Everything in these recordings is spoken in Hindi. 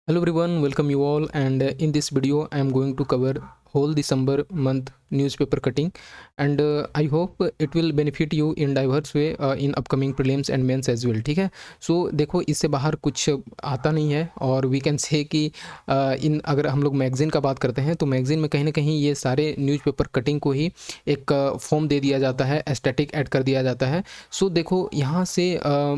Hello everyone, welcome you all, and in this video I am going to cover whole December month newspaper cutting, and I hope it will benefit you in diverse way in upcoming prelims and mains as well. ठीक है, सो देखो इससे बाहर कुछ आता नहीं है और वी कैन से कि इन अगर हम लोग मैगज़ीन का बात करते हैं तो मैगज़ीन में कहीं ना कहीं ये सारे न्यूज़पेपर कटिंग को ही एक फॉर्म दे दिया जाता है, एस्थेटिक ऐड कर दिया जाता है। सो देखो यहाँ से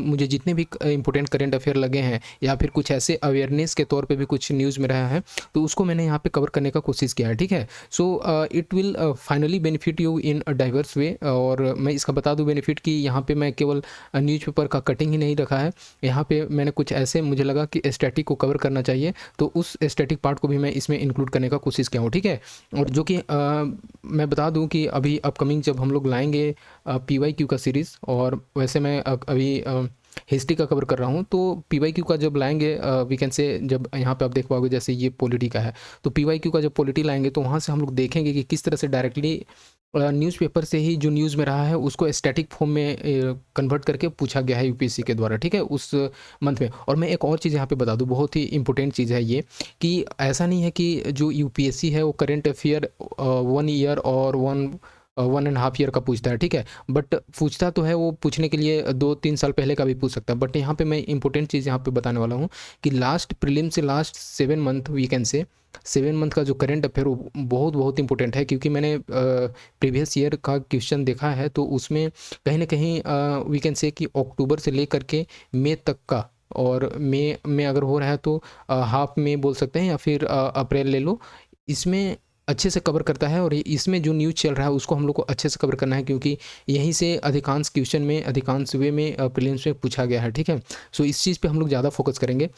मुझे जितने भी इंपॉर्टेंट करेंट अफेयर लगे हैं या फिर कुछ ऐसे अवेयरनेस के तौर पे भी कुछ न्यूज़ में रहा है तो उसको मैंने यहाँ पे कवर करने का कोशिश किया है। ठीक है, so it will finally benefit you in a diverse way. और मैं इसका बता दूं बेनिफिट कि यहाँ पे मैं केवल न्यूज़पेपर का कटिंग ही नहीं रखा है, यहाँ पे मैंने कुछ ऐसे मुझे लगा कि एस्थेटिक को कवर करना चाहिए तो उस एस्थेटिक पार्ट को भी मैं इसमें इंक्लूड करने का कोशिश किया हूँ। ठीक है, और जो कि मैं बता दूं कि अभी अपकमिंग जब हम लोग लाएंगे PYQ का सीरीज़, और वैसे मैं अभी हिस्ट्री का कवर कर रहा हूँ तो PYQ का जब लाएंगे वी कैन से, जब यहाँ पे आप देख पाओगे जैसे ये पॉलिटी का है तो PYQ का जब पॉलिटी लाएंगे तो वहाँ से हम लोग देखेंगे कि किस तरह से डायरेक्टली न्यूज़पेपर से ही जो न्यूज़ में रहा है उसको स्टैटिक फॉर्म में कन्वर्ट करके पूछा गया है यूपीएससी के द्वारा। ठीक है, उस मंथ में। और मैं एक और चीज़ यहाँ पे बता दूँ, बहुत ही इंपॉर्टेंट चीज़ है ये, कि ऐसा नहीं है कि जो यूपीएससी है वो करेंट अफेयर 1 ईयर और 1.5 ईयर का पूछता है। ठीक है, बट पूछता तो है, वो पूछने के लिए 2-3 साल पहले का भी पूछ सकता है। बट यहाँ पे मैं इंपॉर्टेंट चीज़ यहाँ पे बताने वाला हूँ कि लास्ट प्रीलिम से last 7 month we can say 7 month का जो करंट अफेयर वो बहुत बहुत इंपॉर्टेंट है, क्योंकि मैंने प्रीवियस ईयर का क्वेश्चन देखा है तो उसमें कहीं ना कहीं वी कैन से कि अक्टूबर से लेकर के मई तक का, और मई में अगर हो रहा है तो हाफ में बोल सकते हैं या फिर अप्रैल ले लो, इसमें अच्छे से कवर करता है। और इसमें जो न्यूज़ चल रहा है उसको हम लोग को अच्छे से कवर करना है, क्योंकि यहीं से अधिकांश क्वेश्चन में, अधिकांश वे में प्रीलिम्स में पूछा गया है। ठीक है, सो इस चीज़ पे हम लोग ज़्यादा फोकस करेंगे।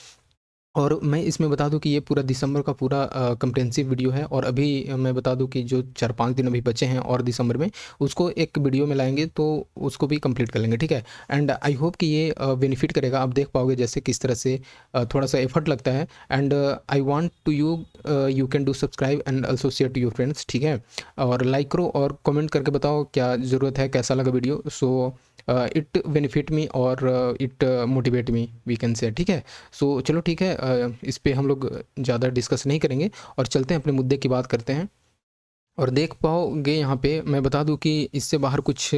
और मैं इसमें बता दूं कि ये पूरा दिसंबर का पूरा कंप्रेहेंसिव वीडियो है, और अभी मैं बता दूं कि जो 4-5 दिन अभी बचे हैं और दिसंबर में उसको एक वीडियो में लाएंगे तो उसको भी कंप्लीट कर लेंगे। ठीक है, एंड आई होप कि ये बेनिफिट करेगा। आप देख पाओगे जैसे किस तरह से थोड़ा सा एफर्ट लगता है, and I want to you can do subscribe and also share to your friends. ठीक है, और लाइक करो और कमेंट करके बताओ क्या ज़रूरत है, कैसा लगा video. So it benefit me और it motivate me we can say. ठीक है, सो चलो ठीक है, इस पे हम लोग ज़्यादा डिस्कस नहीं करेंगे और चलते हैं अपने मुद्दे की बात करते हैं। और देख पाओगे यहाँ पे मैं बता दूँ कि इससे बाहर कुछ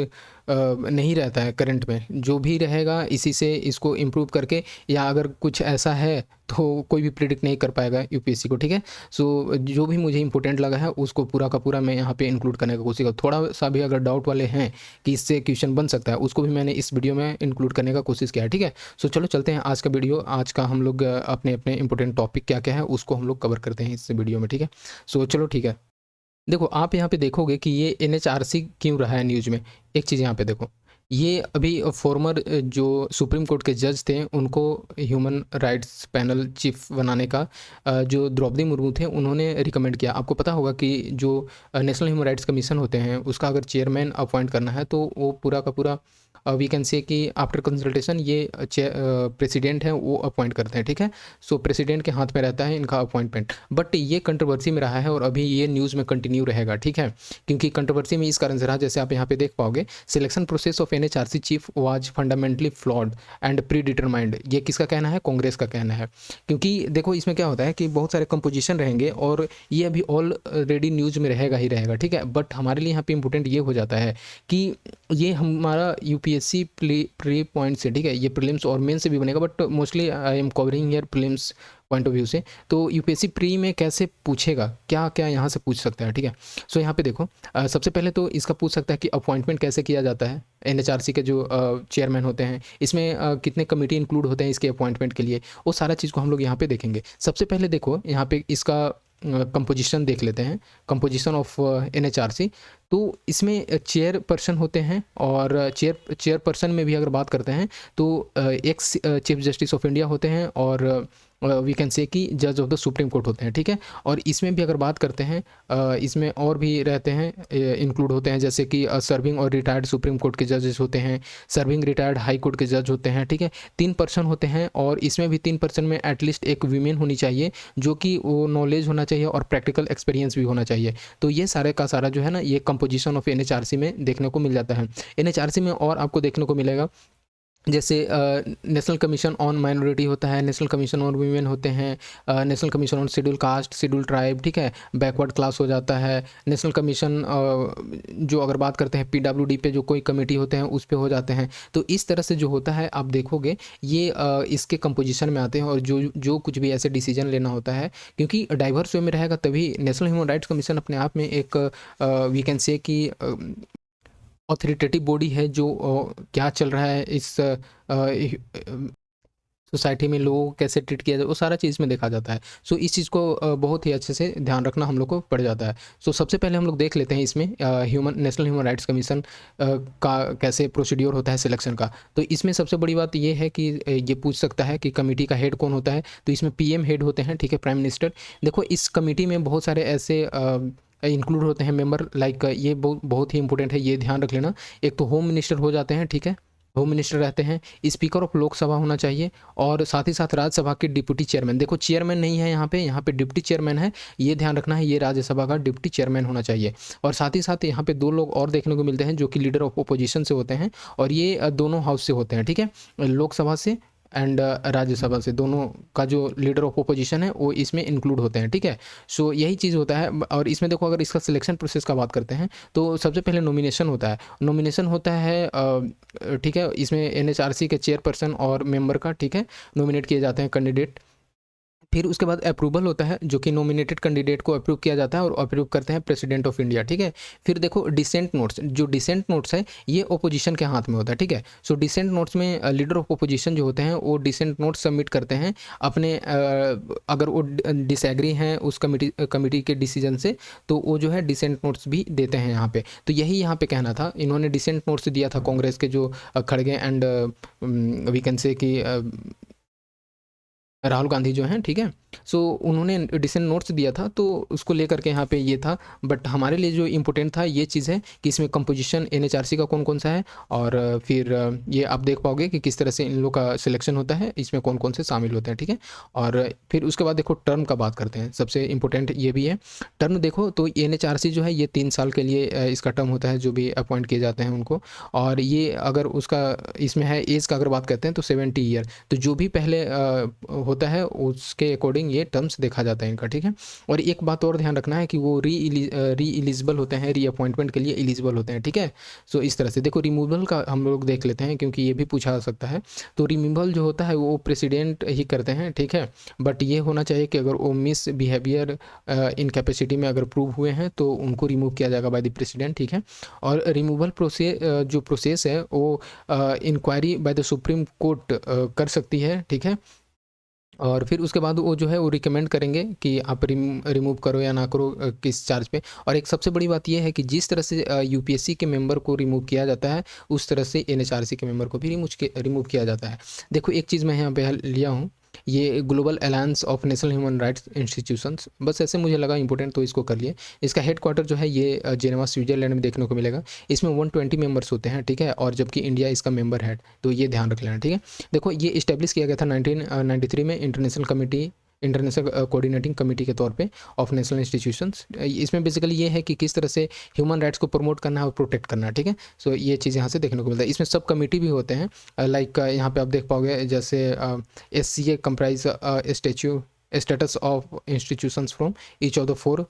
नहीं रहता है करंट में, जो भी रहेगा इसी से इसको इम्प्रूव करके, या अगर कुछ ऐसा है तो कोई भी प्रिडिक्ट नहीं कर पाएगा यूपीएससी को। ठीक है, सो जो भी मुझे इंपॉर्टेंट लगा है उसको पूरा का पूरा मैं यहाँ पे इंक्लूड करने का कोशिश करूँ। थोड़ा सा भी अगर डाउट वाले हैं कि इससे क्वेश्चन बन सकता है उसको भी मैंने इस वीडियो में इंक्लूड करने का कोशिश किया है। ठीक है, सो चलो चलते हैं आज का वीडियो। आज का हम लोग अपने अपने इंपॉर्टेंट टॉपिक क्या क्या है उसको हम लोग कवर करते हैं इस वीडियो में। ठीक है, सो चलो ठीक है। देखो आप यहाँ पे देखोगे कि ये NHRC क्यों रहा है न्यूज़ में। एक चीज़ यहाँ पे देखो, ये अभी फॉर्मर जो सुप्रीम कोर्ट के जज थे उनको ह्यूमन राइट्स पैनल चीफ बनाने का जो द्रौपदी मुर्मू थे उन्होंने रिकमेंड किया। आपको पता होगा कि जो नेशनल ह्यूमन राइट्स कमीशन होते हैं उसका अगर चेयरमैन अपॉइंट करना है तो वो पूरा का पूरा वी कैन से कि आफ्टर कंसल्टेशन ये प्रेसिडेंट हैं वो अपॉइंट करते हैं। ठीक है, सो प्रेसिडेंट के हाथ में रहता है इनका अपॉइंटमेंट। बट ये कंट्रोवर्सी में रहा है और अभी ये न्यूज़ में कंटिन्यू रहेगा। ठीक है, क्योंकि कंट्रोवर्सी में इस कारण से रहा, जैसे आप यहाँ पे देख पाओगे, selection process of NHRC chief was fundamentally flawed and pre determined. ये किसका कहना है? कांग्रेस का कहना है। क्योंकि देखो इसमें क्या होता है कि बहुत सारे कंपोजिशन रहेंगे और ये अभी ऑलरेडी न्यूज़ में रहेगा ही रहेगा। ठीक है, बट हमारे लिए यहाँ पे इंपॉर्टेंट ये हो जाता है कि ये हमारा यूपीएससी प्री पॉइंट से, ठीक है, ये प्रीलिम्स और मेन से भी बनेगा, but mostly I am covering here prelims point of view से। तो यूपीएससी प्री में कैसे पूछेगा, क्या क्या यहाँ से पूछ सकता है। ठीक है, सो यहाँ पे देखो सबसे पहले तो इसका पूछ सकता है कि अपॉइंटमेंट कैसे किया जाता है। NHRC के जो चेयरमैन होते हैं इसमें कितने कमेटी इंक्लूड होते हैं इसके अपॉइंटमेंट के लिए, वो सारा चीज़ को हम लोग यहाँ पे देखेंगे। सबसे पहले देखो यहाँ पे इसका कंपोजिशन देख लेते हैं, कंपोजिशन ऑफ NHRC। तो इसमें चेयरपर्सन होते हैं, और चेयरपर्सन में भी अगर बात करते हैं तो ex chief justice of India होते हैं, और वी कैन से कि जज ऑफ द सुप्रीम कोर्ट होते हैं। ठीक है, और इसमें भी अगर बात करते हैं इसमें और भी रहते हैं, इंक्लूड होते हैं, जैसे कि सर्विंग और रिटायर्ड सुप्रीम कोर्ट के जजेस होते हैं, सर्विंग रिटायर्ड हाई कोर्ट के जज होते हैं। ठीक है, 3 पर्सन होते हैं, और इसमें भी 3 पर्सन में एटलीस्ट एक वीमेन होनी चाहिए, जो कि वो नॉलेज होना चाहिए और प्रैक्टिकल एक्सपीरियंस भी होना चाहिए। तो ये सारे का सारा जो है ना, ये कंपोजिशन ऑफ NHRC में देखने को मिल जाता है। NHRC में और आपको देखने को मिलेगा जैसे नेशनल कमीशन ऑन माइनॉरिटी होता है, नेशनल कमीशन ऑन वीमेन होते हैं, national commission on schedule caste, schedule tribe, ठीक है, बैकवर्ड क्लास हो जाता है, नेशनल कमीशन जो अगर बात करते हैं पीडब्ल्यूडी पे जो कोई कमेटी होते हैं उस पे हो जाते हैं। तो इस तरह से जो होता है आप देखोगे ये इसके कंपोजिशन में आते हैं, और जो जो कुछ भी ऐसे डिसीजन लेना होता है, क्योंकि डाइवर्स वे में रहेगा तभी नेशनल ह्यूमन राइट्स कमीशन अपने आप में एक वी कैन से कि ऑथोरिटेटिव बॉडी है जो क्या चल रहा है इस सोसाइटी में, लोगों को कैसे ट्रीट किया जाए, वो सारा चीज़ में देखा जाता है। सो इस चीज़ को बहुत ही अच्छे से ध्यान रखना हम लोग को पड़ जाता है। सो सबसे पहले हम लोग देख लेते हैं इसमें नेशनल ह्यूमन राइट्स कमीशन का कैसे प्रोसीड्योर होता है सिलेक्शन का। तो इसमें सबसे बड़ी बात ये है कि ये पूछ सकता है कि कमेटी का हेड कौन होता है। तो इसमें पीएम हेड होते हैं, ठीक है, प्राइम मिनिस्टर। देखो इस कमेटी में बहुत सारे ऐसे इंक्लूड होते हैं मेंबर, लाइक ये बहुत ही इंपॉर्टेंट है, ये ध्यान रख लेना। एक तो होम मिनिस्टर हो जाते हैं, ठीक है, होम मिनिस्टर रहते हैं, स्पीकर ऑफ लोकसभा होना चाहिए, और साथ ही साथ राज्यसभा के डिप्टी चेयरमैन। देखो चेयरमैन नहीं है यहाँ पे डिप्टी चेयरमैन है, ये ध्यान रखना है, ये राज्यसभा का डिप्टी चेयरमैन होना चाहिए। और साथ ही साथ यहाँ पे दो लोग और देखने को मिलते हैं जो कि लीडर ऑफ ओपोजिशन से होते हैं, और ये दोनों हाउस से होते हैं, ठीक है, लोकसभा से एंड राज्यसभा से, दोनों का जो लीडर ऑफ ओपोजिशन है वो इसमें इंक्लूड होते हैं, ठीक है। सो यही चीज़ होता है। और इसमें देखो अगर इसका सिलेक्शन प्रोसेस का बात करते हैं तो सबसे पहले नॉमिनेशन होता है, नॉमिनेशन होता है, ठीक है, इसमें एनएचआरसी के चेयरपर्सन और मेंबर का, ठीक है, नॉमिनेट किए जाते हैं कैंडिडेट। फिर उसके बाद अप्रूवल होता है, जो कि नॉमिनेटेड कैंडिडेट को अप्रूव किया जाता है, और अप्रूव करते हैं प्रेसिडेंट ऑफ इंडिया, ठीक है। फिर देखो डिसेंट नोट्स, जो डिसेंट नोट्स है ये ओपोजिशन के हाथ में होता है, ठीक है। सो डिसेंट नोट्स में लीडर ऑफ ओपोजिशन जो होते हैं वो डिसेंट नोट्स सबमिट करते हैं अपने, अगर वो डिसएग्री हैं उस कमिटी के डिसीजन से, तो वो जो है डिसेंट नोट्स भी देते हैं यहाँ पे। तो यही यहाँ पे कहना था, इन्होंने डिसेंट नोट्स दिया था कांग्रेस के जो खड़गे एंड वी कैन से कि राहुल गांधी जो हैं, ठीक है। सो उन्होंने डिसेंट नोट्स दिया था, तो उसको लेकर के यहाँ पे ये था। बट हमारे लिए जो इम्पोर्टेंट था ये चीज़ है कि इसमें कंपोजिशन एनएचआरसी का कौन कौन सा है, और फिर ये आप देख पाओगे कि किस तरह से इन लोग का सिलेक्शन होता है, इसमें कौन कौन से शामिल होते हैं, ठीक है। और फिर उसके बाद देखो टर्म का बात करते हैं, सबसे इम्पोर्टेंट ये भी है टर्म। देखो तो एनएचआरसी जो है ये 3 साल के लिए इसका टर्म होता है, जो भी अपॉइंट किए जाते हैं उनको। और ये अगर उसका इसमें है एज का अगर बात करते हैं तो 70 ईयर। तो जो भी पहले होता है उसके अकॉर्डिंग ये टर्म्स देखा जाता है इनका, ठीक है। और एक बात और ध्यान रखना है कि वो री एलिजिबल होते हैं, री अपॉइंटमेंट के लिए एलिजिबल होते हैं, ठीक है। सो इस तरह से देखो रिमूवल का हम लोग देख लेते हैं, क्योंकि ये भी पूछा जा सकता है। तो रिमूवल जो होता है वो प्रेसिडेंट ही करते हैं, ठीक है। बट ये होना चाहिए कि अगर वो मिस बिहेवियर इन कैपेसिटी में अगर प्रूव हुए हैं तो उनको रिमूव किया जाएगा बाय द प्रेसिडेंट, ठीक है। और रिमूवल प्रोसेस जो प्रोसेस है वो inquiry by the Supreme Court कर सकती है, ठीक है। और फिर उसके बाद वो जो है वो रिकमेंड करेंगे कि आप रिमूव करो या ना करो किस चार्ज पे। और एक सबसे बड़ी बात ये है कि जिस तरह से यूपीएससी के मेंबर को रिमूव किया जाता है उस तरह से एनएचआरसी के मेंबर को भी रिमूव किया जाता है। देखो एक चीज़ मैं यहाँ पे लिया हूँ, ये global alliance of national human rights institutions, बस ऐसे मुझे लगा इंपॉर्टेंट तो इसको कर लिए। इसका हेडक्वार्टर जो है ये जेनेवा स्विट्जरलैंड में देखने को मिलेगा। इसमें 120 मेंबर्स होते हैं, ठीक है, और जबकि इंडिया इसका मेंबर है, तो ये ध्यान रख लेना, ठीक है। देखो ये इस्टेब्लिश किया गया था 1993 में इंटरनेशनल कोऑर्डिनेटिंग कमेटी के तौर पे ऑफ नेशनल इंस्टीट्यूशंस। इसमें बेसिकली ये है कि किस तरह से ह्यूमन राइट्स को प्रमोट करना है और प्रोटेक्ट करना है, ठीक है। सो ये चीज़ यहाँ से देखने को मिलता है। इसमें सब कमेटी भी होते हैं, लाइक यहाँ पे आप देख पाओगे जैसे SCA comprise status of institutions from each of the four.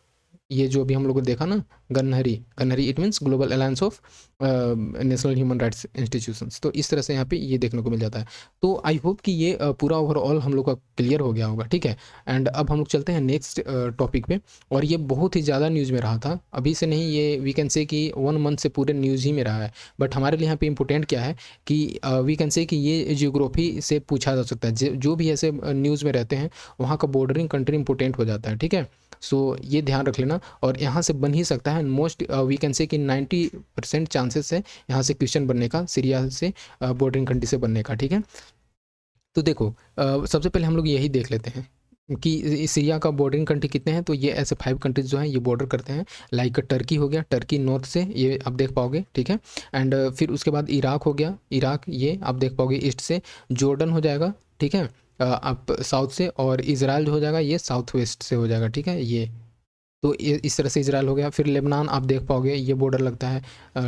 ये जो अभी हम लोगों को देखा ना, GANHRI it means global alliance of national human rights institutions. तो इस तरह से यहाँ पे ये देखने को मिल जाता है। तो आई होप कि ये पूरा ओवरऑल हम लोग का क्लियर हो गया होगा, ठीक है। एंड अब हम लोग चलते हैं नेक्स्ट टॉपिक पे। और ये बहुत ही ज़्यादा न्यूज़ में रहा था, अभी से नहीं, ये वी कैन से कि 1 मंथ से पूरे न्यूज़ ही में रहा है। बट हमारे लिए यहाँ पे इंपॉर्टेंट क्या है कि वी कैन से कि ये जियोग्राफी से पूछा जा सकता है, जो भी ऐसे न्यूज़ में रहते हैं वहाँ का बॉर्डरिंग कंट्री इंपॉर्टेंट हो जाता है, ठीक है। सो ये ध्यान रख लेना। और यहाँ से बन ही सकता है, मोस्ट वी कैन से कि 90% चांसेस है यहाँ से क्वेश्चन बनने का, सीरिया से बॉर्डरिंग कंट्री से बनने का, ठीक है। तो देखो सबसे पहले हम लोग यही देख लेते हैं कि सीरिया का बॉर्डरिंग कंट्री कितने हैं। तो ये ऐसे 5 कंट्रीज जो हैं ये बॉर्डर करते हैं, लाइक टर्की हो गया, टर्की नॉर्थ से, ये आप देख पाओगे, ठीक है। एंड फिर उसके बाद इराक हो गया, इराक ये आप देख पाओगे ईस्ट से, जॉर्डन हो जाएगा, ठीक है, आप साउथ से, और इजराइल जो हो जाएगा ये साउथ वेस्ट से हो जाएगा, ठीक है, ये तो इस तरह से इजराइल हो गया। फिर लेबनान आप देख पाओगे ये बॉर्डर लगता है,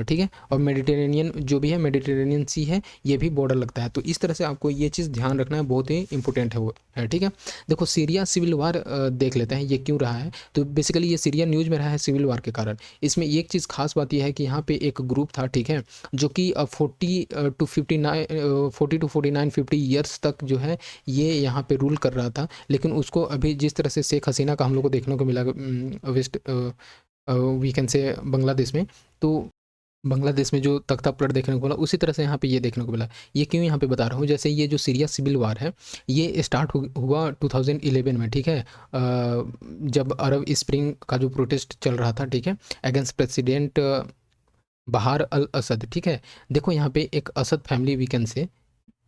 ठीक है। और मेडिटेरेनियन जो भी है, मेडिटेरेनियन सी है, ये भी बॉर्डर लगता है। तो इस तरह से आपको ये चीज़ ध्यान रखना है, बहुत ही इंपॉर्टेंट है वो है, ठीक है। देखो सीरिया सिविल वार देख लेते हैं ये क्यों रहा है। तो बेसिकली ये सीरिया न्यूज़ में रहा है सिविल वार के कारण। इसमें एक चीज़ खास बात यह है कि यहाँ पे एक ग्रुप था, ठीक है, जो कि 40 to 49 ईयर्स तक जो है ये यहाँ पे रूल कर रहा था। लेकिन उसको अभी जिस तरह से शेख हसीना का हम लोग को देखने को मिला वेस्ट वी कैन से बांग्लादेश में, तो बांग्लादेश में जो तख्ता पलट देखने को मिला, उसी तरह से यहाँ पे ये देखने को मिला। ये क्यों यहाँ पे बता रहा हूँ, जैसे ये जो सीरिया सिविल वार है ये स्टार्ट हुआ 2011 में, ठीक है। जब अरब स्प्रिंग का जो प्रोटेस्ट चल रहा था, ठीक है, अगेंस्ट प्रेसिडेंट बहार अल असद, ठीक है। देखो यहाँ पे एक असद फैमिली वीकेंड से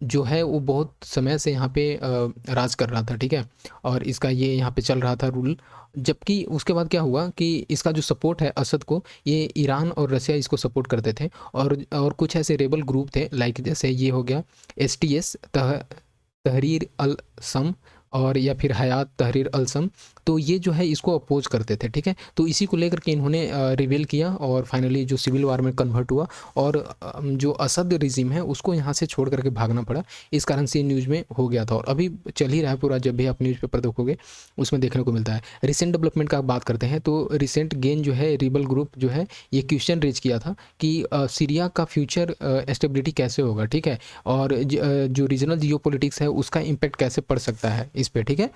जो है वो बहुत समय से यहाँ पे राज कर रहा था, ठीक है। और इसका ये यहाँ पे चल रहा था रूल। जबकि उसके बाद क्या हुआ कि इसका जो सपोर्ट है असद को, ये ईरान और रसिया इसको सपोर्ट करते थे। और कुछ ऐसे रेबल ग्रुप थे, लाइक जैसे ये हो गया STS तहरीर अल सम, और या फिर हयात तहरीर अल सम। तो ये जो है इसको अपोज करते थे, ठीक है। तो इसी को लेकर के इन्होंने रिवेल किया और फाइनली जो सिविल वार में कन्वर्ट हुआ। और जो असद रिजीम है उसको यहाँ से छोड़ करके भागना पड़ा। इस कारण से न्यूज़ में हो गया था और अभी चल ही रहा है पूरा। जब भी आप न्यूज़पेपर देखोगे उसमें देखने को मिलता है। रिसेंट डेवलपमेंट का बात करते हैं तो रिसेंट गेन जो है रिबल ग्रुप जो है ये क्वेश्चन रेज किया था कि सीरिया का फ्यूचर स्टेबिलिटी कैसे होगा, ठीक है। और जो रीजनल जियो पॉलिटिक्स है उसका इम्पैक्ट कैसे पड़ सकता है इस पर, ठीक है।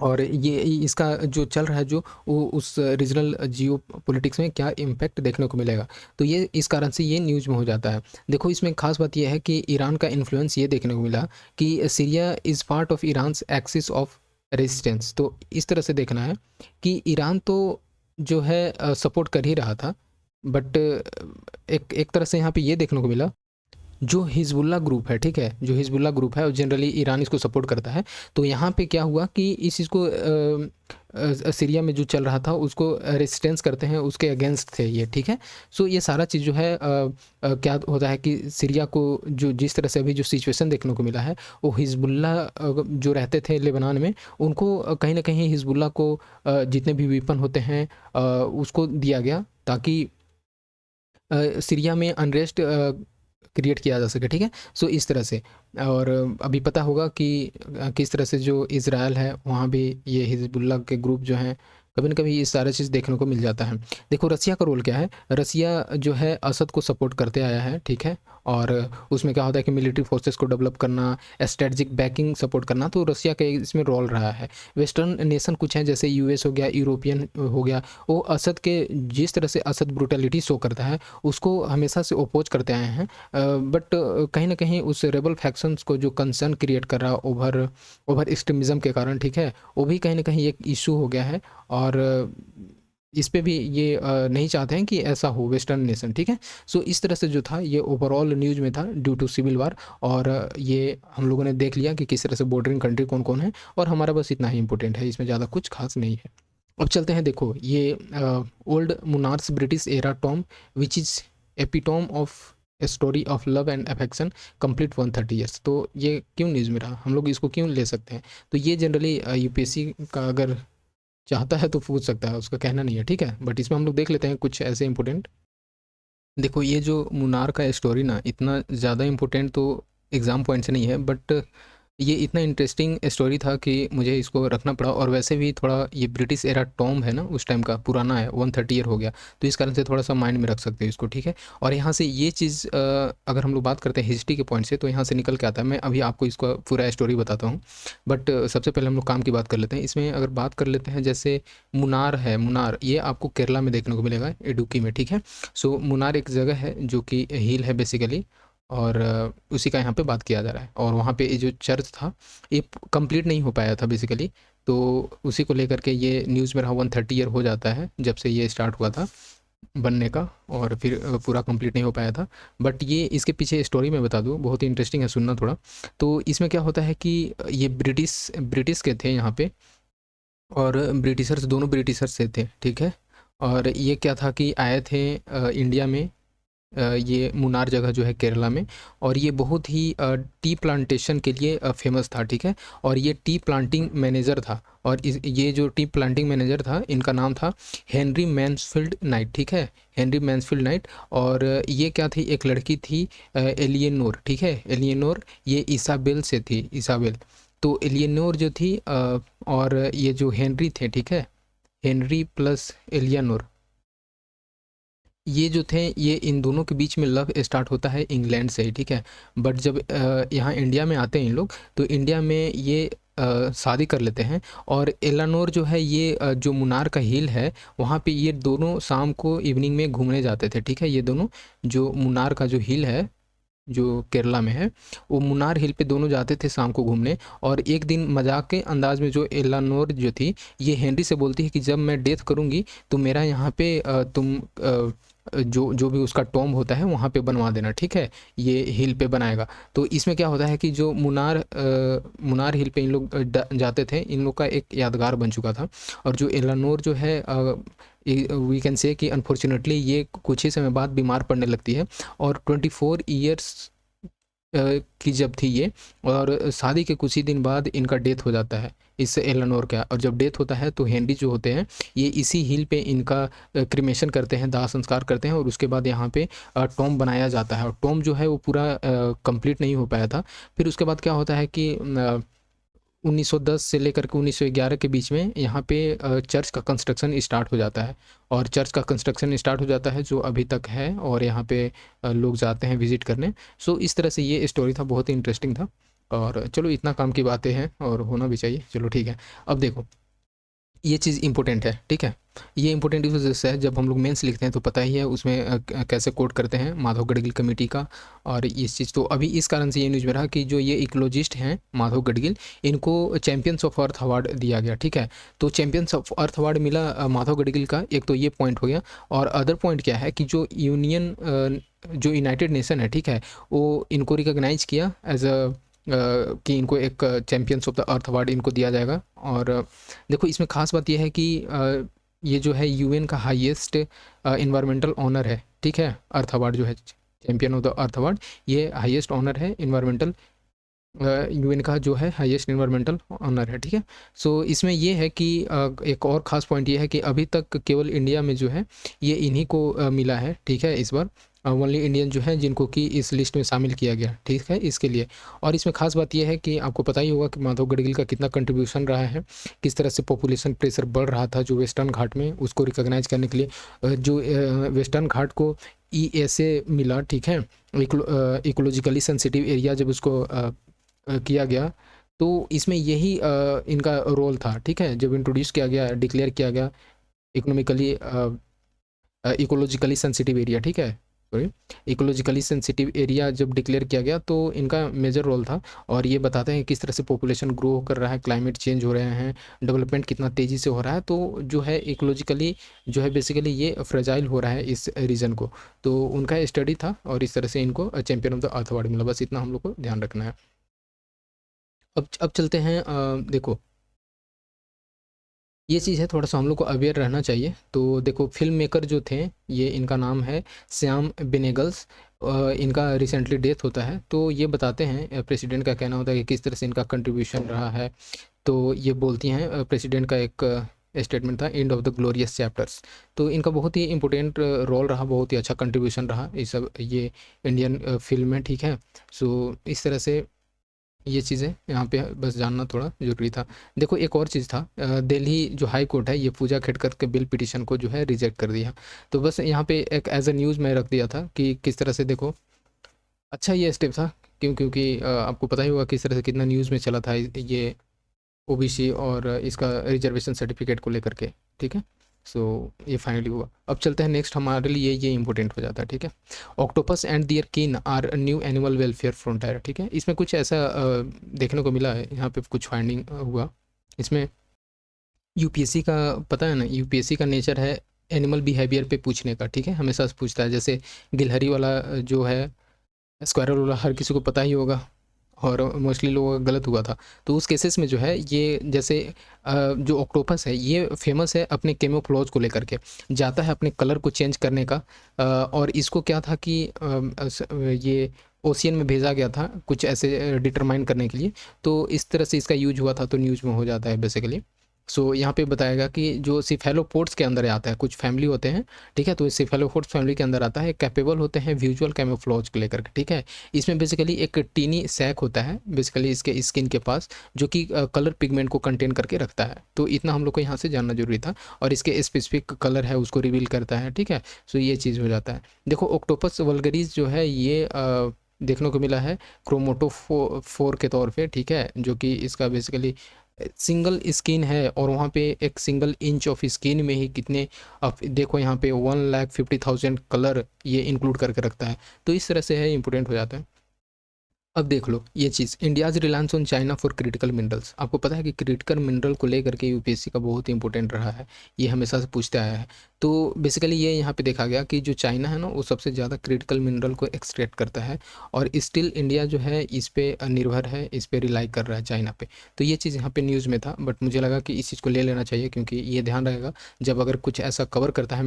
और ये इसका जो चल रहा है जो वो उस रीजनल जियो पॉलिटिक्स में क्या इम्पैक्ट देखने को मिलेगा। तो ये इस कारण से ये न्यूज़ में हो जाता है। देखो इसमें खास बात यह है कि ईरान का इन्फ्लुएंस ये देखने को मिला कि Syria is part of Iran's axis of resistance. तो इस तरह से देखना है कि ईरान तो जो है सपोर्ट कर ही रहा था, बट एक एक तरह से यहाँ पे ये देखने को मिला जो हिजबुल्ला ग्रुप है, ठीक है, जो हिजबुल्ला ग्रुप है और जनरली ईरान इसको सपोर्ट करता है। तो यहाँ पे क्या हुआ कि इस चीज़ को सीरिया में जो चल रहा था उसको रेजिस्टेंस करते हैं, उसके अगेंस्ट थे ये, ठीक है। सो ये सारा चीज़ जो है क्या होता है कि सीरिया को जो जिस तरह से अभी जो सिचुएशन देखने को मिला है, वो हिजबुल्ला जो रहते थे लेबनान में, उनको कहीं ना कहीं हिजबुल्ला को जितने भी वेपन होते हैं उसको दिया गया ताकि सीरिया में अनरेस्ट क्रिएट किया जा सके, ठीक है। सो इस तरह से। और अभी पता होगा कि किस तरह से जो इज़राइल है वहाँ भी ये हिजबुल्लाह के ग्रुप जो हैं कभी न कभी इस सारा चीज़ देखने को मिल जाता है। देखो रसिया का रोल क्या है। रसिया जो है असद को सपोर्ट करते आया है, ठीक है। और उसमें क्या होता है कि मिलिट्री फोर्सेस को डेवलप करना, स्ट्रेटजिक बैकिंग सपोर्ट करना, तो रसिया का इसमें रोल रहा है। वेस्टर्न नेशन कुछ हैं जैसे US हो गया, यूरोपियन हो गया, वो असद के जिस तरह से असद ब्रूटलिटी शो करता है उसको हमेशा से अपोज करते आए हैं। बट कहीं ना कहीं उस रेबल फैक्शंस को जो कंसर्न क्रिएट कर रहा ओवर एक्सट्रीमिज़म के कारण, ठीक है, वो भी कहीं ना कहीं एक इशू हो गया है। और इस पे भी ये नहीं चाहते हैं कि ऐसा हो वेस्टर्न नेशन, ठीक है। सो इस तरह से जो था ये ओवरऑल न्यूज़ में था ड्यू टू सिविल वार। और ये हम लोगों ने देख लिया कि किस तरह से बॉर्डरिंग कंट्री कौन कौन है, और हमारा बस इतना ही इंपॉर्टेंट है, इसमें ज़्यादा कुछ खास नहीं है। अब चलते हैं, देखो ये old Munnar's British era tomb which is epitome of a story of love and affection complete 130 years. तो ये क्यों न्यूज़ में रहा, हम लोग इसको क्यों ले सकते हैं। तो ये जनरली UPSC का अगर चाहता है तो पूछ सकता है, उसका कहना नहीं है, ठीक है। बट इसमें हम लोग देख लेते हैं कुछ ऐसे इंपॉर्टेंट। देखो ये जो मुनार का स्टोरी ना इतना ज़्यादा इंपॉर्टेंट तो एग्ज़ाम पॉइंट से नहीं है, बट ये इतना इंटरेस्टिंग स्टोरी था कि मुझे इसको रखना पड़ा। और वैसे भी थोड़ा ये ब्रिटिश एरा टॉम है ना, उस टाइम का पुराना है, 130 ईयर हो गया, तो इस कारण से थोड़ा सा माइंड में रख सकते हो इसको, ठीक है। और यहाँ से ये चीज़ अगर हम लोग बात करते हैं हिस्ट्री के पॉइंट से तो यहाँ से निकल के आता है। मैं अभी आपको इसका पूरा स्टोरी बताता हूँ, बट सबसे पहले हम लोग काम की बात कर लेते हैं। इसमें अगर बात कर लेते हैं जैसे मुनार है, मुनार ये आपको केरला में देखने को मिलेगा, इडुक्की में, ठीक है। सो मुनार एक जगह है जो कि हिल है बेसिकली, और उसी का यहाँ पे बात किया जा रहा है। और वहाँ पे ये जो चर्च था ये कंप्लीट नहीं हो पाया था बेसिकली, तो उसी को लेकर के ये न्यूज़ में रहा। 130 ईयर हो जाता है जब से ये स्टार्ट हुआ था बनने का, और फिर पूरा कंप्लीट नहीं हो पाया था। बट ये इसके पीछे स्टोरी मैं बता दूँ, बहुत ही इंटरेस्टिंग है, सुनना थोड़ा। तो इसमें क्या होता है कि ये ब्रिटिश के थे यहाँ पे, और ब्रिटिशर्स दोनों ब्रिटिशर्स से थे, ठीक है। और ये क्या था कि आए थे इंडिया में ये मुन्नार जगह जो है केरला में, और ये बहुत ही टी प्लांटेशन के लिए फेमस था, ठीक है। और ये टी प्लांटिंग मैनेजर था, और ये जो टी प्लांटिंग मैनेजर था इनका नाम था हेनरी मैन्सफील्ड नाइट, ठीक है, हेनरी मैन्सफील्ड नाइट। और ये क्या थी, एक लड़की थी एलियनोर, ठीक है, एलियनोर, ये इसाबेल से थी, इसाबेल। तो एलियनोर जो थी और ये जो हेनरी थे, ठीक है, हेनरी प्लस एलियनोर, ये जो थे, ये इन दोनों के बीच में लव स्टार्ट होता है इंग्लैंड से ही, ठीक है। बट जब यहाँ इंडिया में आते हैं इन लोग, तो इंडिया में ये शादी कर लेते हैं। और एलानोर जो है, ये जो मुनार का हिल है, वहाँ पे ये दोनों शाम को इवनिंग में घूमने जाते थे, ठीक है। ये दोनों जो मुनार का जो हिल है जो केरला में है, वो मुन्नार हिल पे दोनों जाते थे शाम को घूमने। और एक दिन मजाक के अंदाज में जो एलानोर जो थी, ये हेनरी से बोलती है कि जब मैं डेथ करूँगी तो मेरा यहाँ पे तुम जो जो भी उसका टॉम्ब होता है वहाँ पे बनवा देना, ठीक है, ये हिल पे बनाएगा। तो इसमें क्या होता है कि जो मुनार हिल पे इन लोग जाते थे, इन लोग का एक यादगार बन चुका था। और जो एलानोर जो है, वी कैन से कि अनफॉर्चुनेटली ये कुछ ही समय बाद बीमार पड़ने लगती है। और 24 ईयर्स की जब थी ये, और शादी के कुछ ही दिन बाद इनका डेथ हो जाता है, इससे एलेनोर का। और जब डेथ होता है तो हेनरी जो होते हैं, ये इसी हिल पे इनका क्रिमेशन करते हैं, दाह संस्कार करते हैं। और उसके बाद यहाँ पे टॉम्ब बनाया जाता है, और टॉम्ब जो है वो पूरा कंप्लीट नहीं हो पाया था। फिर उसके बाद क्या होता है कि 1910 से लेकर के 1911 के बीच में यहाँ पे चर्च का कंस्ट्रक्शन स्टार्ट हो जाता है। और चर्च का कंस्ट्रक्शन स्टार्ट हो जाता है जो अभी तक है, और यहाँ पे लोग जाते हैं विजिट करने। सो इस तरह से ये स्टोरी था, बहुत ही इंटरेस्टिंग था। और चलो, इतना काम की बातें हैं और होना भी चाहिए, चलो ठीक है। अब देखो, ये चीज़ इंपॉर्टेंट है, ठीक है। ये इंपॉर्टेंट इस वजह से है, जब हम लोग मेंस लिखते हैं तो पता ही है उसमें कैसे कोड करते हैं माधव गडगिल कमेटी का। और इस चीज़ तो अभी इस कारण से ये न्यूज़ में रहा कि जो ये इकोलॉजिस्ट हैं माधव गडगिल, इनको चैंपियंस ऑफ अर्थ अवार्ड दिया गया, ठीक है। तो चैंपियंस ऑफ अर्थ अवार्ड मिला माधव गडगिल का, एक तो ये पॉइंट हो गया। और अदर पॉइंट क्या है कि जो जो यूनाइटेड नेशन है, ठीक है, वो इनको रिकॉग्नाइज किया एज अ कि इनको एक champions of the earth award इनको दिया जाएगा। और देखो, इसमें ख़ास बात यह है कि ये जो है यूएन का हाईएस्ट इन्वायरमेंटल ऑनर है, ठीक है। अर्थ अवार्ड जो है, champion of the earth award, ये हाईएस्ट ऑनर है इन्वायरमेंटल, यूएन का जो है हाईएस्ट इन्वायरमेंटल ऑनर है, ठीक है। सो इसमें ये है कि एक और ख़ास पॉइंट ये है कि अभी तक केवल इंडिया में जो है ये इन्हीं को मिला है, ठीक है। इस बार ओनली इंडियन जो है जिनको कि इस लिस्ट में शामिल किया गया, ठीक है, इसके लिए। और इसमें ख़ास बात यह है कि आपको पता ही होगा कि माधव गडगिल का कितना कंट्रीब्यूशन रहा है, किस तरह से पॉपुलेशन प्रेशर बढ़ रहा था जो वेस्टर्न घाट में, उसको रिकॉग्नाइज करने के लिए जो वेस्टर्न घाट को ESA मिला, ठीक है, इकोलॉजिकली सेंसिटिव एरिया जब उसको किया गया, तो इसमें यही इनका रोल था, ठीक है। जब इंट्रोड्यूस किया गया, डिक्लेयर किया गया इकोनॉमिकली इकोलॉजिकली सेंसिटिव एरिया, ठीक है, सॉरी, इकोलॉजिकली सेंसिटिव एरिया जब डिक्लेयर किया गया तो इनका मेजर रोल था। और ये बताते हैं किस तरह से पॉपुलेशन ग्रो कर रहा है, क्लाइमेट चेंज हो रहे हैं, डेवलपमेंट कितना तेज़ी से हो रहा है। तो जो है इकोलॉजिकली जो है बेसिकली ये फ्रेजाइल हो रहा है इस रीजन को, तो उनका स्टडी था। और इस तरह से इनको champion of the earth award मिला, बस इतना हम लोग को ध्यान रखना है। अब चलते हैं, देखो, ये चीज़ है, थोड़ा सा हम लोग को अवेयर रहना चाहिए। तो देखो, फ़िल्म मेकर जो थे, ये इनका नाम है श्याम बेनेगल्स, इनका रिसेंटली डेथ होता है। तो ये बताते हैं, प्रेसिडेंट का कहना होता है कि किस तरह से इनका कंट्रीब्यूशन रहा है। तो ये बोलती हैं, प्रेसिडेंट का एक स्टेटमेंट था, end of the glorious chapters. तो इनका बहुत ही इंपॉर्टेंट रोल रहा, बहुत ही अच्छा कंट्रीब्यूशन रहा इस सब ये इंडियन फिल्म में, ठीक है। सो इस तरह से ये चीज़ें यहाँ पे बस जानना थोड़ा ज़रूरी था। देखो, एक और चीज़ था, दिल्ली जो हाई कोर्ट है, ये पूजा खेड़कर के बिल पिटीशन को जो है रिजेक्ट कर दिया। तो बस यहाँ पे एक एज अ न्यूज़ मैं रख दिया था कि किस तरह से, देखो, अच्छा ये स्टेप था, क्योंकि आपको पता ही होगा किस तरह से कितना न्यूज़ में चला था ये OBC और इसका रिजर्वेशन सर्टिफिकेट को लेकर के, ठीक है। सो ये फाइनली हुआ। अब चलते हैं नेक्स्ट, हमारे लिए ये इंपॉर्टेंट हो जाता है, ठीक है। Octopus and their kin are new animal welfare frontier, ठीक है। इसमें कुछ ऐसा देखने को मिला है, यहाँ पे कुछ फाइंडिंग हुआ इसमें। UPSC का पता है ना, UPSC का नेचर है एनिमल बिहेवियर पे पूछने का, ठीक है, हमेशा से पूछता है। जैसे गिलहरी वाला जो है, स्क्वायरल वाला, हर किसी को पता ही होगा। और मोस्टली लोगों का गलत हुआ था। तो उस केसेस में जो है ये जैसे जो ऑक्टोपस है ये फेमस है अपने कैमोफ्लेज को लेकर के, जाता है अपने कलर को चेंज करने का। और इसको क्या था कि ये ओशियन में भेजा गया था कुछ ऐसे डिटरमाइन करने के लिए। तो इस तरह से इसका यूज हुआ था, तो न्यूज़ में हो जाता है बेसिकली। सो यहाँ पे बताएगा कि जो सिफेलोपोड्स के अंदर आता है, कुछ फैमिली होते हैं, ठीक है, तो इस सिफेलोपोड्स फैमिली के अंदर आता है, कैपेबल होते हैं विजुअल कैमोफ्लेज को लेकर के, ठीक है। इसमें बेसिकली एक टीनी सैक होता है बेसिकली इसके स्किन के पास, जो कि कलर पिगमेंट को कंटेन करके रखता है। तो इतना हम लोग को यहाँ से जानना जरूरी था, और इसके स्पेसिफिक कलर है उसको रिवील करता है, ठीक है। सो ये चीज़ हो जाता है। देखो ऑक्टोपस वल्गरिस जो है ये देखने को मिला है क्रोमोटोफोर के तौर पे, ठीक है, जो कि इसका बेसिकली सिंगल स्किन है, और वहाँ पे एक सिंगल इंच ऑफ स्किन में ही कितने, अब देखो यहाँ पे 1,50,000 कलर ये इंक्लूड करके रखता है। तो इस तरह से है, इंपॉर्टेंट हो जाता है। अब देख लो ये चीज़, India's reliance on China for critical minerals. आपको पता है कि क्रिटिकल मिनरल को लेकर के यूपीएससी का बहुत ही इंपॉर्टेंट रहा है, ये हमेशा से पूछते आया है। तो बेसिकली ये यहाँ पे देखा गया कि जो चाइना है ना वो सबसे ज़्यादा क्रिटिकल मिनरल को एक्सट्रैक्ट करता है, और स्टिल इंडिया जो है इस पे निर्भर है, इस पे रिलाई कर रहा है चाइना पे। तो ये चीज़ यहाँ पे न्यूज़ में था, बट मुझे लगा कि इस चीज़ को ले लेना चाहिए, क्योंकि ये ध्यान रहेगा जब अगर कुछ ऐसा कवर करता है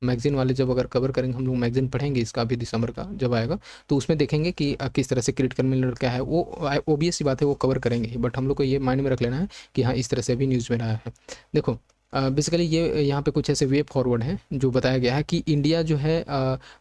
मैगजीन वाले, जब अगर कवर करेंगे, हम लोग मैगजीन पढ़ेंगे इसका अभी दिसंबर का जब आएगा, तो उसमें देखेंगे कि किस तरह से क्रिटिकल मिनरल क्या है, वो ओबियस सी बात है वो कवर करेंगे ही, बट हम लोग को ये माइंड में रख लेना है कि हाँ इस तरह से भी न्यूज़ में रहा है। देखो बेसिकली ये यहाँ पे कुछ ऐसे वे फॉरवर्ड हैं जो बताया गया है कि इंडिया जो है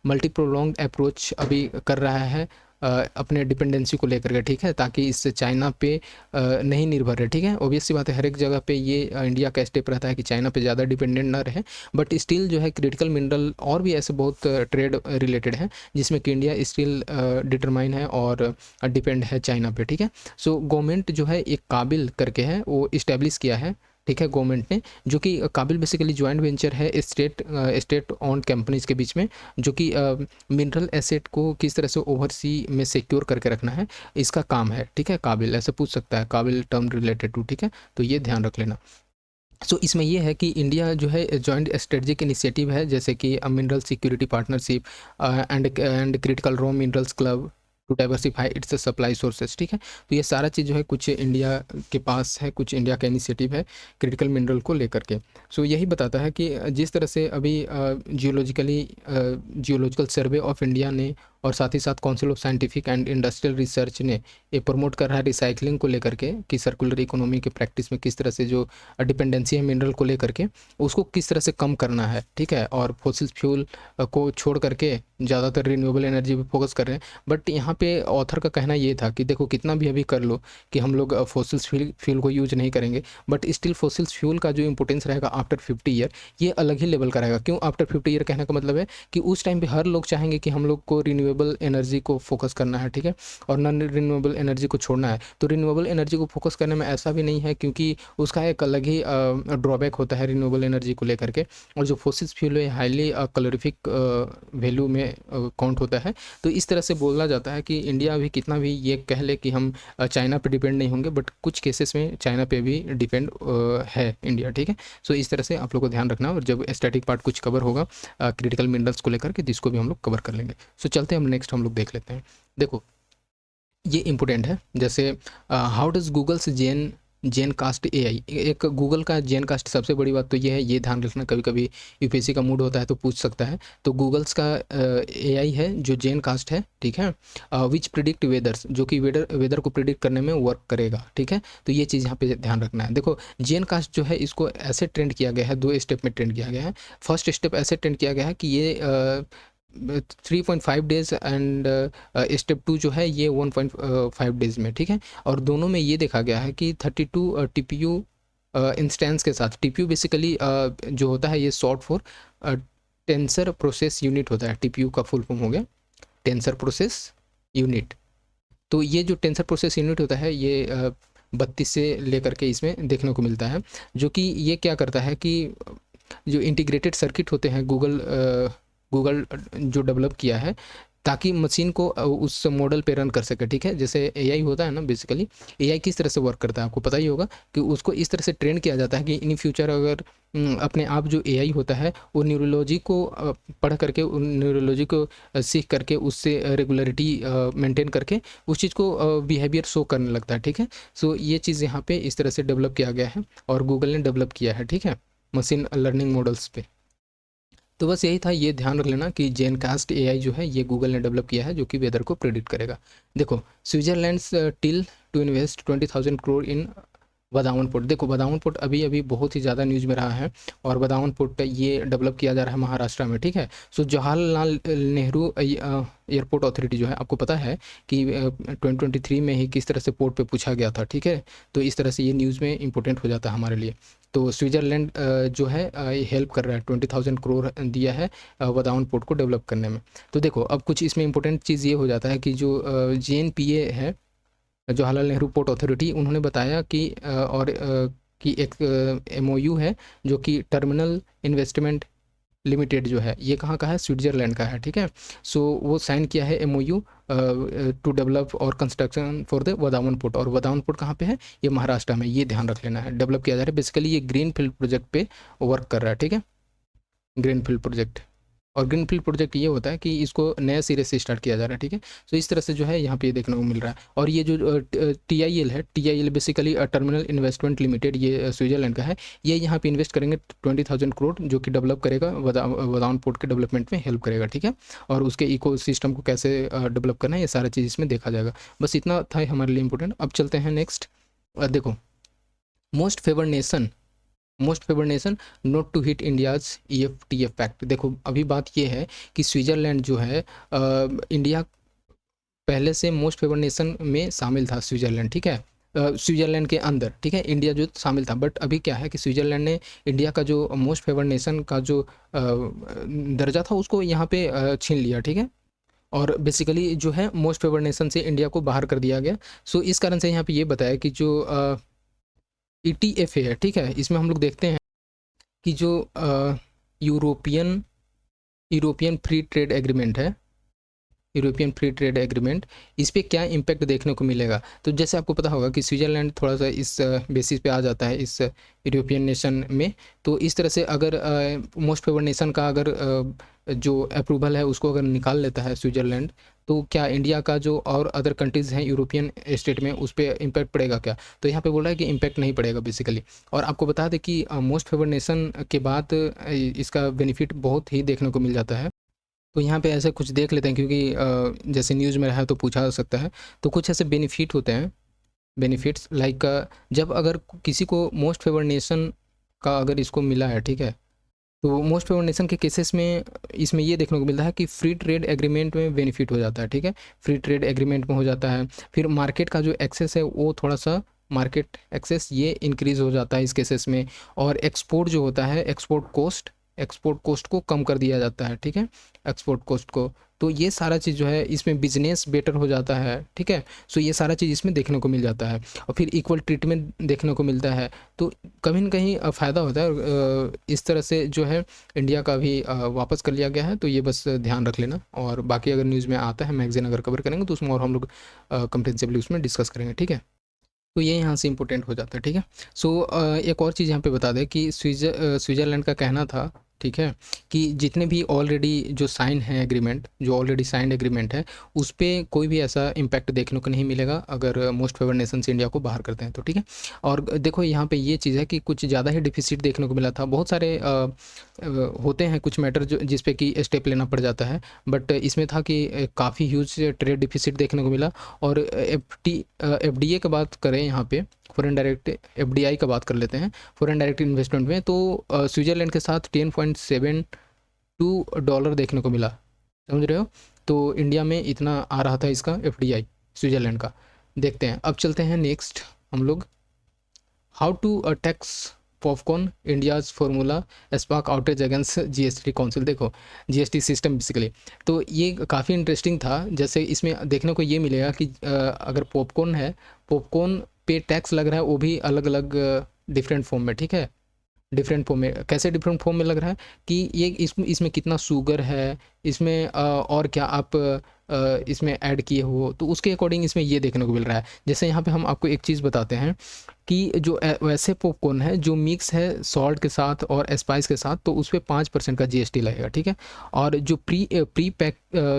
मल्टी प्रोलॉन्ग अप्रोच अभी कर रहा है अपने डिपेंडेंसी को लेकर के, ठीक है, ताकि इससे चाइना पे नहीं निर्भर रहे, ठीक है। ऑब्वियस सी बात है हर एक जगह पे ये इंडिया का स्टेप रहता है कि चाइना पे ज़्यादा डिपेंडेंट ना रहे, बट स्टिल जो है क्रिटिकल मिनरल और भी ऐसे बहुत ट्रेड रिलेटेड हैं जिसमें कि इंडिया स्टिल डिटरमाइन है और डिपेंड है चाइना पे, ठीक है। सो गवर्नमेंट जो है एक काबिल करके है वो इस्टेब्लिश किया है, ठीक है, गवर्नमेंट ने, जो कि काबिल बेसिकली जॉइंट वेंचर है स्टेट ऑन कंपनीज के बीच में, जो कि मिनरल एसेट को किस तरह से ओवरसी में सिक्योर करके रखना है, इसका काम है, ठीक है। काबिल ऐसे पूछ सकता है, काबिल टर्म रिलेटेड टू, ठीक है, तो ये ध्यान रख लेना। सो इसमें ये है कि इंडिया जो है जॉइंट स्ट्रेटजिक इनिशिएटिव है, जैसे कि mineral security partnership and critical raw minerals club to diversify its supply sources, ठीक है। तो ये सारा चीज़ जो है कुछ इंडिया के पास है, कुछ इंडिया का इनिशिएटिव है क्रिटिकल मिनरल को लेकर के। सो यही बताता है कि जिस तरह से अभी जियोलॉजिकल सर्वे ऑफ इंडिया ने और साथ ही साथ council of scientific and industrial research ने ये प्रमोट कर रहा है रिसाइकलिंग को लेकर के, कि सर्कुलर इकोनॉमी के प्रैक्टिस में किस तरह से जो डिपेंडेंसी है मिनरल को लेकर के उसको किस तरह से कम करना है, ठीक है। और फोसिल फ्यूल को छोड़ करके ज़्यादातर रिन्यूएबल एनर्जी पे फोकस कर रहे हैं। बट यहाँ पे ऑथर का कहना ये था कि देखो कितना भी अभी कर लो कि हम लोग फोसिल फ्यूल को यूज नहीं करेंगे, बट स्टिल फोसिल फ्यूल का जो इंपोर्टेंस रहेगा आफ्टर 50 ईयर ये अलग ही लेवल का रहेगा। क्यों आफ्टर 50 ईयर कहने का मतलब है कि उस टाइम पे हर लोग चाहेंगे कि हम लोग को रिन्यूएबल एनर्जी को फोकस करना है, ठीक है, और नॉन रिन्यूएबल एनर्जी को छोड़ना है। तो रिन्यूएबल एनर्जी को फोकस करने में ऐसा भी नहीं है, क्योंकि उसका एक अलग ही ड्रॉबैक होता है रिन्यूएबल एनर्जी को लेकर के, और जो फोसिल फ्यूल है हाईली कैलोरीफिक वैल्यू में काउंट होता है। तो इस तरह से बोला जाता है कि इंडिया अभी कितना भी ये कह ले कि हम चाइना पे डिपेंड नहीं होंगे, बट कुछ केसेस में चाइना पे भी डिपेंड है इंडिया, ठीक है। सो इस तरह से आप लोग को ध्यान रखना, और जब स्टैटिक पार्ट कुछ कवर होगा क्रिटिकल मिनरल्स को लेकर के, जिसको भी हम लोग कवर कर लेंगे। सो चलते हैं हम नेक्स्ट हम लोग देख लेते हैं। देखो ये इंपॉर्टेंट है, जैसे how does Google's GenCast AI, एक गूगल का जेन कास्ट, सबसे बड़ी बात तो ये है, ये ध्यान रखना, कभी कभी यूपीएससी का मूड होता है तो पूछ सकता है। तो गूगल्स का एआई है जो जेन कास्ट है, ठीक है, विच प्रिडिक्ट वेदर्स, जो कि वेदर को प्रिडिक्ट करने में वर्क करेगा, ठीक है। तो ये चीज़ यहाँ पे ध्यान रखना है। देखो जेन कास्ट जो है इसको ऐसे ट्रेंड किया गया है, 2 स्टेप में ट्रेंड किया गया है। फर्स्ट स्टेप ऐसे ट्रेंड किया गया है कि ये 3.5 डेज, एंड स्टेप 2 जो है ये 1.5 डेज में, ठीक है। और दोनों में ये देखा गया है कि 32 टीपीयू इंस्टेंस के साथ, टीपीयू बेसिकली जो होता है ये short for tensor process unit होता है, टीपीयू का फुल फॉर्म हो गया टेंसर प्रोसेस यूनिट। तो ये जो टेंसर प्रोसेस यूनिट होता है ये 32 से लेकर के इसमें देखने को मिलता है, जो कि ये क्या करता है कि जो इंटीग्रेटेड सर्किट होते हैं गूगल जो डेवलप किया है, ताकि मशीन को उस मॉडल पे रन कर सके, ठीक है। जैसे एआई होता है ना, बेसिकली एआई किस तरह से वर्क करता है आपको पता ही होगा कि उसको इस तरह से ट्रेन किया जाता है कि इन फ्यूचर अगर अपने आप जो एआई होता है वो न्यूरोलॉजी को पढ़ करके, उन न्यूरोलॉजी को सीख करके उससे रेगुलरिटी मेंटेन करके उस चीज़ को बिहेवियर शो करने लगता है, ठीक है। सो ये चीज़ यहाँ पे इस तरह से डेवलप किया गया है और गूगल ने डेवलप किया है, ठीक है, मशीन लर्निंग मॉडल्स पे। तो बस यही था, ये ध्यान रख लेना कि जेनकास्ट एआई जो है ये गूगल ने डेवलप किया है जो कि वेदर को प्रेडिक्ट करेगा। देखो, स्विट्जरलैंड्स टिल टू इन्वेस्ट 20,000 करोड़ इन बदाऊन पोर्ट। देखो, बदाऊन पोर्ट अभी अभी बहुत ही ज़्यादा न्यूज़ में रहा है और बदाऊन पोर्ट ये डेवलप किया जा रहा है महाराष्ट्र में, ठीक है। सो जवाहरलाल नेहरू एयरपोर्ट अथॉरिटी जो है, आपको पता है कि 2023 में ही किस तरह से पोर्ट पे पूछा गया था, ठीक है। तो इस तरह से ये न्यूज़ में इंपॉर्टेंट हो जाता है हमारे लिए। तो स्विट्ज़रलैंड जो है हेल्प कर रहा है, 20,000 करोड़ दिया है बदाऊन पोर्ट को डेवलप करने में। तो देखो, अब कुछ इसमें इंपॉर्टेंट चीज़ ये हो जाता है कि जो JNPA है, जवाहरलाल नेहरू पोर्ट अथॉरिटी, उन्होंने बताया कि कि एक MOU है जो कि टर्मिनल इन्वेस्टमेंट लिमिटेड जो है ये कहाँ का है, स्विट्जरलैंड का है, ठीक है। सो वो साइन किया है MOU टू डेवलप और कंस्ट्रक्शन फॉर द वदावन पोर्ट। और वदावन पोर्ट कहाँ पे है, ये महाराष्ट्र में, ये ध्यान रख लेना है। डेवलप किया जा रहा है, बेसिकली ये ग्रीन फील्ड प्रोजेक्ट पे वर्क कर रहा है, ठीक है, ग्रीन फील्ड प्रोजेक्ट। और ग्रीन फील्ड प्रोजेक्ट ये होता है कि इसको नए सिरे से स्टार्ट किया जा रहा है, ठीक है। सो इस तरह से जो है यहाँ पे ये देखने को मिल रहा है। और ये जो TIL है, TIL basically terminal investment limited, ये स्विट्जरलैंड का है। ये यहाँ पे इन्वेस्ट करेंगे 20,000 करोड़, जो कि डेवलप करेगा वदावन पोर्ट के डेवलपमेंट में हेल्प करेगा, ठीक है। और उसके इको सिस्टम को कैसे डेवलप करना है, ये सारा चीज़ इसमें देखा जाएगा। बस इतना था हमारे लिए इंपॉर्टेंट। अब चलते हैं नेक्स्ट। देखो, most favour nation not to hit India's EFTA pact. देखो, अभी बात ये है कि स्विट्जरलैंड जो है इंडिया पहले से मोस्ट फेवर नेशन में शामिल था, स्विट्जरलैंड, ठीक है, स्विट्जरलैंड के अंदर, ठीक है, इंडिया जो शामिल था। बट अभी क्या है कि स्विट्जरलैंड ने इंडिया का जो मोस्ट फेवर नेशन का जो दर्जा था उसको यहाँ पे छीन लिया, ठीक है। और बेसिकली जो है मोस्ट फेवर नेशन से इंडिया को बाहर कर दिया गया। सो इस कारण से यहाँ पे ये बताया कि जो ETFA है, ठीक है, इसमें हम लोग देखते हैं कि जो यूरोपियन फ्री ट्रेड एग्रीमेंट है, यूरोपियन फ्री ट्रेड एग्रीमेंट, इस पे क्या इम्पैक्ट देखने को मिलेगा। तो जैसे आपको पता होगा कि स्विट्जरलैंड थोड़ा सा इस बेसिस पे आ जाता है इस यूरोपियन नेशन में। तो इस तरह से अगर मोस्ट फेवर नेशन का अगर जो अप्रूवल है उसको अगर निकाल लेता है स्विट्जरलैंड, तो क्या इंडिया का जो और अदर कंट्रीज़ हैं यूरोपियन स्टेट में उस पर इम्पैक्ट पड़ेगा क्या। तो यहाँ पे बोल रहा है कि इम्पैक्ट नहीं पड़ेगा बेसिकली। और आपको बता दें कि मोस्ट फेवर नेशन के बाद इसका बेनिफिट बहुत ही देखने को मिल जाता है। तो यहाँ पे ऐसे कुछ देख लेते हैं, क्योंकि जैसे न्यूज़ में रहा है तो पूछा जा सकता है। तो कुछ ऐसे बेनिफिट होते हैं, बेनिफिट्स लाइक जब अगर किसी को मोस्ट फेवर नेशन का अगर इसको मिला है, ठीक है, तो मोस्ट फेवर नेशन के केसेस में इसमें ये देखने को मिलता है कि फ्री ट्रेड एग्रीमेंट में बेनिफिट हो जाता है, ठीक है, फ्री ट्रेड एग्रीमेंट में हो जाता है। फिर मार्केट का जो एक्सेस है वो थोड़ा सा, मार्केट एक्सेस ये इंक्रीज़ हो जाता है इस केसेस में। और एक्सपोर्ट जो होता है, एक्सपोर्ट कोस्ट को कम कर दिया जाता है, ठीक है, एक्सपोर्ट कोस्ट को। तो ये सारा चीज़ जो है इसमें बिजनेस बेटर हो जाता है, ठीक है। सो ये सारा चीज़ इसमें देखने को मिल जाता है। और फिर इक्वल ट्रीटमेंट देखने को मिलता है। तो कहीं ना कहीं फ़ायदा होता है। इस तरह से जो है इंडिया का भी वापस कर लिया गया है। तो ये बस ध्यान रख लेना। और बाकी अगर न्यूज़ में आता है, मैगजीन अगर कवर करेंगे तो उसमें और हम लोग कंप्रेहेंसिवली उसमें डिस्कस करेंगे, ठीक है। तो ये यहाँ से इंपॉर्टेंट हो जाता है, ठीक है। सो एक और चीज़ यहाँ पे बता दें कि स्विट्ज़रलैंड का कहना था, ठीक है, कि जितने भी ऑलरेडी जो साइन है एग्रीमेंट, जो ऑलरेडी साइंड एग्रीमेंट है, उस पर कोई भी ऐसा इम्पैक्ट देखने को नहीं मिलेगा अगर मोस्ट फेवर नेशन से इंडिया को बाहर करते हैं तो, ठीक है। और देखो यहाँ पे ये चीज़ है कि कुछ ज़्यादा ही डिफिसिट देखने को मिला था। बहुत सारे होते हैं कुछ मैटर जो जिस पे कि स्टेप लेना पड़ जाता है। बट इसमें था कि काफ़ी ह्यूज ट्रेड डिफिसिट देखने को मिला। और FDA की बात करें यहाँ पे, फॉरेन डायरेक्ट FDI का बात कर लेते हैं, फॉरेन डायरेक्ट इन्वेस्टमेंट में, तो स्विट्जरलैंड के साथ $10.72 देखने को मिला, समझ रहे हो। तो इंडिया में इतना आ रहा था इसका FDI स्विट्जरलैंड का। देखते हैं, अब चलते हैं नेक्स्ट हम लोग, how to tax popcorn India's formula spark outrage against GST council. देखो, GST सिस्टम बेसिकली, तो ये काफ़ी इंटरेस्टिंग था। जैसे इसमें देखने को ये मिलेगा कि अगर पॉपकॉर्न है, पॉपकॉर्न पे टैक्स लग रहा है, वो भी अलग अलग डिफरेंट फॉर्म में, ठीक है, डिफरेंट फॉर्म में। कैसे डिफरेंट फॉर्म में लग रहा है कि ये इसमें कितना शुगर है, इसमें और क्या आप इसमें ऐड किए हो, तो उसके अकॉर्डिंग इसमें ये देखने को मिल रहा है। जैसे यहाँ पे हम आपको एक चीज़ बताते हैं कि जो वैसे पॉपकॉर्न है जो मिक्स है सॉल्ट के साथ और स्पाइस के साथ, तो उस पर 5% का जीएसटी लगेगा, ठीक है। और जो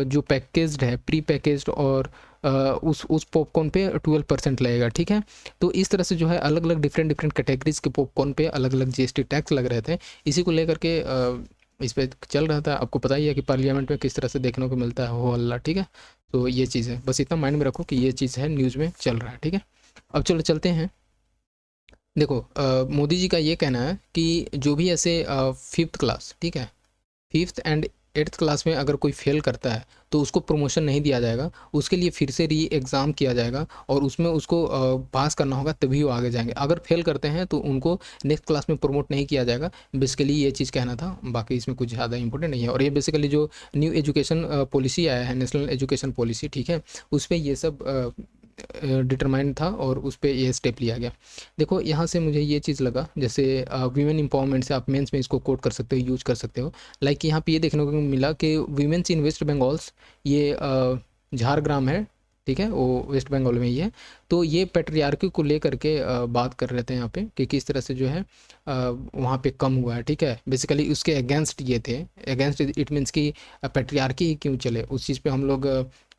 जो पैकेज्ड है, प्री पैकेज्ड, और उस पॉपकॉर्न पे 12% लगेगा, ठीक है। तो इस तरह से जो है अलग अलग डिफरेंट कैटेगरीज के पॉपकॉर्न पे अलग अलग जीएसटी टैक्स लग रहे थे। इसी को लेकर के इस पे चल रहा था। आपको पता ही है कि पार्लियामेंट में किस तरह से देखने को मिलता है हो हल्ला, ठीक है। तो ये चीज़ है, बस इतना माइंड में रखो कि ये चीज़ है, न्यूज़ में चल रहा है, ठीक है। अब चलो चलते हैं। देखो मोदी जी का ये कहना है कि जो भी ऐसे 5th क्लास, ठीक है, 5th एंड 8th क्लास में अगर कोई फेल करता है तो उसको प्रमोशन नहीं दिया जाएगा, उसके लिए फिर से री एग्ज़ाम किया जाएगा और उसमें उसको पास करना होगा तभी वो आगे जाएंगे। अगर फेल करते हैं तो उनको नेक्स्ट क्लास में प्रमोट नहीं किया जाएगा। बेसिकली ये चीज़ कहना था, बाकी इसमें कुछ ज़्यादा इंपॉर्टेंट नहीं है। और ये बेसिकली जो न्यू एजुकेशन पॉलिसी आया है, नेशनल एजुकेशन पॉलिसी, ठीक है, उस पर ये सब डिटरमाइन था और उस पर ये स्टेप लिया गया। देखो यहाँ से मुझे ये चीज़ लगा, जैसे वीमेन एम्पावरमेंट से आप मेंस में इसको कोट कर सकते हो, यूज कर सकते हो। लाइक यहाँ पे ये देखने को मिला कि वीमेंस इन वेस्ट बंगाल्स, ये झारग्राम है, ठीक है, वो वेस्ट बंगाल में ही है। तो ये पेट्रियार्की को लेकर के बात कर रहे थे यहाँ पे कि किस तरह से जो है वहाँ पे कम हुआ है, ठीक है। बेसिकली उसके अगेंस्ट ये थे, अगेंस्ट इट मीन्स कि पेट्रियार्की ही क्यों चले, उस चीज़ पे हम लोग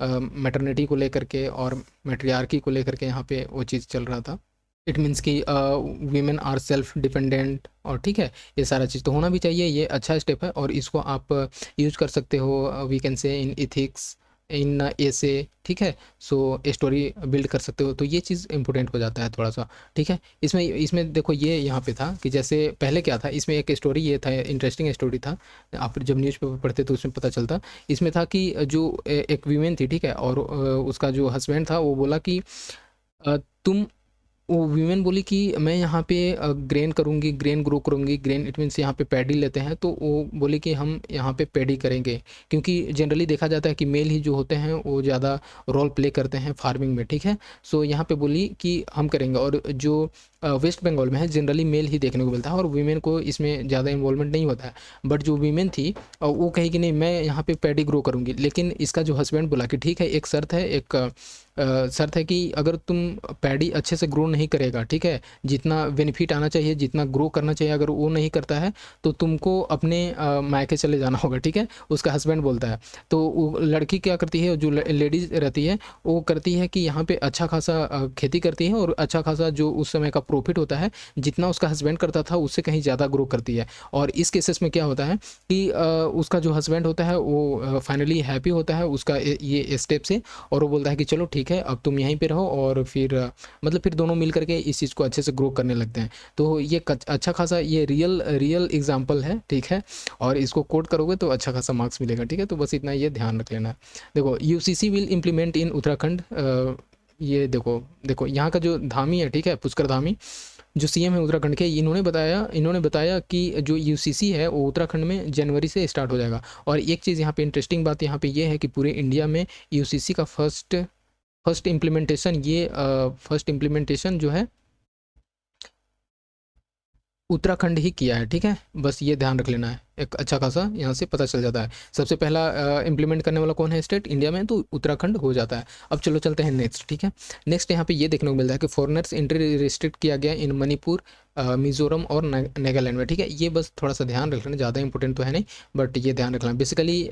मैटरनिटी को लेकर के और मैट्रियार्की को लेकर के यहाँ पे वो चीज़ चल रहा था। इट मीन्स कि वीमेन आर सेल्फ डिपेंडेंट, और ठीक है, ये सारा चीज़ तो होना भी चाहिए। ये अच्छा स्टेप है और इसको आप यूज कर सकते हो, वी कैन से इन इथिक्स, इन ऐसे, ठीक है। सो स्टोरी बिल्ड कर सकते हो, तो ये चीज़ इंपॉर्टेंट हो जाता है थोड़ा सा, ठीक है। इसमें देखो ये यहाँ पे था कि जैसे पहले क्या था, इसमें एक स्टोरी ये था, इंटरेस्टिंग स्टोरी था, आप जब न्यूज़पेपर पढ़ते तो उसमें पता चलता। इसमें था कि जो एक वीमेन थी, ठीक है, और उसका जो हस्बैंड था वो बोला कि तुम, वो वीमेन बोली कि मैं यहाँ पे ग्रेन करूँगी, ग्रेन ग्रो करूँगी। ग्रेन इट मीन्स यहाँ पे पैडी लेते हैं, तो वो बोली कि हम यहाँ पे पैडी करेंगे, क्योंकि जनरली देखा जाता है कि मेल ही जो होते हैं वो ज़्यादा रोल प्ले करते हैं फार्मिंग में, ठीक है। सो यहाँ पे बोली कि हम करेंगे। और जो वेस्ट बंगाल में है जनरली मेल ही देखने को मिलता है और वीमेन को इसमें ज़्यादा इन्वॉल्वमेंट नहीं होता है। बट जो वीमेन थी वो कही कि नहीं, मैं यहाँ पे पैडी ग्रो करूँगी। लेकिन इसका जो हस्बैंड बोला कि ठीक है, एक शर्त है, एक शर्त है कि अगर तुम पैडी अच्छे से ग्रो नहीं करेगा, ठीक है, जितना बेनिफिट आना चाहिए, जितना ग्रो करना चाहिए, अगर वो नहीं करता है तो तुमको अपने मायके चले जाना होगा, ठीक है, उसका हस्बैंड बोलता है। तो वो लड़की क्या करती है, जो लेडीज़ रहती है वो करती है कि यहाँ पे अच्छा खासा खेती करती है और अच्छा खासा जो उस समय का प्रॉफिट होता है, जितना उसका हस्बैंड करता था उससे कहीं ज़्यादा ग्रो करती है। और इस केसेस में क्या होता है कि उसका जो हस्बैंड होता है वो फाइनली हैप्पी होता है उसका ये स्टेप से, और वो बोलता है कि चलो ठीक है, अब तुम यहीं पे रहो। और फिर मतलब फिर दोनों मिल करके इस चीज़ को अच्छे से ग्रो करने लगते हैं। तो ये अच्छा खासा ये रियल एग्जाम्पल है, ठीक है, और इसको कोट करोगे तो अच्छा खासा मार्क्स मिलेगा, ठीक है। तो बस इतना ये ध्यान रख लेना है। देखो UCC will implement in Uttarakhand, ये देखो यहाँ का जो धामी है, ठीक है, पुष्कर धामी, जो सीएम है उत्तराखंड के, इन्होंने बताया कि जो यूसीसी है वो उत्तराखंड में जनवरी से स्टार्ट हो जाएगा। और एक चीज़ यहाँ पे इंटरेस्टिंग बात यहाँ पे ये है कि पूरे इंडिया में यूसीसी का फर्स्ट इम्प्लीमेंटेशन जो है उत्तराखंड ही किया है, ठीक है। बस ये ध्यान रख लेना है, एक अच्छा खासा यहाँ से पता चल जाता है। सबसे पहला इम्प्लीमेंट करने वाला कौन है स्टेट इंडिया में, तो उत्तराखंड हो जाता है। अब चलो चलते हैं नेक्स्ट, ठीक है। नेक्स्ट यहाँ पे ये देखने को मिलता है कि फॉरेनर्स एंट्री रिस्ट्रिक्ट किया गया इन मणिपुर, मिजोरम और नागालैंड में, ठीक है। ये बस थोड़ा सा ध्यान रख लेना, ज़्यादा इंपॉर्टेंट तो है नहीं, बट ये ध्यान रखना। बेसिकली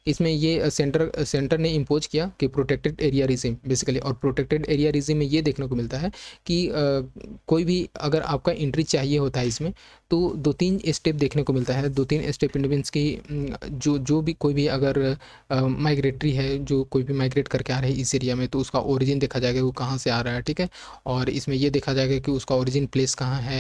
इसमें ये सेंटर ने इम्पोज किया कि प्रोटेक्टेड एरिया रिजिम, बेसिकली। और प्रोटेक्टेड एरिया रिजिम में ये देखने को मिलता है कि कोई भी अगर आपका एंट्री चाहिए होता है इसमें, तो 2-3 स्टेप देखने को मिलता है। 2-3 स्टेप मीन्स की जो भी कोई भी अगर माइग्रेटरी है, जो कोई भी माइग्रेट करके आ रहा है इस एरिया में, तो उसका ओरिजिन देखा जाएगा वो कहाँ से आ रहा है, ठीक है। और इसमें ये देखा जाएगा कि उसका ओरिजिन प्लेस कहाँ है।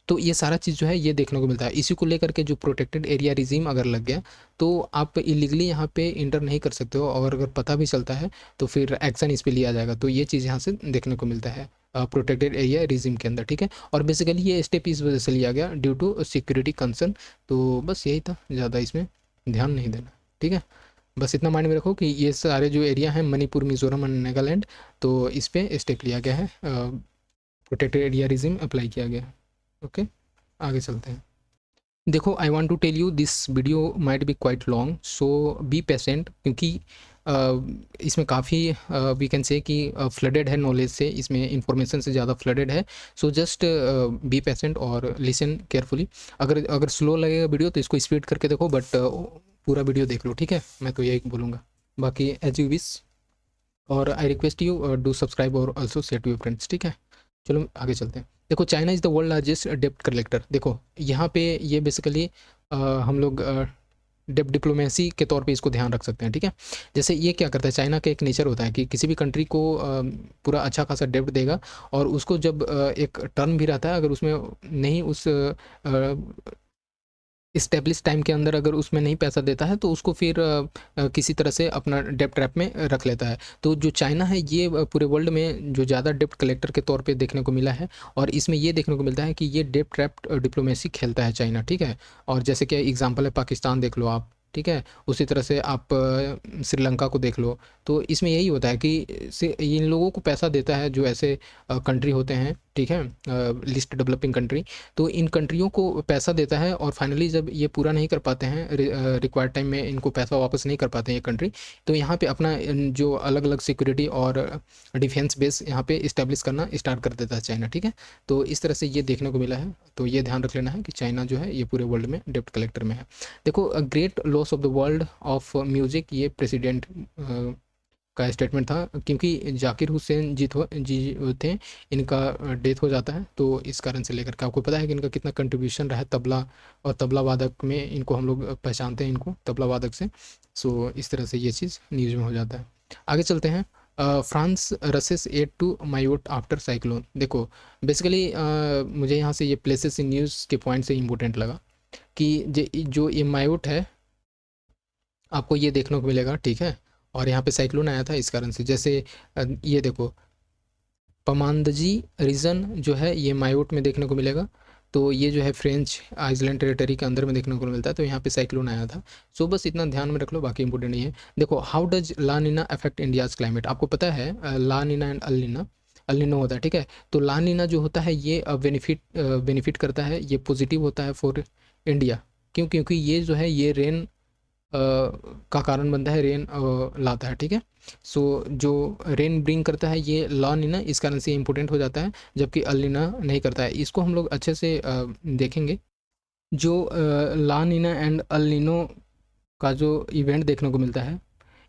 तो ये सारा चीज़ जो है ये देखने को मिलता है। इसी को लेकर के जो प्रोटेक्टेड एरिया रिजीम अगर लग गया तो आप इलीगली यहाँ पे इंटर नहीं कर सकते हो, और अगर पता भी चलता है तो फिर एक्शन इस पे लिया जाएगा। तो ये चीज़ यहाँ से देखने को मिलता है प्रोटेक्टेड एरिया रिजीम के अंदर, ठीक है। और बेसिकली ये स्टेप इस वजह से लिया गया ड्यू टू सिक्योरिटी कंसर्न। तो बस यही था, ज़्यादा इसमें ध्यान नहीं देना, ठीक है। बस इतना माइंड में रखो कि ये सारे जो एरिया हैं मणिपुर, मिजोरम और नागालैंड, तो इस पर स्टेप लिया गया है, प्रोटेक्टेड एरिया रिजीम अप्लाई किया गया है। ओके, आगे चलते हैं। देखो, I want to tell you this video might be quite long, so be patient, क्योंकि इसमें काफ़ी वी कैन से कि फ्लडेड है नॉलेज से, इसमें इंफॉर्मेशन से ज़्यादा फ्लडेड है। सो जस्ट बी पेशेंट और लिसन केयरफुली। अगर स्लो लगेगा वीडियो तो इसको स्पीड करके देखो, बट पूरा वीडियो देख लो, ठीक है? मैं तो यही बोलूँगा, बाकी एज यू विश। और I request you do subscribe और also share to your friends, ठीक है? चलो आगे चलते हैं। देखो, China is the world largest डेप्ट कलेक्टर। देखो यहाँ पे ये बेसिकली हम लोग डेप्ट डिप्लोमेसी के तौर पे इसको ध्यान रख सकते हैं, ठीक है? जैसे ये क्या करता है, चाइना का एक नेचर होता है कि किसी भी कंट्री को पूरा अच्छा खासा डेप्ट देगा, और उसको जब एक टर्म भी रहता है, अगर उसमें नहीं उस इस्टेब्लिश टाइम के अंदर अगर उसमें नहीं पैसा देता है, तो उसको फिर किसी तरह से अपना डेप्ट ट्रैप में रख लेता है। तो जो चाइना है, ये पूरे वर्ल्ड में जो ज़्यादा डेप्ट कलेक्टर के तौर पे देखने को मिला है, और इसमें ये देखने को मिलता है कि ये डेप्ट ट्रैप डिप्लोमेसी खेलता है चाइना, ठीक है? और जैसे कि एग्जांपल है पाकिस्तान, देख लो आप, ठीक है? उसी तरह से आप श्रीलंका को देख लो। तो इसमें यही होता है कि इन लोगों को पैसा देता है जो ऐसे कंट्री होते हैं, ठीक है? List developing country. तो इन कंट्रियों को पैसा देता है, और फाइनली जब ये पूरा नहीं कर पाते हैं, रिक्वायर्ड टाइम में इनको पैसा वापस नहीं कर पाते हैं ये कंट्री, तो यहाँ पे अपना जो अलग अलग सिक्योरिटी और डिफेंस बेस यहाँ पे इस्टेब्लिश करना स्टार्ट कर देता है चाइना, ठीक है? तो इस तरह से ये देखने को मिला है। तो ये ध्यान रख लेना है कि चाइना जो है ये पूरे वर्ल्ड में डेप्ट कलेक्टर में है। देखो, great loss of the world of music, ये प्रेसिडेंट का स्टेटमेंट था, क्योंकि जाकिर हुसैन जी थे, इनका डेथ हो जाता है। तो इस कारण से लेकर के आपको पता है कि इनका कितना कंट्रीब्यूशन रहा है तबला और तबला वादक में, इनको हम लोग पहचानते हैं इनको तबला वादक से। सो इस तरह से ये चीज़ न्यूज़ में हो जाता है। आगे चलते हैं। France rushes aid to Mayotte after cyclone. देखो, बेसिकली मुझे यहाँ से ये प्लेसेस इन न्यूज़ के पॉइंट से इम्पोर्टेंट लगा कि जो ये मायोट है, आपको ये देखने को मिलेगा, ठीक है? और यहाँ पे साइक्लोन आया था इस कारण से। जैसे ये देखो, पमांदजी रीजन जो है ये मायोट में देखने को मिलेगा। तो ये जो है फ्रेंच आइसलैंड टेरिटरी के अंदर में देखने को मिलता है। तो यहाँ पे साइक्लोन आया था। सो बस इतना ध्यान में रख लो, बाकी इंपॉर्टेंट नहीं है। देखो, how does La Nina affect India's climate. आपको पता है La Nina and El Nina, El Nino होता है, ठीक है? तो ला नीना जो होता है ये बेनिफिट करता है, ये पॉजिटिव होता है फॉर इंडिया। क्यों? क्योंकि ये जो है ये रेन का कारण बनता है, रेन लाता है, ठीक है? सो जो रेन ब्रिंग करता है ये ला नीना, इस कारण से इम्पोर्टेंट हो जाता है, जबकि अल नीना नहीं करता है। इसको हम लोग अच्छे से देखेंगे। जो ला नीना एंड अल नीनो का जो इवेंट देखने को मिलता है,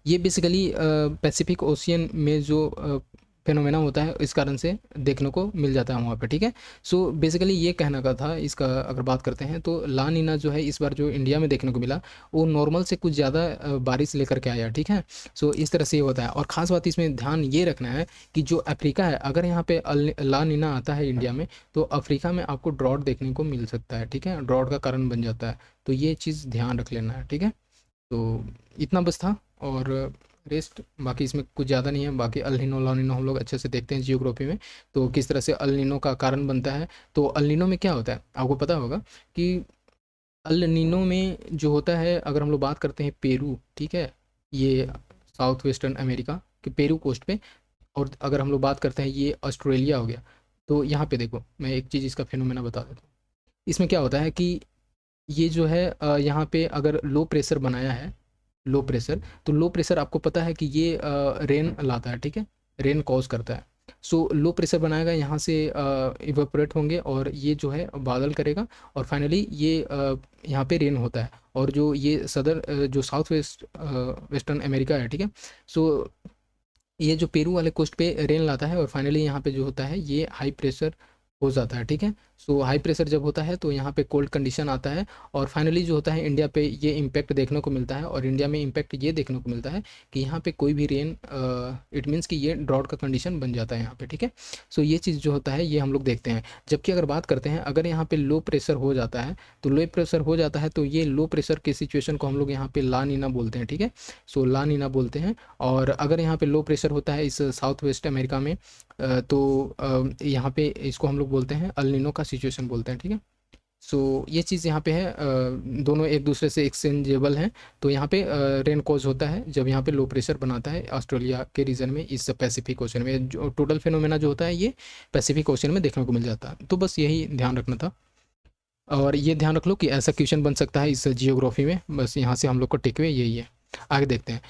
ये बेसिकली पैसिफिक ओशियन में जो फेनोमेना होता है, इस कारण से देखने को मिल जाता है वहाँ पे, ठीक है? सो बेसिकली ये कहना का था इसका। अगर बात करते हैं तो ला नीना जो है इस बार जो इंडिया में देखने को मिला, वो नॉर्मल से कुछ ज़्यादा बारिश लेकर के आया, ठीक है? सो इस तरह से ये होता है। और ख़ास बात इसमें ध्यान ये रखना है कि जो अफ्रीका है, अगर यहाँ पे ला नीना आता है इंडिया में, तो अफ्रीका में आपको ड्रॉट देखने को मिल सकता है, ठीक है? ड्रॉट का कारण बन जाता है। तो ये चीज़ ध्यान रख लेना है, ठीक है? तो इतना बस था, और रेस्ट बाकी इसमें कुछ ज़्यादा नहीं है। बाकी अल नीनो ला नीनो हम लोग अच्छे से देखते हैं जियोग्राफी में, तो किस तरह से अल नीनो का कारण बनता है। तो अल नीनो में क्या होता है, आपको पता होगा कि अल नीनो में जो होता है, अगर हम लोग बात करते हैं पेरू, ठीक है? ये साउथ वेस्टर्न अमेरिका के पेरू कोस्ट पे। और अगर हम लोग बात करते हैं, ये ऑस्ट्रेलिया हो गया। तो यहाँ पे देखो, मैं एक चीज़ इसका फिनोमेना बता देता हूँ। इसमें क्या होता है कि ये जो है यहाँ पे अगर लो प्रेशर बनाया है, लो प्रेशर, तो लो प्रेशर आपको पता है कि ये रेन लाता है, ठीक है? रेन कॉज करता है। सो लो प्रेशर बनाएगा, यहाँ से इवेपोरेट होंगे, और ये जो है बादल करेगा, और फाइनली ये यहाँ पे रेन होता है। और जो ये जो साउथ वेस्टर्न अमेरिका है, ठीक है? सो ये जो पेरू वाले कोस्ट पे रेन लाता है, और फाइनली यहाँ पे जो होता है ये हाई प्रेशर हो जाता है, ठीक है? सो हाई प्रेशर जब होता है तो यहाँ पे कोल्ड कंडीशन आता है, और फाइनली जो होता है इंडिया पे ये इम्पैक्ट देखने को मिलता है। और इंडिया में इम्पैक्ट ये देखने को मिलता है कि यहाँ पे कोई भी रेन, इट मीन्स कि ये ड्रॉट का कंडीशन बन जाता है यहाँ पे, ठीक है? सो ये चीज़ जो होता है ये हम लोग देखते हैं। जबकि अगर बात करते हैं, अगर यहाँ पे लो प्रेशर हो जाता है, तो लो प्रेशर हो जाता है, तो ये लो प्रेशर की सिचुएशन को हम लोग यहाँ पे ला नीना बोलते हैं, ठीक है? सो ला नीना बोलते हैं। और अगर यहाँ पे लो प्रेशर होता है इस साउथ वेस्ट अमेरिका में, तो यहाँ पे इसको हम लोग बोलते हैं अल नीनो का सिचुएशन बोलते हैं, ठीक है? सो ये चीज़ यहाँ पे है, दोनों एक दूसरे से एक्सचेंजेबल हैं। तो यहाँ पे रेन कॉज होता है जब यहाँ पे लो प्रेशर बनाता है ऑस्ट्रेलिया के रीजन में, इस पैसिफिक ओशन में। जो टोटल फिनोमेना जो होता है ये पैसिफिक ओशन में देखने को मिल जाता है। तो बस यही ध्यान रखना था। और ये ध्यान रख लो कि ऐसा क्वेश्चन बन सकता है इस जियोग्राफी में। बस यहाँ से हम लोग को टेकअवे यही है। आगे देखते हैं,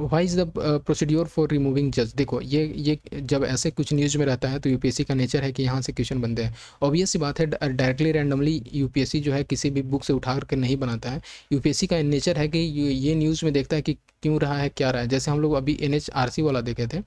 why is the procedure for removing जज। देखो ये जब ऐसे कुछ न्यूज़ में रहता है तो यूपीएससी का नेचर है कि यहाँ से क्वेश्चन बनते हैं। ऑब्वियस सी बात है, डायरेक्टली रैंडमली यूपीएससी जो है किसी भी बुक से उठा करके नहीं बनाता है। यूपीएससी का नेचर है कि ये न्यूज़ में देखता है कि क्यों रहा है, क्या रहा है। जैसे हम लोग अभी एनएचआरसी वाला देखे थे,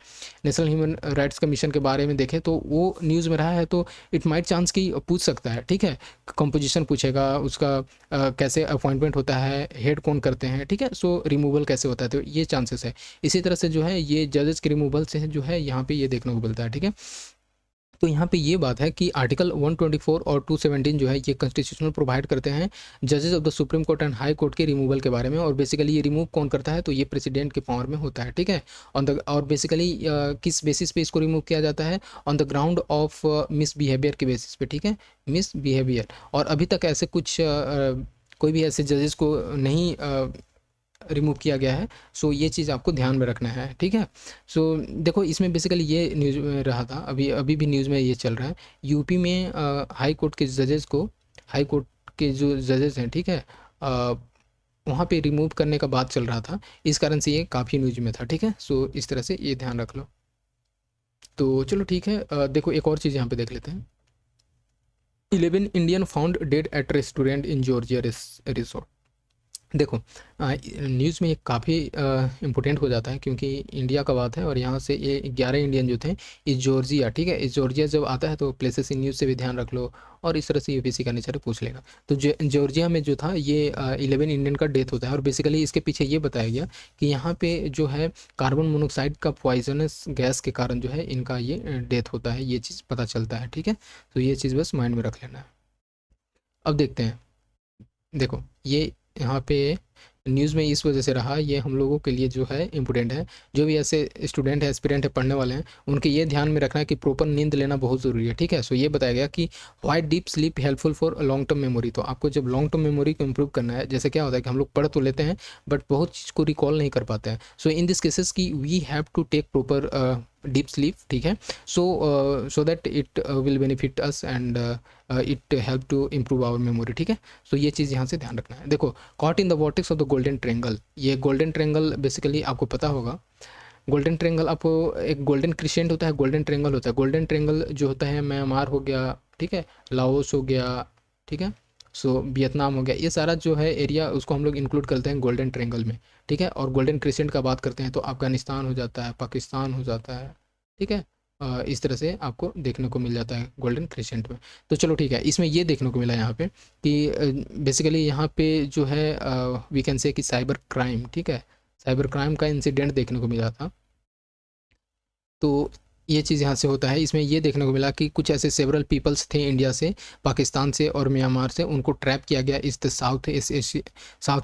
नेशनल ह्यूमन राइट्स कमीशन के बारे में देखे, तो वो न्यूज़ में रहा है तो इट माइट चांस कि पूछ सकता है, ठीक है। कंपोजिशन पूछेगा उसका, कैसे अपॉइंटमेंट होता है, हेड कौन करते हैं, ठीक है। सो रिमूवल कैसे होता है, तो ये चांसेस है। इसी तरह से जो है ये जजेस के रिमूवल से जो है यहाँ पे ये देखने को मिलता है, ठीक है। तो यहाँ पे ये बात है कि आर्टिकल 124 और 217 जो है ये कॉन्स्टिट्यूशनल प्रोवाइड करते हैं जजेस of the Supreme court and high court के रिमूवल के बारे में। और बेसिकली ये रिमूव कौन करता है, तो ये प्रेसिडेंट के पावर में होता है, ठीक है। ऑन द और बेसिकली किस बेसिस पे इसको रिमूव किया जाता है, on the ground of misbehaviour के बेसिस पे, ठीक है, मिसबिहेवियर। और अभी तक ऐसे कुछ कोई भी ऐसे जजेस को नहीं रिमूव किया गया है। सो ये चीज़ आपको ध्यान में रखना है, ठीक है। सो देखो इसमें बेसिकली ये न्यूज़ में रहा था, अभी अभी भी न्यूज़ में ये चल रहा है। यूपी में हाई कोर्ट के जजेस को, हाई कोर्ट के जो जजेस हैं, ठीक है, वहाँ पे रिमूव करने का बात चल रहा था। इस कारण से ये काफ़ी न्यूज़ में था, ठीक है। सो इस तरह से ये ध्यान रख लो। तो चलो ठीक है, देखो एक और चीज़ यहाँ पे देख लेते हैं। 11 Indian found dead eight restaurant in Georgia resort. देखो न्यूज़ में ये काफ़ी इम्पोर्टेंट हो जाता है क्योंकि इंडिया का बात है और यहाँ से ये 11 इंडियन जो थे इस जॉर्जिया, ठीक है, इस जॉर्जिया जब आता है तो प्लेसेस इन न्यूज़ से भी ध्यान रख लो और इस तरह से यूपीएससी का नेचर पूछ लेगा। तो जॉर्जिया में जो था ये 11 इंडियन का डेथ होता है और बेसिकली इसके पीछे ये बताया गया कि यहाँ पे जो है कार्बन मोनोऑक्साइड का पॉइजनस गैस के कारण जो है इनका ये डेथ होता है, ये चीज़ पता चलता है, ठीक है। तो ये चीज़ बस माइंड में रख लेना है। अब देखते हैं, देखो ये यहाँ पे न्यूज़ में इस वजह से रहा, ये हम लोगों के लिए जो है इम्पोर्टेंट है। जो भी ऐसे स्टूडेंट है, एस्पिरेंट है, पढ़ने वाले हैं, उनके ये ध्यान में रखना है कि प्रॉपर नींद लेना बहुत ज़रूरी है, ठीक है। सो ये बताया गया कि why deep sleep helpful for long term memory. तो आपको जब लॉन्ग टर्म मेमोरी को इम्प्रूव करना है, जैसे क्या होता है कि हम लोग पढ़ तो लेते हैं बट बहुत चीज़ को रिकॉल नहीं कर पाते हैं। सो इन दिस केसेस की we have to take proper deep sleep, ठीक है। So that it will benefit us and it help to improve our memory, ठीक है। सो ये चीज़ यहाँ से ध्यान रखना है। देखो caught in the vortex of the golden triangle, ये गोल्डन ट्रेंगल बेसिकली आपको पता होगा। गोल्डन ट्रेंगल आपको, एक गोल्डन क्रिसेंट होता है, गोल्डन ट्रेंगल होता है। गोल्डन ट्रेंगल जो होता है म्यांमार हो गया, ठीक है, लाओस हो गया, ठीक है, सो वियतनाम हो गया, ये सारा जो है एरिया उसको हम लोग इंक्लूड करते हैं गोल्डन ट्रेंगल में, ठीक है। और गोल्डन क्रिसेंट का बात करते हैं तो अफगानिस्तान हो जाता है, पाकिस्तान हो जाता है, ठीक है। इस तरह से आपको देखने को मिल जाता है गोल्डन क्रिसेंट में। तो चलो ठीक है, इसमें ये देखने को मिला यहाँ पे कि बेसिकली यहाँ पे जो है वी कैन से कि साइबर क्राइम, ठीक है, साइबर क्राइम का इंसिडेंट देखने को मिला था। तो ये चीज़ यहाँ से होता है। इसमें ये देखने को मिला कि कुछ ऐसे सेवरल पीपल्स थे इंडिया से, पाकिस्तान से और म्यांमार से, उनको ट्रैप किया गया इस साउथ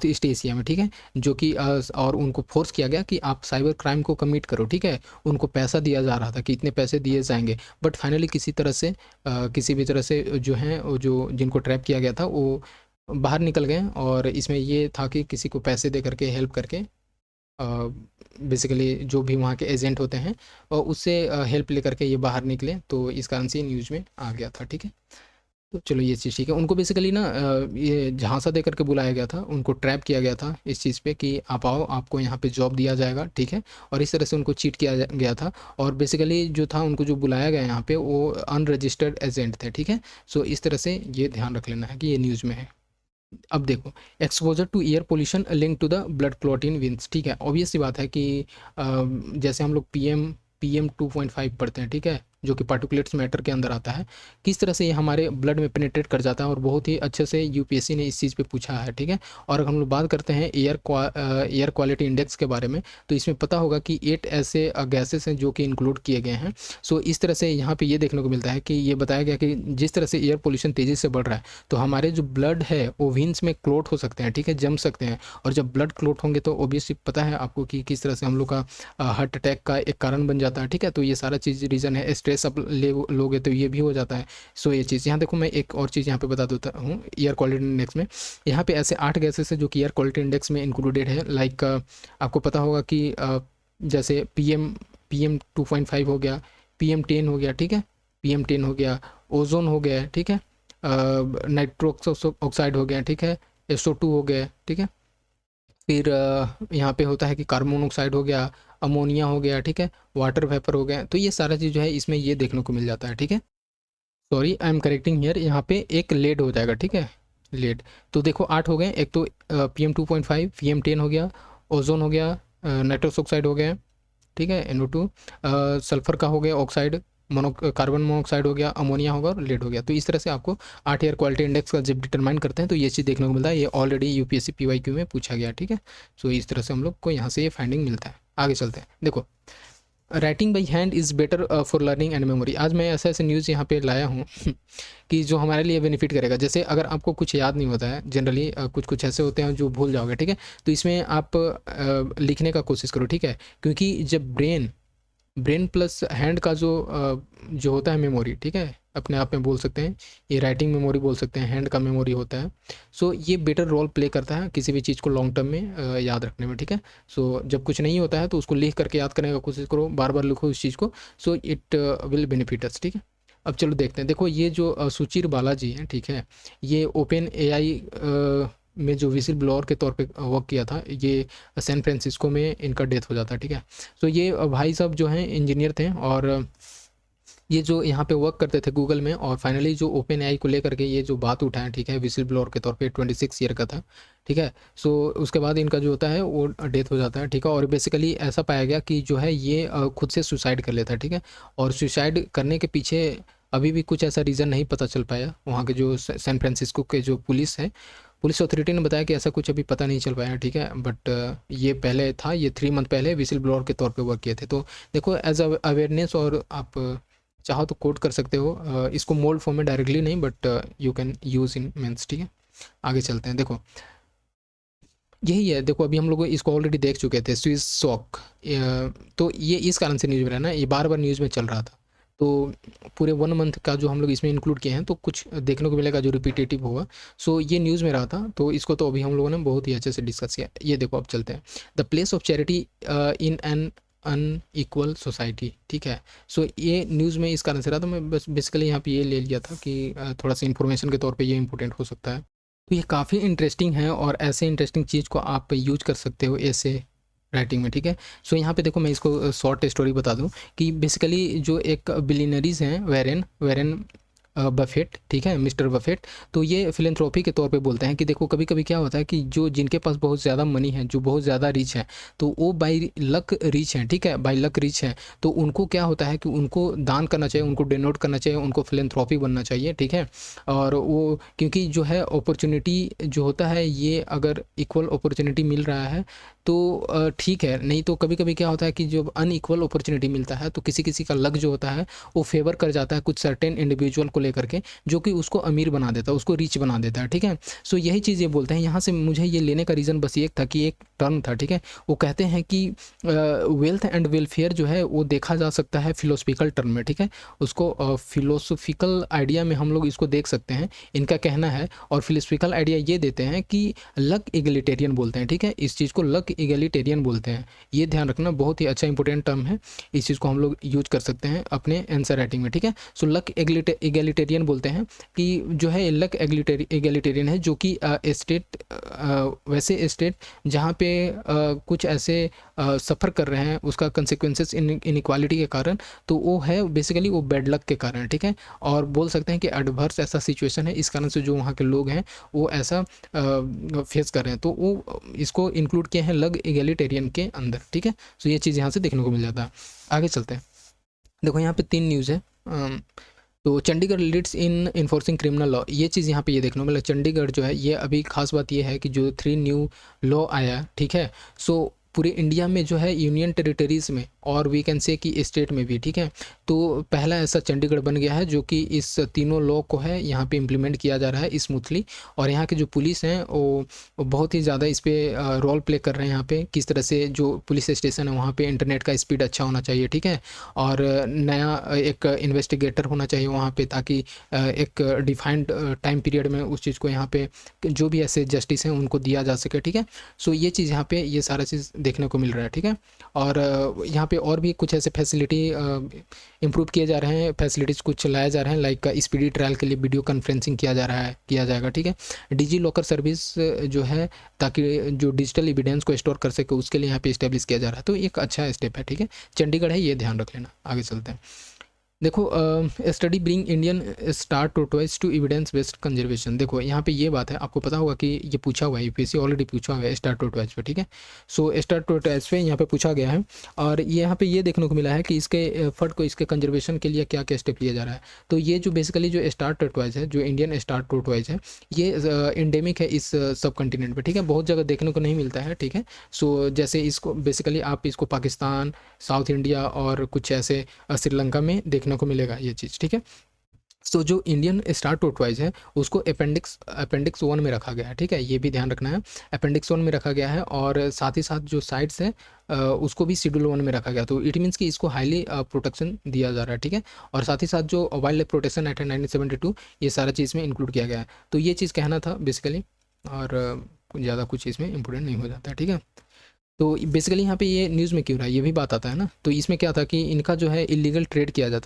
ईस्ट एशिया में, ठीक है, जो कि और उनको फोर्स किया गया कि आप साइबर क्राइम को कमिट करो, ठीक है। उनको पैसा दिया जा रहा था कि इतने पैसे दिए जाएंगे, बट फाइनली किसी तरह से किसी भी तरह से जो हैं वो जो जिनको ट्रैप किया गया था वो बाहर निकल गए। और इसमें ये था कि किसी को पैसे दे करके, हेल्प करके, बेसिकली जो भी वहाँ के एजेंट होते हैं और उससे हेल्प लेकर के ये बाहर निकले। तो इस कारण से न्यूज़ में आ गया था, ठीक है। तो चलो ये चीज़ ठीक है। उनको बेसिकली ना ये झांसा दे करके बुलाया गया था, उनको ट्रैप किया गया था इस चीज़ पे कि आप आओ, आपको यहाँ पे जॉब दिया जाएगा, ठीक है। और इस तरह से उनको चीट किया गया था। और बेसिकली जो था उनको जो बुलाया गया यहाँ पे वो अनरजिस्टर्ड एजेंट थे, ठीक है। सो इस तरह से ये ध्यान रख लेना है कि ये न्यूज़ में है। अब देखो exposure to air pollution link to the blood clot in veins, ठीक है। ऑब्वियस सी बात है कि जैसे हम लोग पीएम 2.5 पढ़ते हैं, ठीक है, जो कि पार्टिकुलेट्स मैटर के अंदर आता है, किस तरह से ये हमारे ब्लड में पेनिट्रेट कर जाता है और बहुत ही अच्छे से यूपीएससी ने इस चीज़ पे पूछा है, ठीक है। और अगर हम लोग बात करते हैं एयर क्वालिटी इंडेक्स के बारे में, तो इसमें पता होगा कि 8 ऐसे गैसेस हैं जो कि इंक्लूड किए गए हैं। सो इस तरह से यहाँ पे ये देखने को मिलता है कि ये बताया गया कि जिस तरह से एयर पोल्यूशन तेज़ी से बढ़ रहा है तो हमारे जो ब्लड है वो वेन्स में क्लोट हो सकते हैं, ठीक है, जम सकते हैं। और जब ब्लड क्लोट होंगे तो ऑब्वियसली पता है आपको कि किस तरह से हम लोग का हार्ट अटैक का एक कारण बन जाता है, ठीक है। तो ये सारा चीज़ रीज़न है। स्ट्रेस आप लोगे तो ये भी हो जाता है। सो ये चीज़ यहाँ देखो, मैं एक और चीज़ यहाँ पे बता देता हूँ। एयर क्वालिटी इंडेक्स में यहाँ पे ऐसे 8 गैसेस है जो कि एयर क्वालिटी इंडेक्स में इंक्लूडेड है। लाइक आपको पता होगा कि जैसे पीएम 2.5 हो गया, PM10 हो गया, ठीक है, PM10 हो गया, ओजोन हो गया, ठीक है, नाइट्रोक्स ऑक्साइड हो गया, ठीक है, SO2 हो गया, ठीक है। फिर यहाँ पे होता है कि कार्बन मोनोऑक्साइड हो गया, अमोनिया हो गया, ठीक है, वाटर वेपर हो गया। तो ये सारा चीज़ जो है इसमें ये देखने को मिल जाता है, ठीक है। Sorry, I am correcting here, यहाँ पे एक लेड हो जाएगा, ठीक है, लेड। तो देखो 8 हो गए, एक तो PM2.5, PM10 हो गया, ओजोन हो गया, नाइट्रस ऑक्साइड हो गया, ठीक है, NO2, सल्फर का हो गया ऑक्साइड, कार्बन मोनोऑक्साइड हो गया, अमोनिया होगा और लेड हो गया। तो इस तरह से आपको 8 एयर क्वालिटी इंडेक्स का जब डिटरमाइन करते हैं तो ये चीज़ देखने को मिलता है। ये ऑलरेडी UPSC PYQ में पूछा गया, ठीक है। सो इस तरह से हम लोग को यहाँ से ये फाइंडिंग मिलता है। आगे चलते हैं, देखो writing by hand is better for learning and memory. आज मैं ऐसे ऐसे न्यूज़ यहाँ पे लाया हूँ कि जो हमारे लिए बेनिफिट करेगा। जैसे अगर आपको कुछ याद नहीं होता है जनरली, कुछ कुछ ऐसे होते हैं जो भूल जाओगे, ठीक है, तो इसमें आप लिखने का कोशिश करो, ठीक है, क्योंकि जब ब्रेन प्लस हैंड का जो होता है मेमोरी, ठीक है, अपने आप में बोल सकते हैं ये राइटिंग मेमोरी बोल सकते हैं, हैंड का मेमोरी होता है। सो ये बेटर रोल प्ले करता है किसी भी चीज़ को लॉन्ग टर्म में याद रखने में, ठीक है। सो जब कुछ नहीं होता है तो उसको लिख करके याद करने का कोशिश करो, बार बार लिखो उस चीज़ को, सो इट विल बेनिफिट अस, ठीक है। अब चलो देखते हैं, देखो ये जो सुचिर बालाजी हैं, ठीक है, ये ओपन AI में जो विसिल ब्लोअर के तौर पे वर्क किया था, ये सैन फ्रांसिस्को में इनका डेथ हो जाता है, ठीक है। सो ये भाई साहब जो हैं इंजीनियर थे, और ये जो यहाँ पे वर्क करते थे गूगल में, और फाइनली जो ओपन AI को लेकर के ये जो बात उठाएं, ठीक है, विसिल ब्लोअर के तौर पे 26 ईयर का था, ठीक है। सो उसके बाद इनका जो होता है वो डेथ हो जाता है, ठीक है। और बेसिकली ऐसा पाया गया कि जो है ये खुद से सुसाइड कर लेता है, ठीक है। और सुसाइड करने के पीछे अभी भी कुछ ऐसा रीज़न नहीं पता चल पाया। वहाँ के जो सैन फ्रांसिस्को के जो पुलिस है, पुलिस अथॉरिटी ने बताया कि ऐसा कुछ अभी पता नहीं चल पाया, ठीक है। बट ये पहले था, ये 3 मंथ पहले विसिल ब्लोअर के तौर पे वर्क किए थे। तो देखो एज अवेयरनेस, और आप चाहो तो कोड कर सकते हो इसको मोल्ड फॉर्म में डायरेक्टली नहीं, but you can use in mains, ठीक है। आगे चलते हैं, देखो यही है, देखो अभी हम लोग इसको ऑलरेडी देख चुके थे, स्विस सॉक। तो ये इस कारण से न्यूज़ में रहा ना, ये बार बार न्यूज़ में चल रहा था। तो पूरे 1 मंथ का जो हम लोग इसमें इंक्लूड किए हैं, तो कुछ देखने को मिलेगा जो रिपीटेटिव होगा। सो ये न्यूज़ में रहा था, तो इसको तो अभी हम लोगों ने बहुत ही अच्छे से डिस्कस किया। ये देखो अब चलते हैं, the place of charity in an unequal society, ठीक है। सो ये न्यूज़ में इस कारण से रहा, तो मैं बस बेसिकली यहाँ पे ये ले लिया था कि थोड़ा सा इन्फॉर्मेशन के तौर पे ये इंपॉर्टेंट हो सकता है। तो ये काफ़ी इंटरेस्टिंग है, और ऐसे इंटरेस्टिंग चीज़ को आप यूज कर सकते हो ऐसे राइटिंग में, ठीक है। सो यहाँ पे देखो मैं इसको शॉर्ट स्टोरी बता दूँ कि बेसिकली जो एक बिलियनरीज हैं, वेरन बफेट, ठीक है, मिस्टर बफेट। तो ये फिलेंथ्रोपी के तौर पे बोलते हैं कि देखो कभी कभी क्या होता है कि जो जिनके पास बहुत ज़्यादा मनी है, जो बहुत ज़्यादा रिच है, तो वो बाई लक रिच हैं, ठीक है, बाई लक रिच हैं। तो उनको क्या होता है कि उनको दान करना चाहिए, उनको डोनेट करना चाहिए, उनको फिलेंथ्रोपी बनना चाहिए, ठीक है। और वो क्योंकि जो है अपॉर्चुनिटी जो होता है, ये अगर इक्वल अपॉर्चुनिटी मिल रहा है तो ठीक है, नहीं तो कभी कभी क्या होता है कि जब अनइक्वल अपॉर्चुनिटी मिलता है तो किसी किसी का लक जो होता है वो फेवर कर जाता है कुछ सर्टेन इंडिविजुअल को लेकर के, जो कि उसको अमीर बना देता है, उसको रिच बना देता है, ठीक है। सो यही चीज़ ये बोलते हैं। यहाँ से मुझे ये लेने का रीज़न बस एक था कि एक टर्म था, ठीक है, वो कहते हैं कि वेल्थ एंड वेलफेयर जो है वो देखा जा सकता है फिलोसफिकल टर्म में, ठीक है। उसको फिलोसफिकल आइडिया में हम लोग इसको देख सकते हैं, इनका कहना है। और फिलोसफिकल आइडिया ये देते हैं कि लक इगलिटेरियन बोलते हैं, ठीक है, इस चीज़ को लक इगलिटेरियन बोलते हैं। ये ध्यान रखना, बहुत ही अच्छा इंपॉर्टेंट टर्म है, इस चीज़ को हम लोग यूज कर सकते हैं अपने आंसर राइटिंग में, ठीक है। सो लक इगलिटेरियन बोलते हैं कि जो है लक इगलिटेरियन है, जो कि स्टेट वैसे स्टेट जहाँ पे कुछ ऐसे सफ़र कर रहे हैं उसका कंसिक्वेंसेस इनइक्वालिटी के कारण, तो वो है बेसिकली वो बैड लक के कारण, ठीक है। और बोल सकते हैं कि एडवर्स ऐसा सिचुएशन है, इस कारण से जो वहाँ के लोग हैं वो ऐसा फेस कर रहे हैं, तो वो इसको इंक्लूड किए हैं लग इगलिटेरियन के अंदर, ठीक है। सो ये चीज़ यहाँ से देखने को मिल जाता है। आगे चलते हैं, देखो यहाँ पे 3 न्यूज़ है। तो Chandigarh leads in enforcing criminal law, ये चीज़ यहाँ पे ये देखने को मिला। चंडीगढ़ जो है, ये अभी खास बात ये है कि जो 3 न्यू लॉ आया, ठीक है। सो पूरे इंडिया में जो है यूनियन टेरिटरीज़ में, और वी कैन से कि स्टेट में भी, ठीक है। तो पहला ऐसा चंडीगढ़ बन गया है जो कि इस तीनों लॉ को है यहाँ पे इम्प्लीमेंट किया जा रहा है स्मूथली। और यहाँ के जो पुलिस हैं वो बहुत ही ज़्यादा इस पर रोल प्ले कर रहे हैं। यहाँ पे किस तरह से जो पुलिस स्टेशन है वहाँ पे इंटरनेट का स्पीड अच्छा होना चाहिए, ठीक है। और नया एक इन्वेस्टिगेटर होना चाहिए वहाँ पे, ताकि एक डिफाइंड टाइम पीरियड में उस चीज़ को यहाँ पे जो भी ऐसे जस्टिस हैं उनको दिया जा सके, ठीक है। सो ये चीज़ यहाँ पे ये सारा चीज़ देखने को मिल रहा है, ठीक है। और यहाँ पे और भी कुछ ऐसे फैसिलिटी इम्प्रूव किए जा रहे हैं, फैसिलिटीज़ कुछ लाए जा रहे हैं, लाइक स्पीडी ट्रायल के लिए वीडियो कॉन्फ्रेंसिंग किया जाएगा, ठीक है। डिजी लॉकर सर्विस जो है, ताकि जो डिजिटल एविडेंस को स्टोर कर सके उसके लिए यहाँ पे इस्टेब्लिश किया जा रहा है, तो एक अच्छा स्टेप है, ठीक है। चंडीगढ़ है, ये ध्यान रख लेना। आगे चलते हैं। देखो, study bring Indian star tortoise to evidence based conservation. देखो यहाँ पे ये बात है, आपको पता होगा कि ये पूछा हुआ है, यूपीएससी ऑलरेडी पूछा हुआ है स्टार टोटवाइज पे, ठीक है। सो स्टार टोटवाइज पे यहाँ पे पूछा गया है, और ये यहाँ पे ये देखने को मिला है कि इसके फंड को इसके कंजर्वेशन के लिए क्या क्या स्टेप लिया जा रहा है। तो ये जो बेसिकली जो स्टार टोटवाइज है, जो इंडियन स्टार टोटवाइज है, ये इंडेमिक है इस सब कॉन्टिनेंट पर, ठीक है। बहुत जगह देखने को नहीं मिलता है, ठीक है। सो जैसे इसको बेसिकली आप इसको पाकिस्तान, साउथ इंडिया और कुछ ऐसे श्रीलंका में देखने को मिलेगा ये चीज़, ठीक है। सो जो इंडियन स्टार टोटवाइज है उसको अपेंडिक्स 1 में रखा गया है, ठीक है। ये भी ध्यान रखना है, अपेंडिक्स 1 में रखा गया है, और साथ ही साथ जो साइट्स है उसको भी शेड्यूल 1 में रखा गया। तो इट मीन्स कि इसको हाईली प्रोटेक्शन दिया जा रहा है, ठीक है। और साथ ही साथ जो वाइल्ड लाइफ प्रोटेक्शन एक्ट है 1972, ये सारा चीज़ में इंक्लूड किया गया है। तो ये चीज़ कहना था बेसिकली, और ज़्यादा कुछ इसमें इंपॉर्टेंट नहीं हो जाता है, ठीक है। तो बेसिकली यहाँ पे ये न्यूज़ में क्यों रहा है, ये भी बात आता है ना। तो इसमें क्या था कि इनका जो है इलीगल ट्रेड किया जा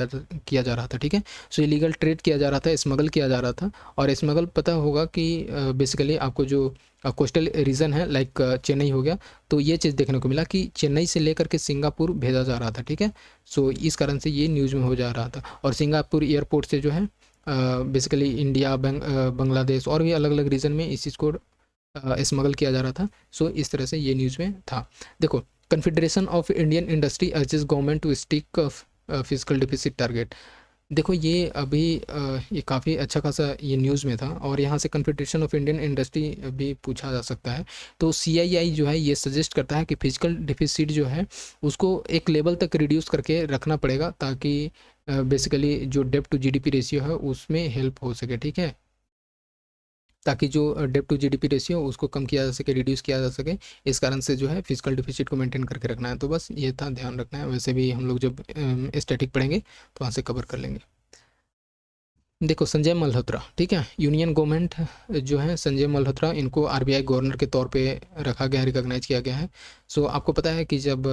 रहा था, ठीक है। सो इलीगल ट्रेड किया जा रहा था, स्मगल किया जा रहा था। और स्मगल पता होगा कि बेसिकली आपको जो कोस्टल रीजन है, लाइक चेन्नई हो गया, तो ये चीज़ देखने को मिला कि चेन्नई से लेकर के सिंगापुर भेजा जा रहा था, ठीक है। सो इस कारण से ये न्यूज़ में हो जा रहा था। और सिंगापुर एयरपोर्ट से जो है बेसिकली इंडिया, बांग्लादेश और भी अलग अलग रीजन में इस चीज़ को स्मगल किया जा रहा था। सो इस तरह से ये न्यूज़ में था। देखो, confederation of Indian industry urges government to stick fiscal deficit target. देखो ये अभी ये काफ़ी अच्छा खासा ये न्यूज़ में था, और यहाँ से कन्फेडरेशन ऑफ इंडियन इंडस्ट्री भी पूछा जा सकता है। तो सीआईआई जो है ये सजेस्ट करता है कि फिजिकल डिफिसिट जो है उसको एक लेवल तक रिड्यूस करके रखना पड़ेगा, ताकि बेसिकली जो डेब्ट टू जीडीपी रेशियो है उसमें हेल्प हो सके, ठीक है। ताकि जो डेब्ट टू जीडीपी रेशियो उसको कम किया जा सके, रिड्यूस किया जा सके। इस कारण से जो है फिजिकल डिफिसिट को मेंटेन करके रखना है। तो बस ये था, ध्यान रखना है। वैसे भी हम लोग जब स्टैटिक पढ़ेंगे तो वहाँ से कवर कर लेंगे। देखो, संजय मल्होत्रा, ठीक है, यूनियन गवर्नमेंट जो है संजय मल्होत्रा, इनको आरबीआई गवर्नर के तौर पे रखा गया है, रिकॉग्नाइज किया गया है। सो आपको पता है कि जब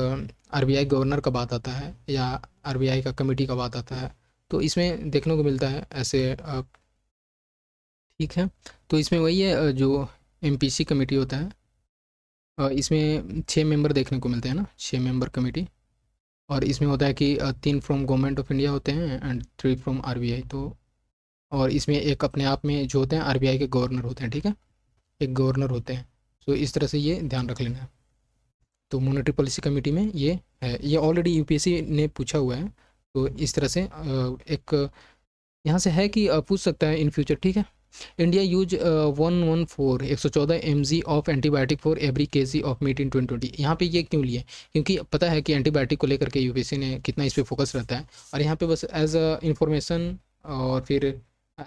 आरबीआई गवर्नर का बात आता है या आरबीआई का कमेटी का बात आता है, तो इसमें देखने को मिलता है ऐसे, ठीक है। तो इसमें वही है, जो एमपीसी कमेटी होता है, इसमें 6 मेंबर देखने को मिलते हैं ना, 6 मेंबर कमेटी। और इसमें होता है कि 3 फ्रॉम गवर्नमेंट ऑफ इंडिया होते हैं एंड 3 फ्रॉम आरबीआई। तो और इसमें एक अपने आप में जो होते हैं आरबीआई के गवर्नर होते हैं, ठीक है, एक गवर्नर होते हैं। तो इस तरह से ये ध्यान रख लेना है। तो मॉनेटरी पॉलिसी कमेटी में ये है, ये ऑलरेडी यूपीएससी ने पूछा हुआ है। तो इस तरह से एक यहाँ से है कि पूछ सकता है इन फ्यूचर, ठीक है। India use 114 mg of antibiotic for every KG of meat in 2020। यहाँ पे ये क्यों लिए, क्योंकि पता है कि एंटीबायोटिक को लेकर के यूपीएससी ने कितना इस पर फोकस रहता है। और यहाँ पे बस एज अ इंफॉर्मेशन और फिर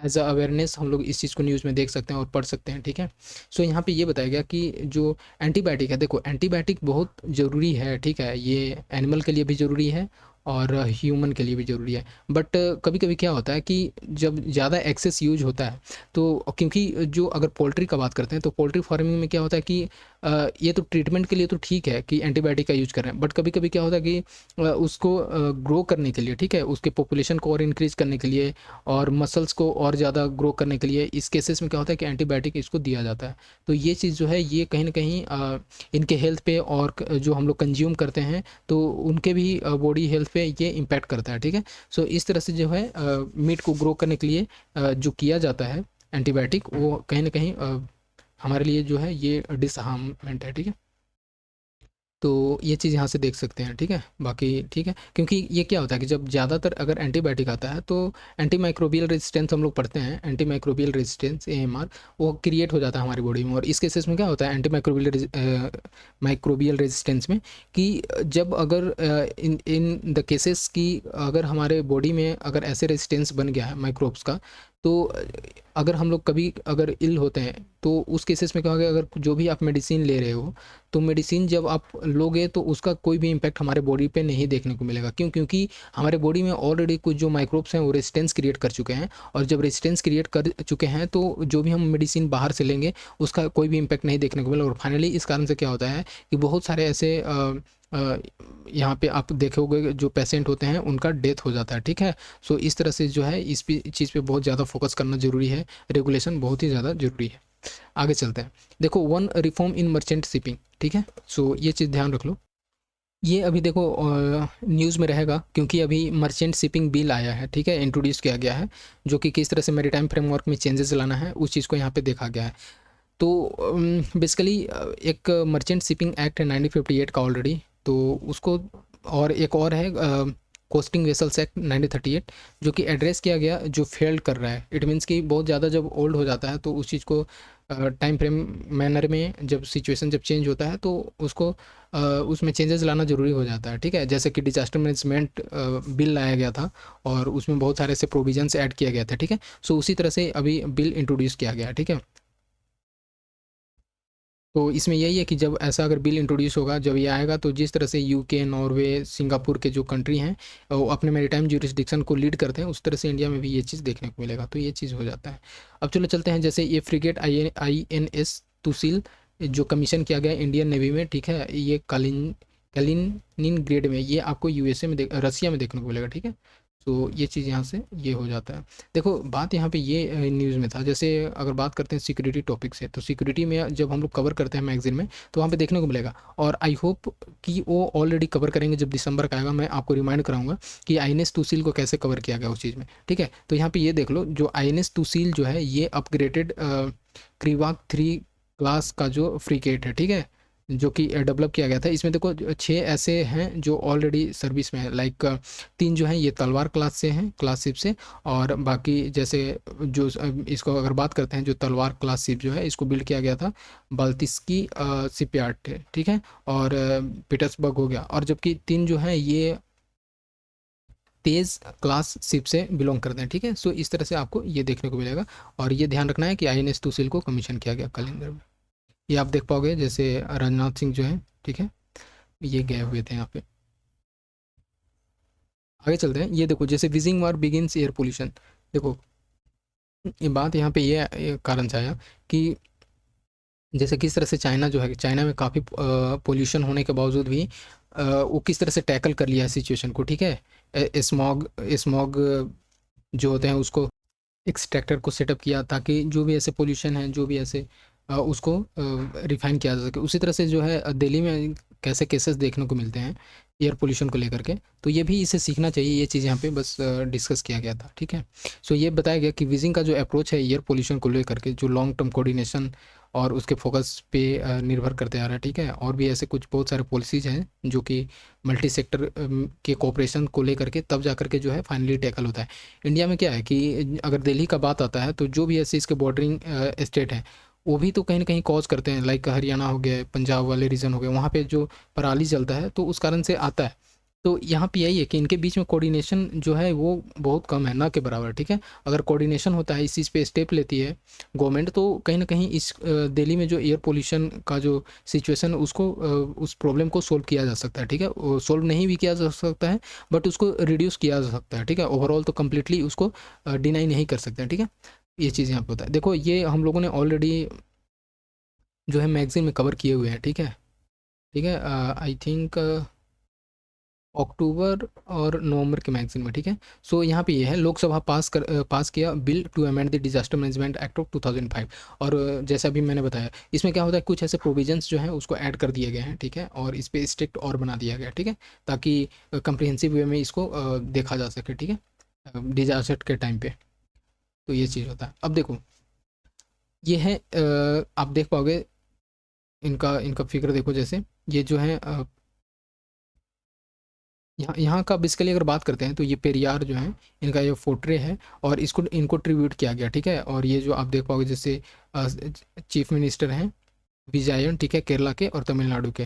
एज अ अवेयरनेस हम लोग इस चीज़ को न्यूज़ में देख सकते हैं और पढ़ सकते हैं, ठीक है। सो यहाँ पे ये बताया गया कि जो एंटीबायोटिक है, देखो एंटीबायोटिक बहुत ज़रूरी है, ठीक है। ये एनिमल के लिए भी ज़रूरी है और ह्यूमन के लिए भी ज़रूरी है। बट कभी कभी क्या होता है कि जब ज़्यादा एक्सेस यूज होता है, तो क्योंकि जो अगर पोल्ट्री का बात करते हैं तो पोल्ट्री फार्मिंग में क्या होता है कि ये तो ट्रीटमेंट के लिए तो ठीक है कि एंटीबायोटिक का यूज कर रहे हैं, बट कभी कभी क्या होता है कि उसको ग्रो करने के लिए, ठीक है, उसके पॉपुलेशन को और इंक्रीज करने के लिए और मसल्स को और ज़्यादा ग्रो करने के लिए, इस केसेस में क्या होता है कि एंटीबायोटिक इसको दिया जाता है। तो ये चीज़ जो है ये कहीं ना कहीं इनके हेल्थ पे और जो हम लोग कंज्यूम करते हैं तो उनके भी बॉडी हेल्थ पे ये इम्पैक्ट करता है, ठीक है। सो इस तरह से जो है मीट को ग्रो करने के लिए जो किया जाता है एंटीबायोटिक, वो कहीं ना कहीं हमारे लिए जो है ये डिसहार्ममेंट है, ठीक है। तो ये चीज़ यहाँ से देख सकते हैं, ठीक है। बाकी ठीक है, क्योंकि ये क्या होता है कि जब ज़्यादातर अगर एंटीबायोटिक आता है तो एंटी माइक्रोबियल रेजिस्टेंस हम लोग पढ़ते हैं, एंटी माइक्रोबियल रेजिस्टेंस एएमआर, वो क्रिएट हो जाता है हमारी बॉडी में। और इस केसेस में क्या होता है एंटी माइक्रोबियल रेजिस्टेंस में, कि जब अगर इन इन द केसेस की अगर हमारे बॉडी में अगर ऐसे रेजिस्टेंस बन गया है माइक्रोब्स का, तो अगर हम लोग कभी अगर इल होते हैं तो उस केसेस में क्या होगा, अगर जो भी आप मेडिसिन ले रहे हो तो मेडिसिन जब आप लोगे तो उसका कोई भी इम्पैक्ट हमारे बॉडी पे नहीं देखने को मिलेगा। क्यों? क्योंकि हमारे बॉडी में ऑलरेडी कुछ जो माइक्रोब्स हैं वो रेजिस्टेंस क्रिएट कर चुके हैं, और जब रेजिस्टेंस क्रिएट कर चुके हैं तो जो भी हम मेडिसिन बाहर से लेंगे उसका कोई भी इम्पैक्ट नहीं देखने को मिलेगा। और फाइनली इस कारण से क्या होता है कि बहुत सारे ऐसे अ, यहाँ पे आप देखोगे जो पेशेंट होते हैं उनका डेथ हो जाता है। ठीक है, सो इस तरह से जो है इस चीज़ पे बहुत ज़्यादा फोकस करना ज़रूरी है, रेगुलेशन बहुत ही ज़्यादा ज़रूरी है। आगे चलते हैं। देखो, one reform in merchant shipping. ठीक है, सो ये चीज़ ध्यान रख लो। ये अभी देखो न्यूज़ में रहेगा क्योंकि अभी मर्चेंट शिपिंग बिल आया है। ठीक है, इंट्रोड्यूस किया गया है, जो कि किस तरह से मैरीटाइम फ्रेमवर्क में चेंजेस लाना है उस चीज़ को यहाँ पे देखा गया है। तो बेसिकली एक मर्चेंट शिपिंग एक्ट है 1958 का ऑलरेडी, तो उसको, और एक और है कोस्टिंग वेसल्स एक्ट 1938, जो कि एड्रेस किया गया जो फेल्ड कर रहा है। इट मीन्स कि बहुत ज़्यादा जब ओल्ड हो जाता है तो उस चीज़ को टाइम फ्रेम मैनर में जब सिचुएशन जब चेंज होता है तो उसको उसमें चेंजेस लाना ज़रूरी हो जाता है। ठीक है, जैसे कि डिजास्टर मैनेजमेंट बिल लाया गया था और उसमें बहुत सारे ऐसे प्रोविजंस ऐड किया गया था। ठीक है, सो उसी तरह से अभी बिल इंट्रोड्यूस किया गया है। ठीक है, तो इसमें यही है कि जब ऐसा अगर बिल इंट्रोड्यूस होगा, जब ये आएगा, तो जिस तरह से यूके, नॉर्वे, सिंगापुर के जो कंट्री हैं वो अपने मैरीटाइम ज्यूरिसडिक्शन को लीड करते हैं, उस तरह से इंडिया में भी ये चीज़ देखने को मिलेगा। तो ये चीज़ हो जाता है। अब चलो चलते हैं, जैसे ये फ्रिगेट INS तुसिल जो कमीशन किया गया इंडियन नेवी में। ठीक है, ये कैलिनिन ग्रेड में, ये आपको यूएसए में रसिया में देखने को मिलेगा। ठीक है, तो ये चीज़ यहाँ से ये हो जाता है। देखो, बात यहाँ पे ये न्यूज़ में था, जैसे अगर बात करते हैं सिक्योरिटी टॉपिक से, तो सिक्योरिटी में जब हम लोग कवर करते हैं मैगजीन में तो वहाँ पे देखने को मिलेगा, और आई होप कि वो ऑलरेडी कवर करेंगे जब दिसंबर का आएगा। मैं आपको रिमाइंड कराऊंगा कि INS तुसील को कैसे कवर किया गया उस चीज़ में। ठीक है, तो यहाँ पे ये देख लो, जो INS तुसील जो है ये अपग्रेडेड क्रीवाक 3 क्लास का जो फ्रीगेट है। ठीक है, जो कि डेवलप किया गया था। इसमें देखो 6 ऐसे हैं जो ऑलरेडी सर्विस में है, लाइक 3 जो हैं ये तलवार क्लास से हैं, क्लास शिप से, और बाकी जैसे जो इसको अगर बात करते हैं, जो तलवार क्लास शिप जो है इसको बिल्ड किया गया था बाल्टिस्की शिपयार्ड थे। ठीक है, और पीटर्सबर्ग हो गया, और जबकि 3 जो हैं ये तेज क्लास शिप से बिलोंग करते हैं। ठीक है, सो इस तरह से आपको ये देखने को मिलेगा, और ये ध्यान रखना है कि INS तुसिल को कमीशन किया गया कैलेंडर में। ये आप देख पाओगे, जैसे राजनाथ सिंह जो है, ठीक है, ये गए हुए थे यहाँ पे। आगे चलते हैं। ये देखो, जैसे विजिंग वार बिगिंस एयर पोल्यूशन। देखो, ये बात यहाँ पे ये कारण से आया कि जैसे किस तरह से चाइना जो है, चाइना में काफ़ी पोल्यूशन होने के बावजूद भी वो किस तरह से टैकल कर लिया है सिचुएशन को। ठीक है, स्मॉग स्मॉग जो होते हैं उसको एक्सट्रैक्टर को सेटअप किया, ताकि जो भी ऐसे पोल्यूशन है, जो भी ऐसे उसको रिफाइन किया जा सके। उसी तरह से जो है दिल्ली में कैसे केसेस देखने को मिलते हैं एयर पोल्यूशन को लेकर के, तो ये भी इसे सीखना चाहिए। ये चीज़ यहाँ पे बस डिस्कस किया गया था। ठीक है, सो ये बताया गया कि विजिंग का जो अप्रोच है एयर पोल्यूशन को लेकर के, जो लॉन्ग टर्म कोऑर्डिनेशन और उसके फोकस पे निर्भर करते आ रहा है। ठीक है, और भी ऐसे कुछ बहुत सारे पॉलिसीज हैं जो कि मल्टी सेक्टर के कोऑपरेशन को लेकर के तब जा करके जो है फाइनली टैकल होता है। इंडिया में क्या है कि अगर दिल्ली का बात आता है तो जो भी ऐसे इसके बॉर्डरिंग स्टेट हैं वो भी तो कहीं ना कहीं कॉज करते हैं, लाइक हरियाणा हो गया, पंजाब वाले रीजन हो गए, वहाँ पे जो पराली जलता है तो उस कारण से आता है। तो यहाँ पे यही है कि इनके बीच में कोऑर्डिनेशन जो है वो बहुत कम है, ना के बराबर। ठीक है, अगर कोऑर्डिनेशन होता है, इस चीज़ पे स्टेप लेती है गवर्नमेंट, तो कहीं ना कहीं इस दिल्ली में जो एयर पोल्यूशन का जो सिचुएशन उसको उस प्रॉब्लम को सोल्व किया जा सकता है। ठीक है, सोल्व नहीं भी किया जा सकता है बट उसको रिड्यूस किया जा सकता है। ठीक है, ओवरऑल तो कम्प्लीटली उसको डिनाई नहीं कर सकते हैं। ठीक है, ये चीज़ यहाँ पे होता है। देखो, ये हम लोगों ने ऑलरेडी जो है मैगजीन में कवर किए हुए हैं। ठीक है, ठीक है, आई थिंक अक्टूबर और नवंबर के मैगजीन में। ठीक है, सो यहाँ पे ये है, लोकसभा पास किया bill to amend the disaster management act of 2005। और जैसा अभी मैंने बताया, इसमें क्या होता है, कुछ ऐसे प्रोविजंस जो हैं उसको ऐड कर दिए गए हैं। ठीक है, और इस पे स्ट्रिक्ट और बना दिया गया। ठीक है, ताकि कंप्रिहेंसिव वे में इसको देखा जा सके। ठीक है, डिजास्टर के टाइम पे, तो ये चीज़ होता है। अब देखो, ये है आप देख पाओगे, इनका इनका फिगर देखो, जैसे ये जो है यहाँ यहाँ का बेसिकली अगर बात करते हैं तो ये पेरियार जो है, इनका ये फोर्ट्रे है, और इसको इनको ट्रिब्यूट किया गया। ठीक है, और ये जो आप देख पाओगे, जैसे चीफ मिनिस्टर हैं विजयन, ठीक है, केरला के और तमिलनाडु के।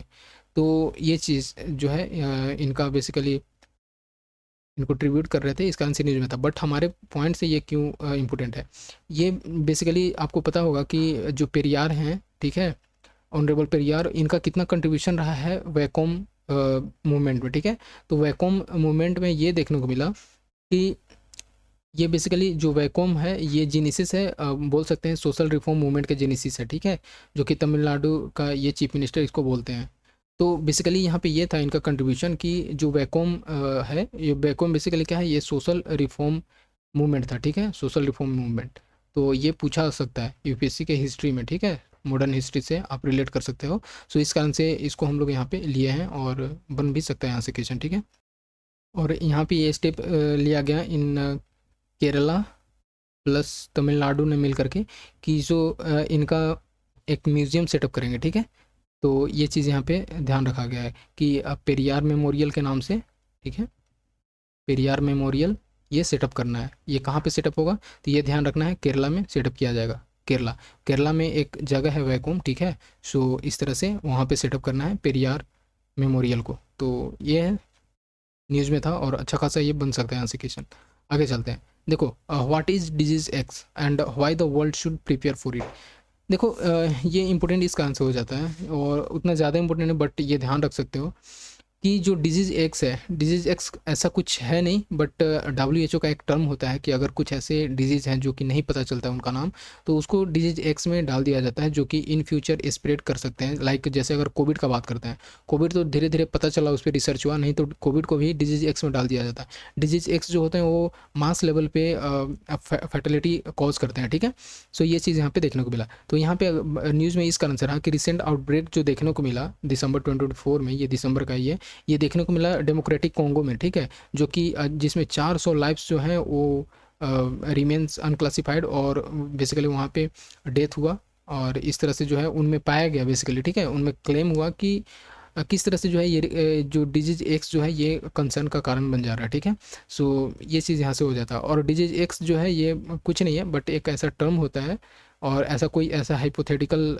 तो ये चीज़ जो है इनका बेसिकली इनको ट्रिब्यूट कर रहे थे, इस कारण से न्यूज़ में था। बट हमारे पॉइंट से ये क्यों इम्पोर्टेंट है, ये बेसिकली आपको पता होगा कि जो पेरियार हैं, ठीक है, ऑनरेबल पेरियार, इनका कितना कंट्रीब्यूशन रहा है वैकोम मूवमेंट में, ठीक है। तो वैकोम मूवमेंट में ये देखने को मिला कि ये बेसिकली जो वैकोम है ये जेनेसिस है, बोल सकते हैं सोशल रिफॉर्म मूवमेंट के जेनेसिस है, ठीक है, जो कि तमिलनाडु का ये चीफ मिनिस्टर इसको बोलते हैं। तो बेसिकली यहाँ पे ये था इनका कंट्रीब्यूशन कि जो वैकोम है, ये वैकोम बेसिकली क्या है, ये सोशल रिफॉर्म मूवमेंट था, ठीक है, सोशल रिफॉर्म मूवमेंट। तो ये पूछा जा सकता है यूपीएससी के हिस्ट्री में, ठीक है, मॉडर्न हिस्ट्री से आप रिलेट कर सकते हो। सो इस कारण से इसको हम लोग यहाँ पे लिए हैं और बन भी सकता है यहाँ से क्वेश्चन, ठीक है। और यहाँ पे ये स्टेप लिया गया इन केरला प्लस तमिलनाडु ने मिल करके कि जो इनका एक म्यूज़ियम सेटअप करेंगे, ठीक है। तो ये चीज़ यहाँ पे ध्यान रखा गया है कि पेरियार मेमोरियल के नाम से, ठीक है, पेरियार मेमोरियल ये सेटअप करना है। ये कहाँ पे सेटअप होगा, तो ये ध्यान रखना है, केरला में सेटअप किया जाएगा। केरला केरला में एक जगह है वैकोम, ठीक है। सो इस तरह से वहाँ पे सेटअप करना है पेरियार मेमोरियल को। तो ये है, न्यूज़ में था और अच्छा खासा ये बन सकता है यहाँ से क्वेश्चन। आगे चलते हैं। देखो, what is disease x and why the world should prepare for it. देखो, ये इंपॉर्टेंट इस कारण से हो जाता है और उतना ज़्यादा इंपॉर्टेंट है, बट ये ध्यान रख सकते हो कि जो डिजीज़ एक्स है, डिजीज़ एक्स ऐसा कुछ है नहीं, बट WHO का एक टर्म होता है कि अगर कुछ ऐसे डिजीज़ हैं जो कि नहीं पता चलता है उनका नाम, तो उसको डिजीज़ एक्स में डाल दिया जाता है, जो कि इन फ्यूचर स्प्रेड कर सकते हैं। लाइक जैसे अगर कोविड का बात करते हैं, कोविड तो धीरे धीरे पता चला, उस पर रिसर्च हुआ, नहीं तो कोविड को भी डिजीज़ एक्स में डाल दिया जाता है। डिजीज़ एक्स जो होते हैं वो मास लेवल पे फर्टिलिटी कॉज करते हैं, ठीक है। सो ये चीज़ यहाँ पे देखने को मिला। तो यहाँ पे न्यूज़ में इस कारण से रहा कि रिसेंट आउटब्रेक जो देखने को मिला दिसंबर 2024 में, ये दिसंबर का ये देखने को मिला डेमोक्रेटिक कॉन्गो में, ठीक है, जो कि जिसमें 400 लाइफ्स जो हैं वो रिमेन्स अनक्लासिफाइड और बेसिकली वहाँ पे डेथ हुआ। और इस तरह से जो है उनमें पाया गया बेसिकली, ठीक है, उनमें क्लेम हुआ कि किस तरह से जो है ये जो डिजीज एक्स जो है ये कंसर्न का कारण बन जा रहा है, ठीक है। सो ये चीज़ यहाँ से हो जाता है। और डिजीज एक्स जो है ये कुछ नहीं है, बट एक ऐसा टर्म होता है और ऐसा कोई ऐसा हाइपोथेटिकल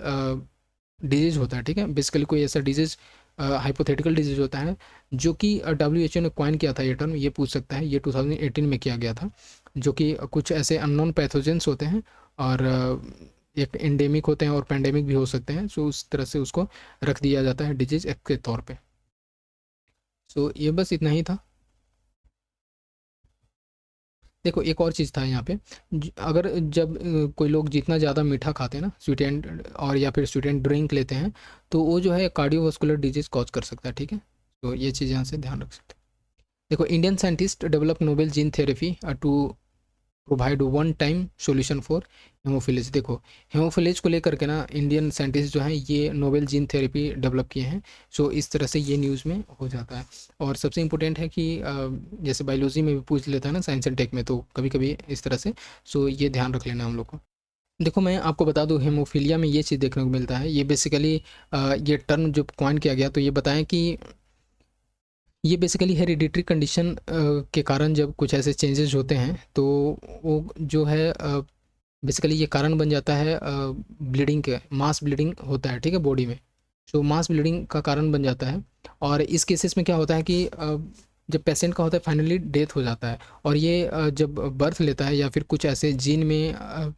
डिजीज़ होता है, ठीक है, बेसिकली कोई ऐसा डिजीज़ हाइपोथेटिकल डिजीज़ होता है जो कि WHO ने क्वाइन किया था। ये टर्म ये पूछ सकता है, ये 2018 में किया गया था, जो कि कुछ ऐसे अननोन पैथोजेंस होते हैं और एक एंडेमिक होते हैं और पैंडेमिक भी हो सकते हैं। सो उस तरह से उसको रख दिया जाता है डिजीज़ एक्ट के तौर पे। सो ये बस इतना ही था। देखो, एक और चीज़ था यहाँ पे, अगर जब कोई लोग जितना ज़्यादा मीठा खाते हैं ना, स्वीटेंड और या फिर स्वीटेंड ड्रिंक लेते हैं, तो वो जो है कार्डियोवास्कुलर डिजीज़ कॉज कर सकता है, ठीक है। तो ये चीज़ यहाँ से ध्यान रख सकते हैं। देखो, Indian scientist develop novel gene therapy to provide one time solution for haemophilia. देखो, हेमोफिलिज को लेकर के ना इंडियन साइंटिस्ट जो हैं ये नोबेल जीन थेरेपी डेवलप किए हैं। सो इस तरह से ये न्यूज़ में हो जाता है। और सबसे इम्पोर्टेंट है कि जैसे बायोलॉजी में भी पूछ लेता है ना, साइंस एंड टेक में, तो कभी कभी इस तरह से। सो ये ध्यान रख लेना हम लोग को। देखो, मैं आपको बता दूं, हेमोफीलिया में ये चीज़ देखने को मिलता है। ये बेसिकली ये टर्म जो कॉइन किया गया, तो ये बताएं कि ये बेसिकली हेरिडिटरी कंडीशन के कारण जब कुछ ऐसे चेंजेस होते हैं तो वो जो है बेसिकली ये कारण बन जाता है ब्लीडिंग के, मास ब्लीडिंग होता है, ठीक है, बॉडी में। सो मास ब्लीडिंग का कारण बन जाता है। और इस केसेस में क्या होता है कि जब पेशेंट का होता है फाइनली डेथ हो जाता है। और ये जब बर्थ लेता है या फिर कुछ ऐसे जीन में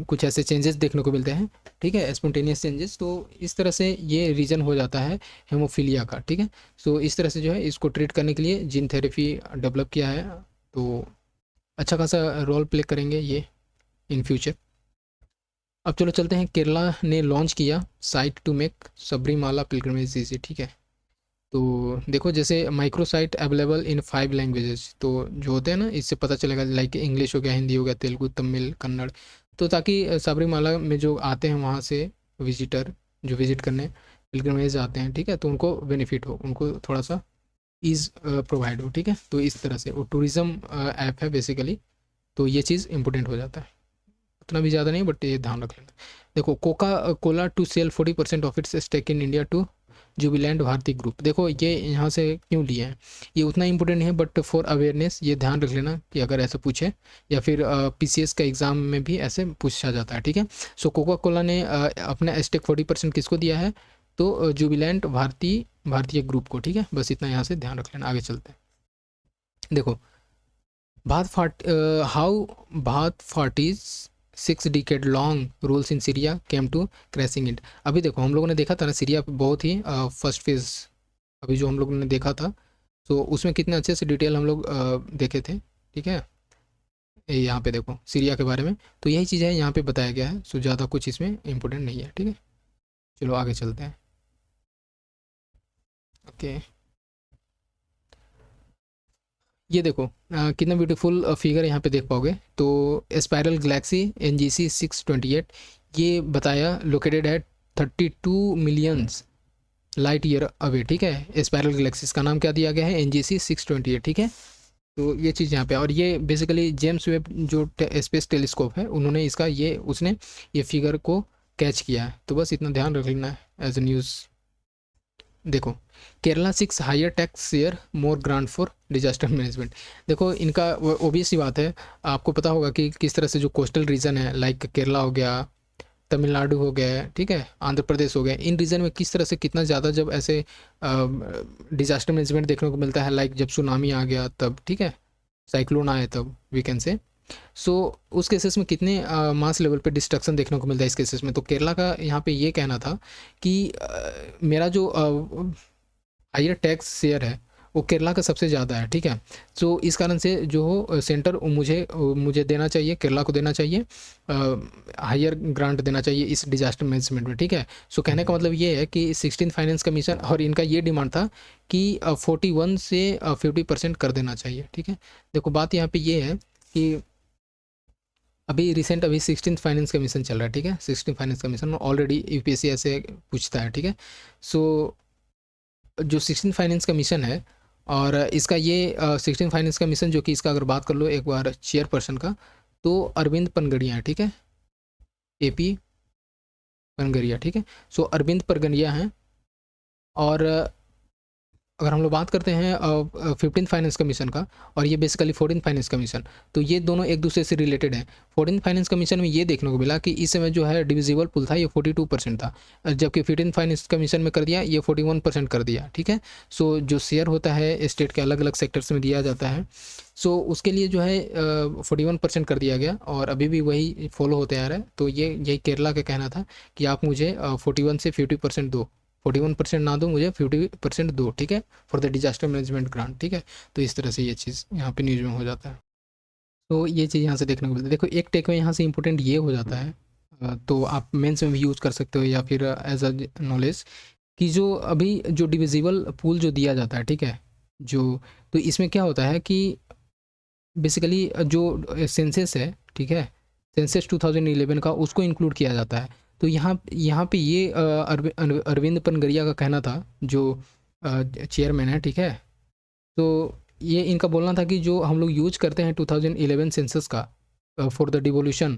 कुछ ऐसे चेंजेस देखने को मिलते हैं, ठीक है, स्पॉन्टेनियस चेंजेस, तो इस तरह से ये रीजन हो जाता है हेमोफीलिया का, ठीक है। सो इस तरह से जो है इसको ट्रीट करने के लिए जीन थेरेपी डेवलप किया है। तो अच्छा खासा रोल प्ले करेंगे ये इन फ्यूचर। अब चलो चलते हैं, केरला ने लॉन्च किया site to make Sabarimala pilgrimage easy, ठीक है। तो देखो, जैसे micro site available in 5 languages, तो जो होते हैं ना, इससे पता चलेगा, लाइक इंग्लिश हो गया, हिंदी हो गया, तेलुगु, तमिल, कन्नड़। तो ताकि सबरीमाला में जो आते हैं वहाँ से विजिटर, जो विजिट करने पिलग्रिमेज आते हैं, ठीक है, तो उनको बेनिफिट हो, उनको थोड़ा सा ईज़ प्रोवाइड हो, ठीक है। तो इस तरह से वो टूरिज़्म ऐप है बेसिकली। तो ये चीज़ इंपॉर्टेंट हो जाता है, उतना भी ज़्यादा नहीं, बट ये ध्यान रख लेना। देखो, Coca Cola to sell 40% of its stake in India to Jubilant Bharti group. देखो, ये यहाँ से क्यों लिए हैं, ये उतना इंपॉर्टेंट नहीं है, बट फॉर अवेयरनेस ये ध्यान रख लेना कि अगर ऐसा पूछे या फिर PCS का एग्ज़ाम में भी ऐसे पूछा जाता है, ठीक है। सो कोका कोला ने अपना स्टेक 40% किसको दिया है, तो जुबिलैंड भारतीय ग्रुप को, ठीक है। बस इतना यहाँ से ध्यान रख लेना। आगे चलते हैं। देखो, how Baath parties 6 decade long rules in Syria came to crashing it. अभी देखो हम लोगों ने देखा था ना, सीरिया बहुत ही फर्स्ट फेज अभी जो हम लोगों ने देखा था, तो उसमें कितने अच्छे से डिटेल हम लोग देखे थे। ठीक है, ये यहाँ पे देखो सीरिया के बारे में, तो यही चीज़ है यहाँ पे बताया गया है, सो ज़्यादा कुछ इसमें इंपॉर्टेंट नहीं है। ठीक है, चलो आगे चलते हैं। ओके, ये देखो कितना ब्यूटीफुल फिगर यहाँ पे देख पाओगे। तो स्पाइरल गैलेक्सी NGC 628, ये बताया लोकेटेड है 32 मिलियंस लाइट ईयर अवे। ठीक है, स्पाइरल गैलेक्सीज का नाम क्या दिया गया है, NGC 628। ठीक है, तो ये चीज़ यहाँ पे, और ये बेसिकली जेम्स वेब जो स्पेस टेलीस्कोप है, उन्होंने इसका ये उसने ये फिगर को कैच किया है। तो बस इतना ध्यान रख लेना है एज ए न्यूज़। देखो, Kerala 6 higher tax share more grant for disaster management. देखो इनका ओबियस सी बात है, आपको पता होगा कि किस तरह से जो कोस्टल रीजन है, लाइक केरला हो गया, तमिलनाडु हो गया, ठीक है, आंध्र प्रदेश हो गया, इन रीजन में किस तरह से कितना ज़्यादा जब ऐसे डिजास्टर मैनेजमेंट देखने को मिलता है, लाइक जब सुनामी आ गया तब, ठीक है, साइक्लोन आए तब, वी कैन से। सो उस केसेस में कितने मास लेवल पे डिस्ट्रक्शन देखने को मिलता है इस केसेस में। तो केरला का यहाँ पे ये कहना था कि मेरा जो हायर टैक्स शेयर है वो केरला का सबसे ज़्यादा है। ठीक है, सो इस कारण से जो हो सेंटर मुझे देना चाहिए, केरला को देना चाहिए, हायर ग्रांट देना चाहिए इस डिजास्टर मैनेजमेंट में। ठीक है, सो कहने का मतलब ये है कि 16th फाइनेंस कमीशन, और इनका ये डिमांड था कि 41 से 50% कर देना चाहिए। ठीक है, देखो बात यहाँ पे ये है कि अभी 16th फाइनेंस कमीशन चल रहा है। ठीक है, 16th finance commission already UPSC ऐसे पूछता है। ठीक है, सो जो 16th फाइनेंस कमीशन है, और इसका ये 16th फाइनेंस कमीशन जो कि इसका अगर बात कर लो एक बार चेयरपर्सन का, तो अरविंद पनगड़िया है। ठीक है, AP पनगड़िया। ठीक है, सो अरविंद पनगड़िया हैं। और अगर हम लोग बात करते हैं 15th फाइनेंस कमीशन का, और ये बेसिकली 14th फाइनेंस कमीशन, तो ये दोनों एक दूसरे से रिलेटेड हैं। 14th फाइनेंस कमीशन में ये देखने को मिला कि इस समय जो है डिविजिबल पुल था ये 42% था, जबकि 15th फाइनेंस कमीशन में कर दिया ये 41% कर दिया। ठीक है, सो जो शेयर होता है स्टेट के अलग अलग सेक्टर्स में दिया जाता है, सो उसके लिए जो है 41% कर दिया गया, और अभी भी वही फॉलो होते आ रहा है। तो ये यही केरला का कहना था कि आप मुझे 41 से 50% दो, 41% ना दो, मुझे 50% दो। ठीक है, for the disaster management grant. ठीक है, तो इस तरह से ये चीज़ यहाँ पे न्यूज़ में हो जाता है। तो ये चीज़ यहाँ से देखने को मिलती है। देखो एक टेक में यहाँ से इंपॉर्टेंट ये हो जाता है, तो आप मेंस में भी यूज़ कर सकते हो या फिर एज अ नॉलेज, कि जो अभी जो डिविजिबल पूल जो दिया जाता है, ठीक है, जो, तो इसमें क्या होता है कि बेसिकली जो सेंसस है, ठीक है, सेंसस 2011 का, उसको इंक्लूड किया जाता है। तो यहाँ यहाँ पे ये अरविंद पनगरिया का कहना था, जो चेयरमैन है। ठीक है, तो ये इनका बोलना था कि जो हम लोग यूज करते हैं 2011 सेंसस का फॉर द डिवोल्यूशन,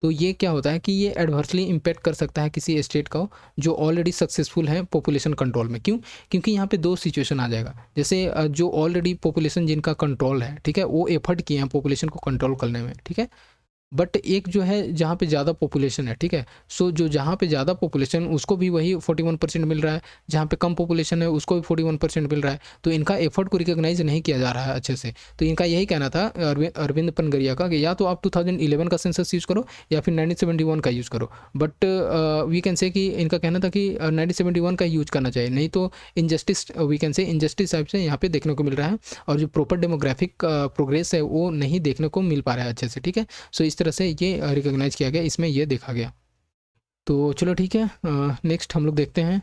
तो ये क्या होता है कि ये एडवर्सली इम्पेक्ट कर सकता है किसी स्टेट का जो ऑलरेडी सक्सेसफुल है पॉपुलेशन कंट्रोल में। क्यों? क्योंकि यहाँ पे दो सिचुएशन आ जाएगा। जैसे जो ऑलरेडी पॉपुलेशन जिनका कंट्रोल है, ठीक है, वो एफर्ट किए हैं पॉपुलेशन को कंट्रोल करने में, ठीक है, बट एक जो है जहाँ पे ज़्यादा पॉपुलेशन है, ठीक है, सो जो जहाँ पे ज़्यादा पॉपुलेशन उसको भी वही 41% मिल रहा है, जहाँ पे कम पॉपुलेशन है उसको भी 41% मिल रहा है। तो इनका एफर्ट को रिकॉग्नाइज नहीं किया जा रहा है अच्छे से। तो इनका यही कहना था अरविंद पनगरिया का कि या तो आप 2011 का सेंसस यूज़ करो या फिर 1971 का यूज़ करो, बट वी कैन से कि इनका कहना था कि 1971 का यूज करना चाहिए, नहीं तो injustice, we can say injustice type से यहाँ पे देखने को मिल रहा है, और जो प्रॉपर डेमोग्राफिक प्रोग्रेस है वो नहीं देखने को मिल पा रहा है अच्छे से। ठीक है, सो इस तरह से ये रिकॉग्नाइज किया गया, इसमें ये देखा गया। तो चलो ठीक है, नेक्स्ट हम लोग देखते हैं।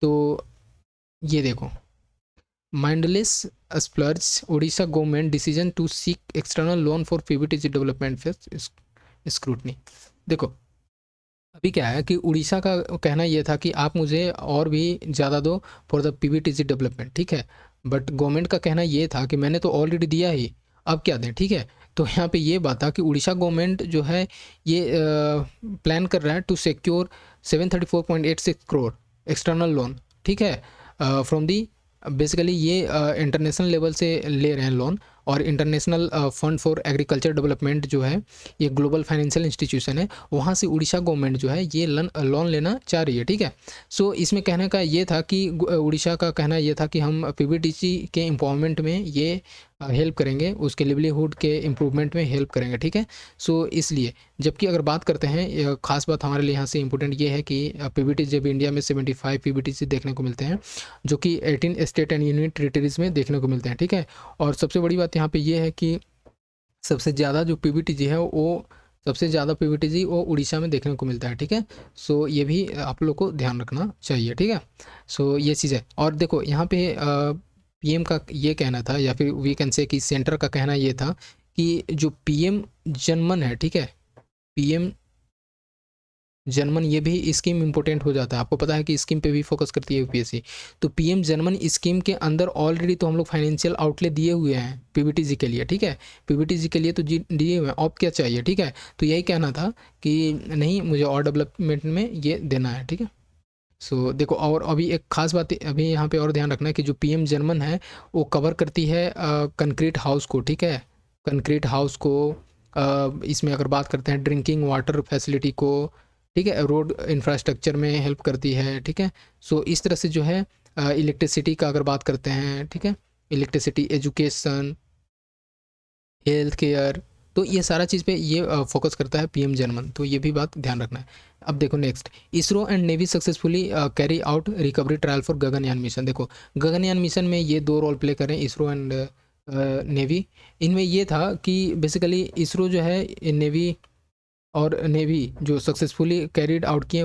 तो ये देखो, mindless splurge, Orissa government decision to seek external loan for PVTG development face scrutiny. देखो अभी क्या है कि उड़ीसा का कहना ये था कि आप मुझे और भी ज़्यादा दो फॉर द PVTG डेवलपमेंट, ठीक है, बट गवर्नमेंट का कहना ये था कि मैंने तो ऑलरेडी दिया ही, अब क्या दें। ठीक है, तो यहाँ पे ये बात था कि उड़ीसा गवर्नमेंट जो है ये प्लान कर रहा है to secure 734.86 crore external loan, ठीक है, फ्रॉम दी, बेसिकली ये इंटरनेशनल लेवल से ले रहे हैं लोन, और international fund for agriculture development जो है ये ग्लोबल फाइनेंशियल इंस्टीट्यूशन है, वहाँ से उड़ीसा गवर्नमेंट जो है ये लोन लेना चाह रही है। ठीक है, सो इसमें कहने का ये था कि उड़ीसा का कहना ये था कि हम पीवीटीसी के एम्पावरमेंट में ये हेल्प करेंगे, उसके लिवलीहुड के इम्प्रूवमेंट में हेल्प करेंगे। ठीक है, सो इसलिए जबकि अगर बात करते हैं, खास बात हमारे लिए यहाँ से इम्पोर्टेंट ये है कि पीवीटी जब इंडिया में 75 पीवीटीसी देखने को मिलते हैं, जो कि 18 स्टेट एंड यूनियन टेरिटरीज में देखने को मिलते हैं। ठीक है, और सबसे बड़ी बात यहाँ पे ये है कि सबसे ज़्यादा जो पीवीटीजी है वो सबसे ज़्यादा पीवीटीजी वो उड़ीसा में देखने को मिलता है। ठीक है, सो ये भी आप लोग को ध्यान रखना चाहिए। ठीक है, सो ये चीज़ है। और देखो यहाँ पे पीएम का ये कहना था, या फिर वी कैन से कि सेंटर का कहना ये था कि जो पीएम जनमन है, ठीक है, पीएम जनमन ये भी स्कीम इंपॉर्टेंट हो जाता है। आपको पता है कि स्कीम पे भी फोकस करती है यूपीएससी। तो पीएम जनमन स्कीम के अंदर ऑलरेडी तो हम लोग फाइनेंशियल आउटले दिए हुए हैं पीवीटीजी के लिए। ठीक है, पीवीटीजी के लिए तो दिए हुए हैं, अब क्या चाहिए। ठीक है, तो यही कहना था कि नहीं, मुझे और डेवलपमेंट में ये देना है। ठीक है, सो देखो, और अभी एक खास बात अभी यहाँ पे और ध्यान रखना है कि जो पीएम जनमन है वो कवर करती है कंक्रीट हाउस को। ठीक है, कंक्रीट हाउस को, इसमें अगर बात करते हैं ड्रिंकिंग वाटर फैसिलिटी को, ठीक है, रोड इंफ्रास्ट्रक्चर में हेल्प करती है। ठीक है, सो इस तरह से जो है इलेक्ट्रिसिटी का अगर बात करते हैं, ठीक है, इलेक्ट्रिसिटी, एजुकेशन, हेल्थ केयर, तो ये सारा चीज़ पे ये फोकस करता है पीएम जनमन। तो ये भी बात ध्यान रखना है। अब देखो next, ISRO and navy successfully carry out recovery trial for Gaganyaan mission. देखो गगनयान मिशन में ये दो रोल प्ले करें, इसरो एंड नेवी। इनमें ये था कि बेसिकली इसरो जो है नेवी और नेवी जो सक्सेसफुली कैरिड आउट किए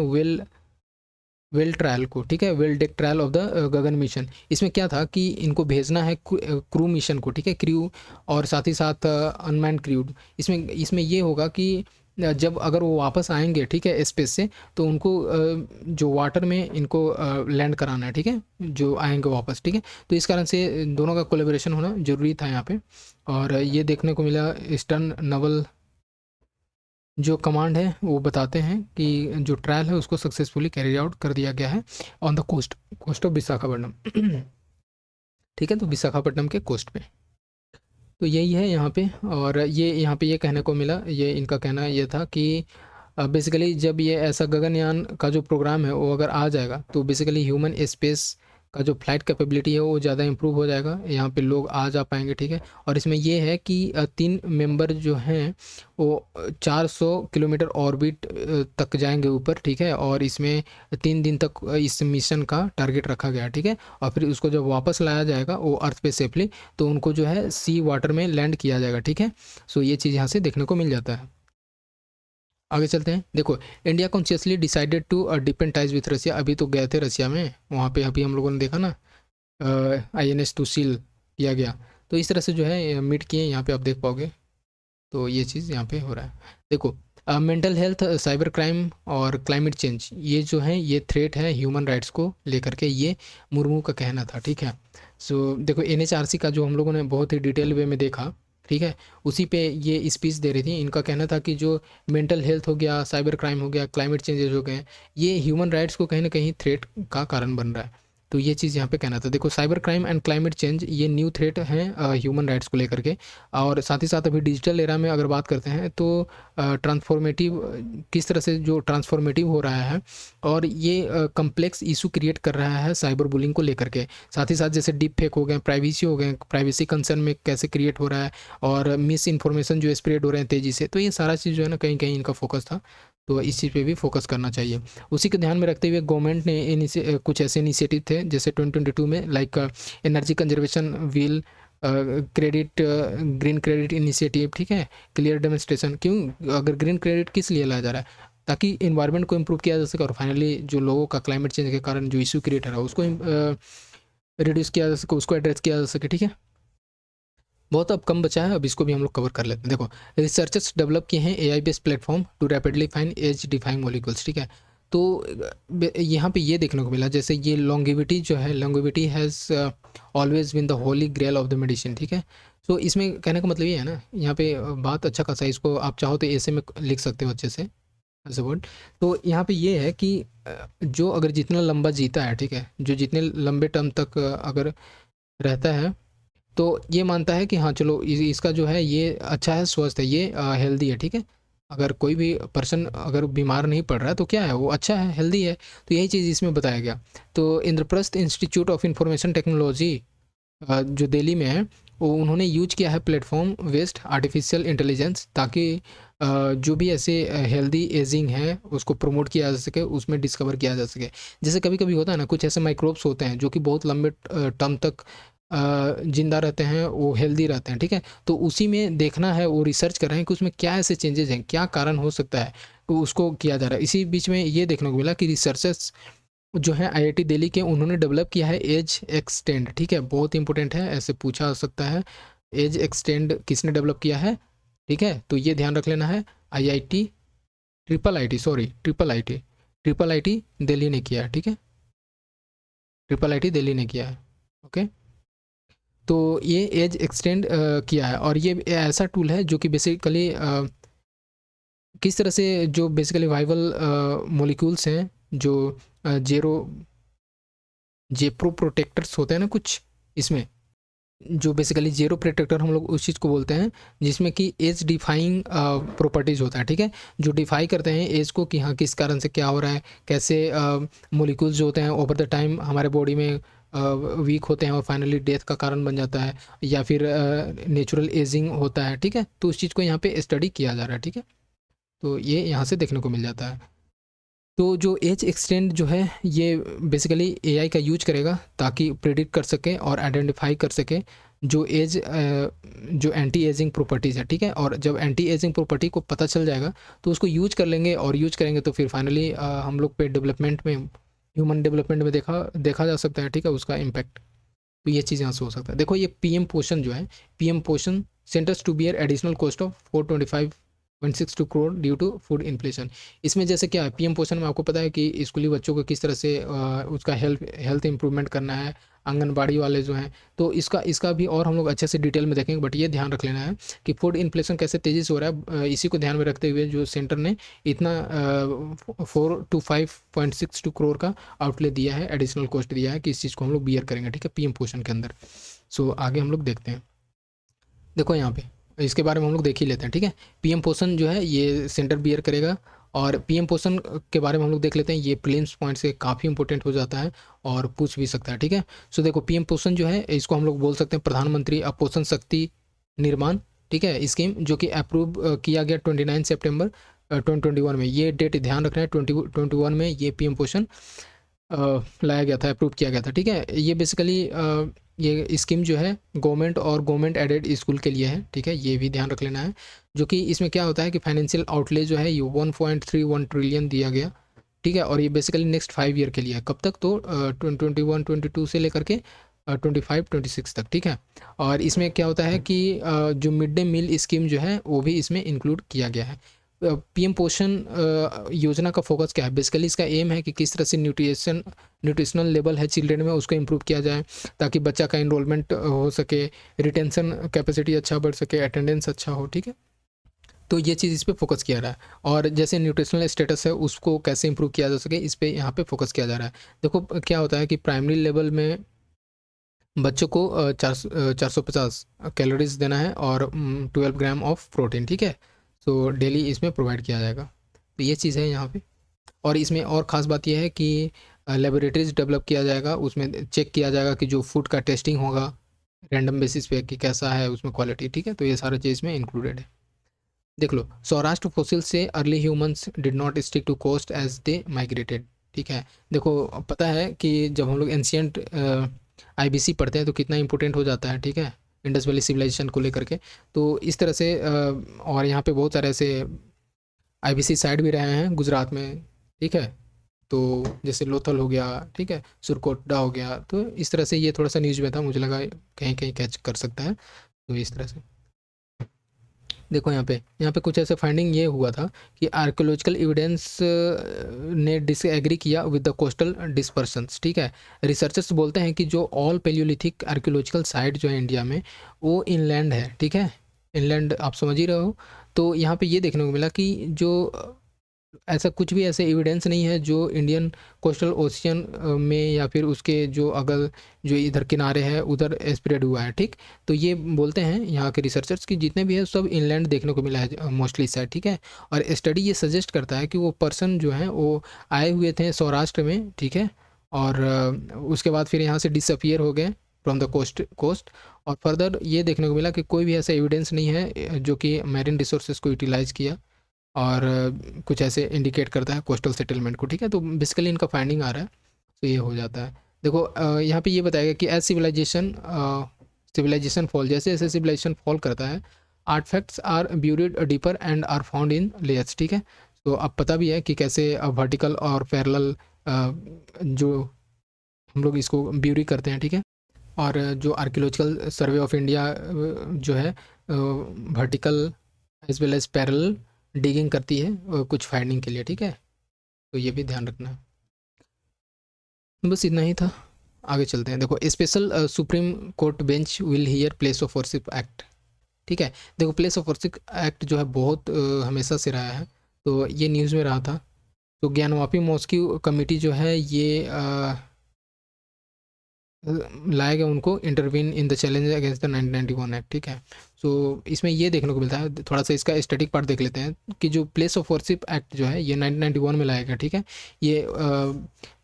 वेल ट्रायल को। ठीक है, well deck trial of the Gagan mission. इसमें क्या था कि इनको भेजना है क्रू मिशन को। ठीक है, क्रू और साथ ही साथ अनमैन्ड क्रू। इसमें इसमें ये होगा कि जब अगर वो वापस आएंगे, ठीक है, स्पेस से, तो उनको जो वाटर में इनको लैंड कराना है। ठीक है, जो आएंगे वापस। ठीक है, तो इस कारण से दोनों का कोलेबोरेशन होना ज़रूरी था यहाँ पे। और ये देखने को मिला, ईस्टर्न नवल जो कमांड है वो बताते हैं कि जो ट्रायल है उसको सक्सेसफुली कैरी आउट कर दिया गया है on the coast of Visakhapatnam. ठीक है, तो विशाखापट्टनम के कोस्ट पे। तो यही है यहाँ पे। और ये यहाँ पे ये कहने को मिला, ये इनका कहना ये था कि बेसिकली जब ये ऐसा गगनयान का जो प्रोग्राम है वो अगर आ जाएगा तो बेसिकली ह्यूमन स्पेस का जो फ्लाइट कैपेबिलिटी है वो ज़्यादा इंप्रूव हो जाएगा, यहाँ पे लोग आ जा पाएंगे। ठीक है, और इसमें ये है कि 3 मेंबर जो हैं वो 400 किलोमीटर ऑर्बिट तक जाएंगे ऊपर। ठीक है, और इसमें 3 दिन तक इस मिशन का टारगेट रखा गया। ठीक है, और फिर उसको जब वापस लाया जाएगा वो अर्थ पे सेफली, तो उनको जो है सी वाटर में लैंड किया जाएगा। ठीक है, सो ये चीज़ यहाँ से देखने को मिल जाता है। आगे चलते हैं। देखो, India consciously decided to depend ties with Russia. अभी तो गए थे रसिया में, वहाँ पे अभी हम लोगों ने देखा ना, INS टू सील किया गया। तो इस तरह से जो है मीट किए, यहाँ पे आप देख पाओगे। तो ये चीज़ यहाँ पे हो रहा है। देखो, मेंटल हेल्थ, साइबर क्राइम और क्लाइमेट चेंज, ये जो है ये थ्रेट है ह्यूमन राइट्स को लेकर के, ये मुर्मू का कहना था। ठीक है, सो देखो NHRC का जो हम लोगों ने बहुत ही डिटेल वे में देखा, ठीक है, उसी पे ये स्पीच दे रही थी। इनका कहना था कि जो मेंटल हेल्थ हो गया, साइबर क्राइम हो गया, क्लाइमेट चेंजेस हो गए, ये ह्यूमन राइट्स को कहीं ना कहीं थ्रेट का कारण बन रहा है। तो ये चीज़ यहाँ पे कहना था। देखो, cyber crime and climate change ये न्यू थ्रेट हैं ह्यूमन राइट्स को लेकर के। और साथ ही साथ अभी डिजिटल एरा में अगर बात करते हैं तो ट्रांसफॉर्मेटिव, किस तरह से जो ट्रांसफॉर्मेटिव हो रहा है और ये कम्प्लेक्स इशू क्रिएट कर रहा है साइबर बुलिंग को लेकर के। साथ ही साथ जैसे डीप फेक हो गए, प्राइवेसी हो गए, प्राइवेसी कंसर्न में कैसे क्रिएट हो रहा है, और मिस इन्फॉर्मेशन जो स्प्रेड हो रहे हैं तेज़ी से। तो ये सारा चीज़ जो है ना कहीं कहीं इनका फोकस था, तो इस चीज़ पे भी फोकस करना चाहिए। उसी को ध्यान में रखते हुए गवर्नमेंट ने कुछ ऐसे इनिशिएटिव थे जैसे 2022 में, like energy conservation wheel credit, green credit initiative. ठीक है, क्लियर डेमोन्स्ट्रेशन। क्यों, अगर ग्रीन क्रेडिट किस लिए लाया जा रहा है, ताकि इन्वायरमेंट को इम्प्रूव किया जा सके और फाइनली जो लोगों का क्लाइमेट चेंज के कारण जो इशू क्रिएट हो रहा है उसको रिड्यूस किया जा सके, उसको एड्रेस किया जा सके। ठीक है, बहुत अब कम बचा है, अब इसको भी हम लोग कवर कर लेते हैं। देखो, रिसर्चर्स डेवलप किए हैं AI based platform to rapidly find age defying molecules. ठीक है, तो यहाँ पे ये देखने को मिला, जैसे ये लॉन्गेविटी जो है, longevity has always been the holy grail of the medicine. ठीक है, तो इसमें कहने का मतलब ये है ना, यहाँ पे बात अच्छा खासा, इसको आप चाहो तो ऐसे में लिख सकते हो अच्छे से एज अ वर्ड। तो यहाँ पे ये है कि जो अगर जितना लंबा जीता है, ठीक है, जो जितने लंबे टर्म तक अगर रहता है, तो ये मानता है कि हाँ चलो इसका जो है ये अच्छा है, स्वस्थ है, ये हेल्दी है, ठीक है। अगर कोई भी पर्सन अगर बीमार नहीं पड़ रहा है तो क्या है, वो अच्छा है, हेल्दी है। तो यही चीज़ इसमें बताया गया। तो Indraprastha institute of information technology जो दिल्ली में है, वो उन्होंने यूज किया है प्लेटफॉर्म वेस्ट आर्टिफिशियल इंटेलिजेंस, ताकि जो भी ऐसे हेल्दी एजिंग है उसको प्रमोट किया जा सके, उसमें डिस्कवर किया जा सके। जैसे कभी कभी होता है ना, कुछ ऐसे माइक्रोब्स होते हैं जो कि बहुत लंबे टर्म तक जिंदा रहते हैं, वो हेल्दी रहते हैं, ठीक है। तो उसी में देखना है, वो रिसर्च कर रहे हैं कि उसमें क्या ऐसे चेंजेस हैं, क्या कारण हो सकता है, तो उसको किया जा रहा है। इसी बीच में ये देखने को मिला कि रिसर्चर्स जो है आईआईटी दिल्ली के, उन्होंने डेवलप किया है एज एक्सटेंड, ठीक है। बहुत इंपॉर्टेंट है, ऐसे पूछा जा सकता है, एज एक्सटेंड किसने डेवलप किया है, ठीक है। तो ये ध्यान रख लेना है, आईआईटी ट्रिपल आईटी दिल्ली ने किया है, ठीक है। ट्रिपल आईटी दिल्ली ने किया है, ओके। तो ये एज एक्सटेंड किया है, और ये ऐसा टूल है जो कि बेसिकली किस तरह से जो बेसिकली वाइबल मोलिक्यूल्स हैं, जो जेरो जेप्रो प्रोटेक्टर्स होते हैं ना कुछ इसमें, जो बेसिकली जेरो प्रोटेक्टर हम लोग उस चीज़ को बोलते हैं जिसमें कि एज डिफाइंग प्रॉपर्टीज़ होता है, ठीक है। जो डिफाई करते हैं एज को कि हाँ किस कारण से क्या हो रहा है, कैसे मोलिक्यूल्स जो होते हैं ओवर द टाइम हमारे बॉडी में वीक होते हैं और फाइनली डेथ का कारण बन जाता है, या फिर नेचुरल एजिंग होता है, ठीक है। तो उस चीज़ को यहाँ पे स्टडी किया जा रहा है, ठीक है। तो ये यहाँ से देखने को मिल जाता है। तो जो एज एक्सटेंड जो है ये बेसिकली एआई का यूज करेगा ताकि प्रिडिक्ट कर सके और आइडेंटिफाई कर सके जो एज जो एंटी एजिंग प्रॉपर्टीज़ है, ठीक है। और जब एंटी एजिंग प्रॉपर्टी को पता चल जाएगा तो उसको यूज कर लेंगे, और यूज करेंगे तो फिर फाइनली हम लोग पे डेवलपमेंट में, ह्यूमन डेवलपमेंट में देखा जा सकता है, ठीक है, उसका इम्पैक्ट। तो ये चीज़ यहाँ से हो सकता है। देखो ये पीएम पोषण जो है, PM Poshan centres to bear additional cost of 425.62 crore due to food inflation. इसमें जैसे क्या है, पीएम पोषण में आपको पता है कि स्कूली बच्चों को किस तरह से उसका हेल्थ इंप्रूवमेंट करना है, आंगनबाड़ी वाले जो हैं। तो इसका इसका भी और हम लोग अच्छे से डिटेल में देखेंगे, बट ये ध्यान रख लेना है कि फूड इन्फ्लेशन कैसे तेज़ी से हो रहा है। इसी को ध्यान में रखते हुए जो सेंटर ने इतना 425.62 करोड़ का आउटले दिया है, एडिशनल कॉस्ट दिया है कि इस चीज़ को हम लोग बियर करेंगे, ठीक है, पीएम पोषण के अंदर। सो आगे हम लोग देखते हैं। देखो यहाँ पे इसके बारे में हम लोग देख ही लेते हैं, ठीक है। पीएम पोषण जो है ये सेंटर बियर करेगा, और पीएम पोषण के बारे में हम लोग देख लेते हैं। ये प्रीलिम्स पॉइंट से काफ़ी इंपॉर्टेंट हो जाता है और पूछ भी सकता है, ठीक है। सो देखो पीएम पोषण जो है इसको हम लोग बोल सकते हैं प्रधानमंत्री अपोषण शक्ति निर्माण, ठीक है, स्कीम, जो कि अप्रूव किया गया 29 सितंबर 2021 में। ये डेट ध्यान रखना है, 2021 में ये पीएम पोषण लाया गया था, अप्रूव किया गया था, ठीक है। ये बेसिकली ये स्कीम जो है गवर्नमेंट और गवर्नमेंट एडेड स्कूल के लिए है, ठीक है, ये भी ध्यान रख लेना है। जो कि इसमें क्या होता है कि फाइनेंशियल आउटले जो है ये 1.31 ट्रिलियन दिया गया, ठीक है। और ये बेसिकली नेक्स्ट 5 ईयर के लिए है, कब तक, तो 2021-22 से लेकर के 25-26 तक, ठीक है। और इसमें क्या होता है कि जो मिड डे मील स्कीम जो है वो भी इसमें इंक्लूड किया गया है। पीएम पोषण योजना का फोकस क्या है, बेसिकली इसका एम है कि किस तरह से न्यूट्रिशनल लेवल है चिल्ड्रेन में उसको इम्प्रूव किया जाए, ताकि बच्चा का इनरोलमेंट हो सके, रिटेंशन कैपेसिटी अच्छा बढ़ सके, अटेंडेंस अच्छा हो, ठीक है। तो ये चीज़ इस पे फोकस किया रहा है, और जैसे न्यूट्रिशनल स्टेटस है उसको कैसे इंप्रूव किया जा सके, इस पे यहाँ पे फोकस किया जा रहा है। देखो क्या होता है कि प्राइमरी लेवल में बच्चों को 450 कैलोरीज देना है और 12 ग्राम ऑफ प्रोटीन, ठीक है। तो डेली इसमें प्रोवाइड किया जाएगा। तो ये चीज़ है यहाँ पे। और इसमें और ख़ास बात यह है कि लेबोरेटरीज डेवलप किया जाएगा, उसमें चेक किया जाएगा कि जो फूड का टेस्टिंग होगा रैंडम बेसिस पे कि कैसा है उसमें क्वालिटी, ठीक है। तो ये सारा चीज़ में इंक्लूडेड है। देख लो, Saurashtra fossil says early humans did not stick to coast as they migrated, ठीक है। देखो पता है कि जब हम लोग एंशियंट आईबीसी पढ़ते हैं तो कितना इंपॉर्टेंट हो जाता है, ठीक है, इंडस वैली सिविलाइजेशन को लेकर के। तो इस तरह से और यहाँ पे बहुत सारे ऐसे आईबीसी साइट भी रहे हैं गुजरात में, ठीक है। तो जैसे लोथल हो गया, ठीक है, सुरकोटडा हो गया। तो इस तरह से ये थोड़ा सा न्यूज़ में था, मुझे लगा कहीं कहीं कैच कर सकता है, तो इस तरह से। देखो यहाँ पे कुछ ऐसे फाइंडिंग ये हुआ था कि आर्कोलॉजिकल एविडेंस ने डिसएग्री किया विद द कोस्टल डिस्पर्शंस, ठीक है। रिसर्चर्स बोलते हैं कि जो ऑल पेलियोलिथिक आर्कोलॉजिकल साइट जो है इंडिया में वो इनलैंड है, ठीक है। इनलैंड आप समझ ही रहे हो। तो यहाँ पे ये देखने को मिला कि जो ऐसा कुछ भी ऐसे एविडेंस नहीं है जो इंडियन कोस्टल ओशियन में या फिर उसके जो अगल जो इधर किनारे है उधर स्प्रेड हुआ है, ठीक। तो ये बोलते हैं यहाँ के रिसर्चर्स कि जितने भी है सब इनलैंड देखने को मिला है मोस्टली साइड, ठीक है। और स्टडी ये सजेस्ट करता है कि वो पर्सन जो है वो आए हुए थे सौराष्ट्र में, ठीक है, और उसके बाद फिर यहाँ से डिसअपियर हो गए फ्रॉम द कोस्ट। और फर्दर ये देखने को मिला कि कोई भी ऐसा एविडेंस नहीं है जो कि मैरिन रिसोर्सेज को यूटिलाइज़ किया और कुछ ऐसे इंडिकेट करता है कोस्टल सेटलमेंट को, ठीक है। तो बेसिकली इनका फाइंडिंग आ रहा है, तो ये हो जाता है। देखो यहाँ पे ये बताया गया कि एज सिविलाइजेशन फॉल, जैसे जैसे सिविलाइजेशन फॉल करता है artefacts are buried deeper and are found in layers, ठीक है। तो अब पता भी है कि कैसे वर्टिकल और पैरेलल जो हम लोग इसको ब्यूरी करते हैं, ठीक है। और जो आर्कियोलॉजिकल सर्वे ऑफ इंडिया जो है vertical as well as parallel digging करती है कुछ फाइंडिंग के लिए, ठीक है। तो ये भी ध्यान रखना है। बस इतना ही था, आगे चलते हैं। देखो special supreme court bench will hear place of worship act, ठीक है। देखो प्लेस ऑफ वर्शिप एक्ट जो है बहुत हमेशा से रहा है, तो ये न्यूज़ में रहा था। तो ज्ञानवापी मॉस्क्यू कमेटी जो है ये लाया गया उनको intervene in the challenge against the 1991 act, ठीक है। सो इसमें ये देखने को मिलता है, थोड़ा सा इसका स्टैटिक पार्ट देख लेते हैं कि जो प्लेस ऑफ वर्शिप एक्ट जो है ये 1991 में लाया गया, ठीक है। ये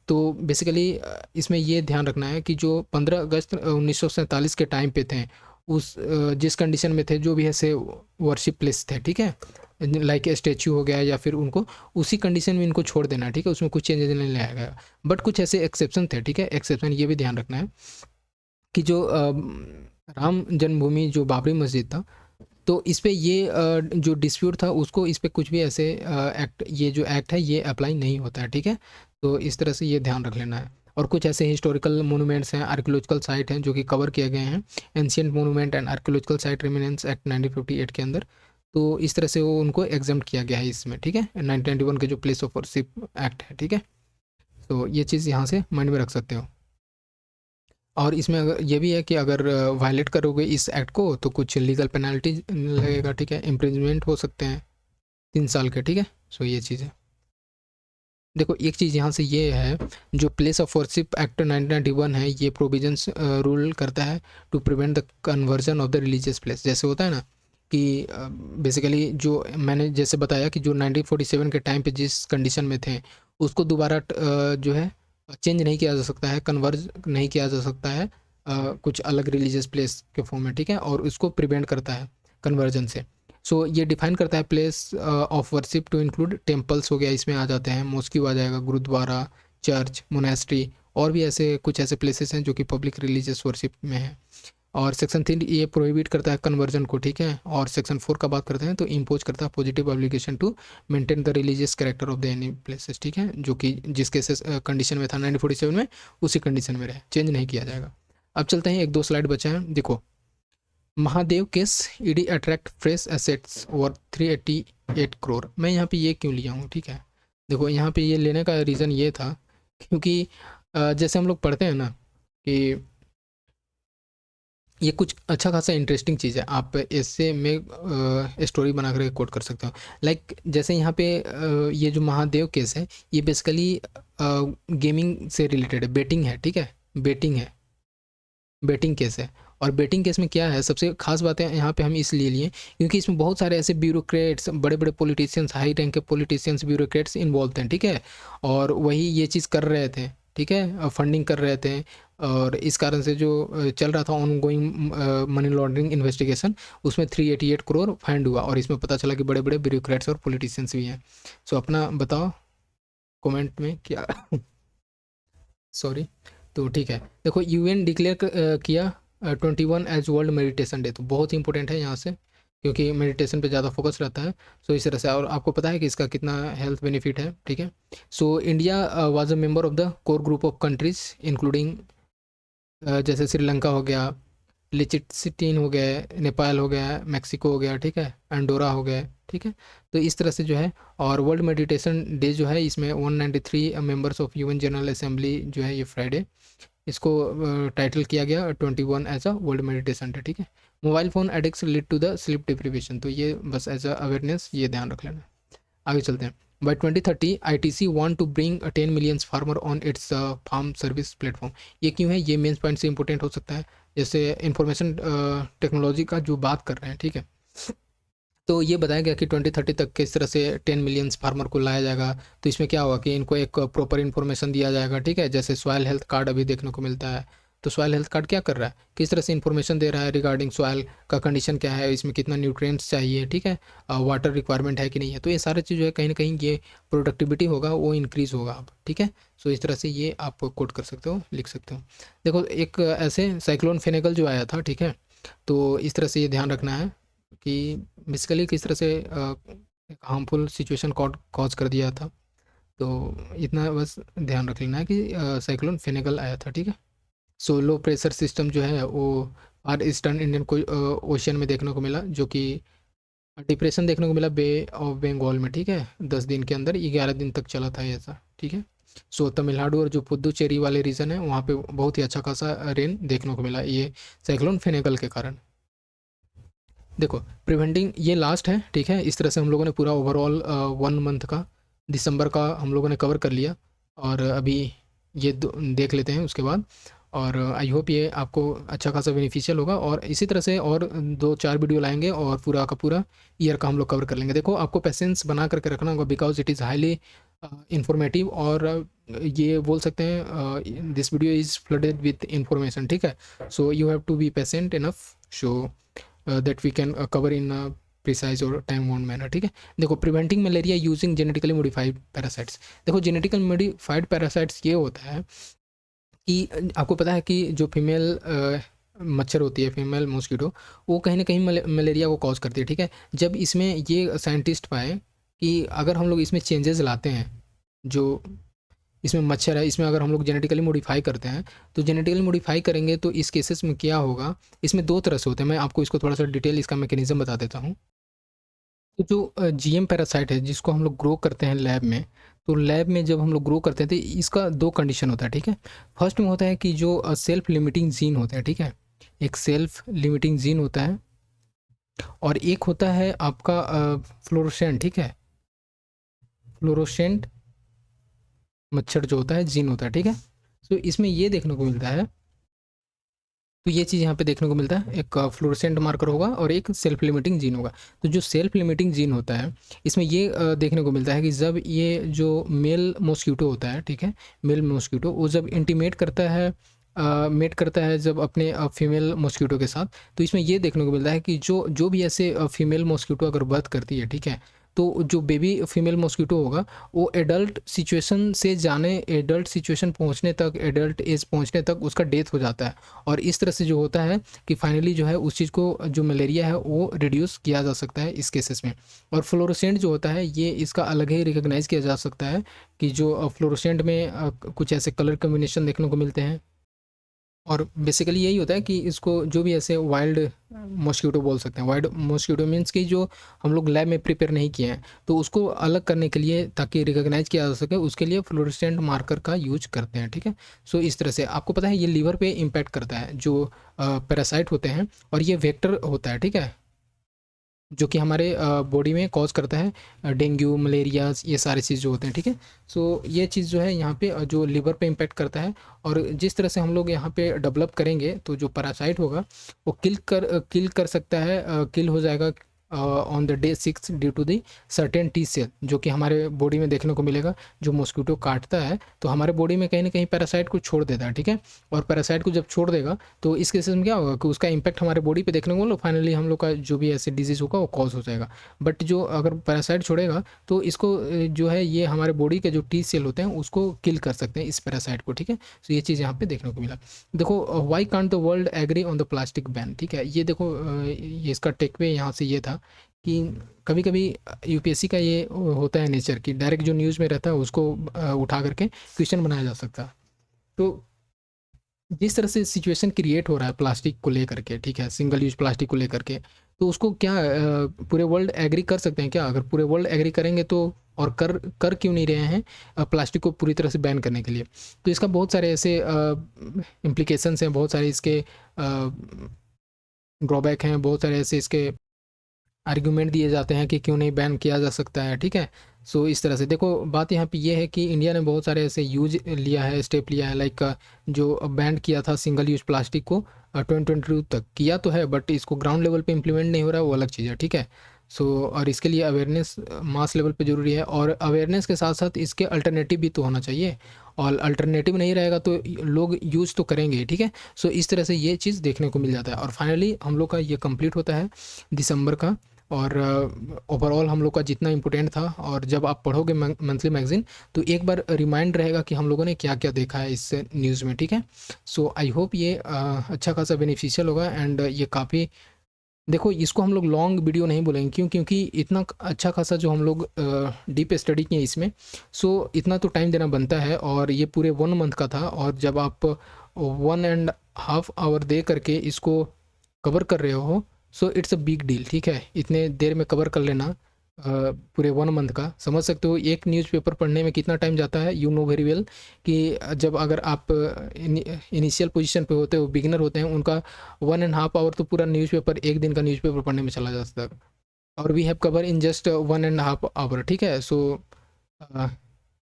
तो बेसिकली इसमें ये ध्यान रखना है कि जो 15 अगस्त 1947 के टाइम पे थे उस जिस कंडीशन में थे जो भी ऐसे वर्शिप प्लेस थे, ठीक है, लाइक स्टैचू हो गया या फिर उनको उसी कंडीशन में इनको छोड़ देना, ठीक है, उसमें कुछ चेंजेस नहीं लाया गया। बट कुछ ऐसे एक्सेप्शन थे, ठीक है। एक्सेप्शन ये भी ध्यान रखना है कि जो राम जन्मभूमि जो बाबरी मस्जिद था, तो इस पे ये जो डिस्प्यूट था उसको इस पे कुछ भी ऐसे एक्ट ये जो एक्ट है ये अप्लाई नहीं होता है, ठीक है। तो इस तरह से ये ध्यान रख लेना है। और कुछ ऐसे हिस्टोरिकल मोनूमेंट्स हैं, आर्कियोलॉजिकल साइट हैं जो कि कवर किए गए हैं ancient monument and archaeological site remains act 1958 के अंदर। तो इस तरह से वो उनको एग्जाम्प्ट किया गया है इसमें, ठीक है, 1991 के जो प्लेस ऑफ वर्शिप एक्ट है, ठीक है। तो ये चीज़ यहाँ से माइंड में रख सकते हो। और इसमें अगर ये भी है कि अगर वायलेट करोगे इस एक्ट को तो कुछ लीगल पेनल्टी लगेगा, ठीक है, इम्प्रिजमेंट हो सकते हैं 3 साल के, ठीक है। सो ये चीज़ है। देखो एक चीज़ यहाँ से ये है, जो प्लेस ऑफ वर्शिप एक्ट 1991 है ये प्रोविजंस रूल करता है to prevent the conversion of the religious place. जैसे होता है ना कि बेसिकली जो मैंने जैसे बताया कि जो 1947 के टाइम पे जिस कंडीशन में थे उसको दोबारा जो है चेंज नहीं किया जा सकता है, कन्वर्ज नहीं किया जा सकता है कुछ अलग रिलीजियस प्लेस के फॉर्म में, ठीक है। और उसको प्रिवेंट करता है कन्वर्जन से। सो ये डिफाइन करता है place of worship to include temples हो गया, इसमें आ जाते हैं, मॉस्क्यू आ जाएगा, गुरुद्वारा, चर्च, मोनेस्ट्री, और भी ऐसे कुछ ऐसे प्लेसेस हैं जो कि पब्लिक रिलीजियस वर्शिप में है। और सेक्शन 3 ये प्रोहिबिट करता है कन्वर्जन को, ठीक है। और सेक्शन 4 का बात करते हैं तो इम्पोज करता है positive obligation to maintain the religious character of the any places, ठीक है, जो कि जिस केसेस कंडीशन में था 1947 में उसी कंडीशन में रहे, चेंज नहीं किया जाएगा। अब चलते हैं, 1-2 स्लाइड बचा है। देखो Mahadev case ED attract fresh assets worth 388 crore. मैं यहाँ पे ये क्यों लिया हूँ, ठीक है। देखो यहाँ पे ये लेने का रीज़न ये था क्योंकि जैसे हम लोग पढ़ते हैं ना कि ये कुछ अच्छा खासा इंटरेस्टिंग चीज़ है, आप इससे में स्टोरी बना कर कोट कर सकते हो। लाइक जैसे यहाँ पे ये जो महादेव केस है ये बेसिकली गेमिंग से रिलेटेड है, बेटिंग है, ठीक है, बेटिंग है, बेटिंग केस है। और बेटिंग केस में क्या है, सबसे खास बात है यहाँ पे हम इसलिए लिए क्योंकि इसमें बहुत सारे ऐसे ब्यूरोक्रेट्स, बड़े बड़े पॉलिटिशियंस, हाई रैंक के पॉलिटिशियंस, ब्यूरोक्रेट्स इन्वॉल्व थे, ठीक है। और वही ये चीज़ कर रहे थे, ठीक है, फंडिंग कर रहे थे। और इस कारण से जो चल रहा था on going money laundering investigation, उसमें 388 करोड़ फाइंड हुआ। और इसमें पता चला कि बड़े बड़े ब्यूरोक्रेट्स और पॉलिटिशियंस भी हैं। सो अपना बताओ कमेंट में क्या सॉरी। तो ठीक है, देखो यूएन डिक्लेयर किया 21 एज वर्ल्ड मेडिटेशन डे। तो बहुत ही इंपॉर्टेंट है यहाँ से क्योंकि मेडिटेशन पे ज़्यादा फोकस रहता है। सो इस तरह से, और आपको पता है कि इसका कितना हेल्थ बेनिफिट है, ठीक है। So India was a member of the core group of countries including जैसे श्रीलंका हो गया, लिचिटसिटीन हो गया, नेपाल हो गया, मैक्सिको हो गया, ठीक है, अंडोरा हो गया, ठीक है। तो इस तरह से जो है, और वर्ल्ड मेडिटेशन डे जो है इसमें 193 members of UN General Assembly जो है ये फ्राइडे इसको टाइटल किया गया 21 as a world meditation day, ठीक है। Mobile phone addicts lead to the sleep deprivation. तो ये बस एज अ अवेयरनेस ये ध्यान रख लेना। आगे चलते हैं। By 2030 ITC want to bring 10 million farmer on its farm service platform. ये क्यों है, ये मेंस पॉइंट से इंपॉर्टेंट हो सकता है। जैसे इंफॉर्मेशन टेक्नोलॉजी का जो बात कर रहे हैं, ठीक है, तो ये बताया गया कि 2030 तक किस तरह से 10 मिलियंस फार्मर को लाया जाएगा। तो इसमें क्या होगा कि इनको एक प्रॉपर इन्फॉर्मेशन दिया जाएगा, ठीक है, जैसे सॉइल हेल्थ कार्ड अभी देखने को मिलता है। तो सॉइल हेल्थ कार्ड क्या कर रहा है, किस तरह से इन्फॉर्मेशन दे रहा है रिगार्डिंग सॉइल का कंडीशन क्या है, इसमें कितना न्यूट्रिएंट्स चाहिए, ठीक है, वाटर रिक्वायरमेंट है कि नहीं है। तो ये सारी चीज़ जो है कहीं ना कहीं ये प्रोडक्टिविटी होगा वो इंक्रीज़ होगा अब, ठीक है। सो इस तरह से ये आप कोट कर सकते हो, लिख सकते हो। देखो एक ऐसे साइक्लोन फेनेगल जो आया था, ठीक है, तो इस तरह से ये ध्यान रखना है कि बेसिकली किस तरह से एक हार्मफुल सिचुएशन कॉज कर दिया था। तो इतना बस ध्यान रख लेना है कि साइक्लोन फेनेगल आया था, ठीक है। सो लो प्रेशर सिस्टम जो है वो फार ईस्टर्न इंडियन को ओशियन में देखने को मिला, जो कि डिप्रेशन देखने को मिला बे ऑफ बंगाल में, ठीक है। 10 दिन के अंदर 11 दिन तक चला था ऐसा, ठीक है। सो तमिलनाडु और जो पुदुचेरी वाले रीजन है वहाँ पे बहुत ही अच्छा खासा रेन देखने को मिला ये साइक्लोन फेनेगल के कारण। देखो प्रिवेंटिंग ये लास्ट है, ठीक है। इस तरह से हम लोगों ने पूरा ओवरऑल 1 मंथ का दिसंबर का हम लोगों ने कवर कर लिया। और अभी ये देख लेते हैं उसके बाद। और आई होप ये आपको अच्छा खासा बेनिफिशियल होगा। और इसी तरह से और 2-4 वीडियो लाएंगे और पूरा का पूरा ईयर का हम लोग कवर कर लेंगे। देखो आपको पेशेंस बना करके रखना होगा because it is highly informative. और ये बोल सकते हैं this video is flooded with information, ठीक है। So you have to be patient enough so that we can cover in precise और टाइम बाउंड मैनर, ठीक है। देखो preventing malaria using genetically modified parasites. देखो जेनेटिकल मॉडिफाइड पैरासाइट्स ये होता है कि आपको पता है कि जो फीमेल मच्छर होती है, फीमेल मॉस्किटो, वो कहीं ना कहीं मलेरिया को कॉज करती है, ठीक है। जब इसमें ये साइंटिस्ट पाए कि अगर हम लोग इसमें चेंजेस लाते हैं, जो इसमें मच्छर है इसमें अगर हम लोग जेनेटिकली मॉडिफाई करते हैं, तो जेनेटिकली मॉडिफाई करेंगे तो इस केसेस में क्या होगा, इसमें 2 तरह से होते हैं। मैं आपको इसको थोड़ा सा डिटेल इसका मैकेनिज्म बता देता हूँ। तो जो जीएम पैरासाइट है जिसको हम लोग ग्रो करते हैं लैब में, तो लैब में जब हम लोग ग्रो करते हैं तो इसका 2 कंडीशन होता है, ठीक है। फर्स्ट में होता है कि जो सेल्फ लिमिटिंग जीन होता है, ठीक है, एक सेल्फ लिमिटिंग जीन होता है। और एक होता है आपका फ्लोरोसेंट, ठीक है, फ्लोरोसेंट मच्छर जो होता है जीन होता है, ठीक है। तो इसमें ये देखने को मिलता है, तो ये चीज़ यहाँ पे देखने को मिलता है, एक फ्लोरोसेंट मार्कर होगा और एक सेल्फ लिमिटिंग जीन होगा। तो जो सेल्फ लिमिटिंग जीन होता है इसमें ये देखने को मिलता है कि जब ये जो मेल मॉस्क्यूटो होता है, ठीक है, मेल मॉस्क्यूटो वो जब इंटीमेट करता है मेट करता है जब अपने फीमेल मॉस्क्यूटो के साथ, तो इसमें ये देखने को मिलता है कि जो जो भी ऐसे फीमेल मॉस्क्यूटो अगर बर्थ करती है, ठीक है, तो जो बेबी फीमेल मॉस्क्यूटो होगा वो एडल्ट सिचुएशन से जाने, एडल्ट सिचुएशन पहुंचने तक, एडल्ट एज पहुंचने तक उसका डेथ हो जाता है। और इस तरह से जो होता है कि फाइनली जो है उस चीज़ को जो मलेरिया है वो रिड्यूस किया जा सकता है इस केसेस में। और फ्लोरोसेंट जो होता है ये इसका अलग ही रिकॉग्नाइज किया जा सकता है कि जो फ्लोरोसेंट में कुछ ऐसे कलर कम्बिनेशन देखने को मिलते हैं। और बेसिकली यही होता है कि इसको जो भी ऐसे वाइल्ड मॉस्क्यूटो बोल सकते हैं, वाइल्ड मॉस्क्यूटो मीन्स कि जो हम लोग लैब में प्रिपेयर नहीं किए हैं, तो उसको अलग करने के लिए ताकि रिकॉग्नाइज किया जा सके उसके लिए फ्लोरोसेंट मार्कर का यूज करते हैं, ठीक है। सो इस तरह से आपको पता है ये लीवर पे इम्पैक्ट करता है जो पैरासाइट होते हैं, और ये वेक्टर होता है, ठीक है, जो कि हमारे बॉडी में कॉज करता है डेंगू, मलेरिया, ये सारी चीज़ जो होते हैं, ठीक है। सो ये चीज़ जो है यहाँ पे जो लिवर पे इम्पेक्ट करता है। और जिस तरह से हम लोग यहाँ पे डेवलप करेंगे तो जो पैरासाइट होगा वो किल कर सकता है, किल हो जाएगा on the day 6 due to the certain T cell जो कि हमारे बॉडी में देखने को मिलेगा। जो मॉस्किटो काटता है तो हमारे बॉडी में कहीं ना कहीं पैरासाइट को छोड़ देता है, ठीक है। और पैरासाइट को जब छोड़ देगा तो इस केसेस में क्या होगा कि उसका इम्पैक्ट हमारे बॉडी पे देखने को मिलेगा, फाइनली हम लोग का जो भी ऐसे डिजीज़ होगा वो कॉज हो जाएगा। बट जो अगर पैरासाइट छोड़ेगा तो इसको जो है ये हमारे बॉडी के जो टी सेल होते हैं उसको किल कर सकते हैं इस पैरासाइट को, ठीक है। तो ये चीज़ यहाँ पे देखने को मिला। देखो why can't the world agree on the plastic ban, ठीक है। ये देखो ये इसका टेकवे यहाँ से ये था कि कभी कभी यूपीएससी का ये होता है नेचर कि डायरेक्ट जो न्यूज़ में रहता है उसको उठा करके क्वेश्चन बनाया जा सकता है। तो जिस तरह से सिचुएशन क्रिएट हो रहा है प्लास्टिक को लेकर के, ठीक है, सिंगल यूज प्लास्टिक को लेकर के, तो उसको क्या पूरे वर्ल्ड एग्री कर सकते हैं क्या? अगर पूरे वर्ल्ड एग्री करेंगे तो और कर कर क्यों नहीं रहे हैं प्लास्टिक को पूरी तरह से बैन करने के लिए? तो इसका बहुत सारे ऐसे इम्प्लीकेशंस हैं, बहुत सारे इसके ड्रॉबैक हैं, बहुत सारे ऐसे इसके आर्गुमेंट दिए जाते हैं कि क्यों नहीं बैन किया जा सकता है, ठीक है। सो इस तरह से देखो, बात यहाँ पे ये है कि इंडिया ने बहुत सारे ऐसे यूज लिया है, स्टेप लिया है, लाइक जो बैन किया था सिंगल यूज प्लास्टिक को 2022 तक किया तो है, बट इसको ग्राउंड लेवल पे इम्प्लीमेंट नहीं हो रहा है, वो अलग चीज़ है, ठीक है। सो और इसके लिए अवेयरनेस मास लेवल पे ज़रूरी है, और अवेयरनेस के साथ साथ इसके अल्टरनेटिव भी तो होना चाहिए, और अल्टरनेटिव नहीं रहेगा तो लोग यूज़ तो करेंगे, ठीक है। सो इस तरह से ये चीज़ देखने को मिल जाता है, और फाइनली हम लोग का ये कंप्लीट होता है दिसंबर का। और ओवरऑल हम लोग का जितना इम्पोर्टेंट था, और जब आप पढ़ोगे मंथली मैगजीन तो एक बार रिमाइंड रहेगा कि हम लोगों ने क्या क्या देखा है इस न्यूज़ में, ठीक है। सो आई होप ये अच्छा खासा बेनिफिशियल होगा, एंड ये काफ़ी, देखो इसको हम लोग लॉन्ग वीडियो नहीं बोलेंगे, क्यों, क्योंकि इतना अच्छा खासा जो हम लोग डीप स्टडी किए इसमें, सो इतना तो टाइम देना बनता है, और ये पूरे 1 मंथ का था, और जब आप 1.5 आवर दे करके इसको कवर कर रहे हो, so it's a big deal, ठीक है। इतने देर में कवर कर लेना पूरे 1 मंथ का, समझ सकते हो एक न्यूज़पेपर पढ़ने में कितना टाइम जाता है, यू नो वेरी वेल कि जब अगर आप इनिशियल पोजीशन पे होते हो, बिगिनर होते हैं, उनका 1.5 आवर तो पूरा न्यूज़पेपर, एक दिन का न्यूज़पेपर पढ़ने में चला जाता है, और we have cover in just 1.5 hour, ठीक है। So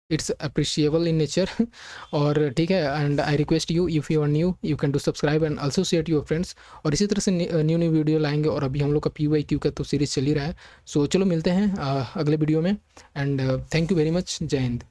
it's appreciable in nature और ठीक है, and I request you, if you are new you can do subscribe and also share to your friends, और इसी तरह से न्यू न्यू वीडियो लाएंगे, और अभी हम लोग का PYQ का तो सीरीज़ चल ही रहा है। सो चलो मिलते हैं अगले वीडियो में, and thank you very much, जय हिंद।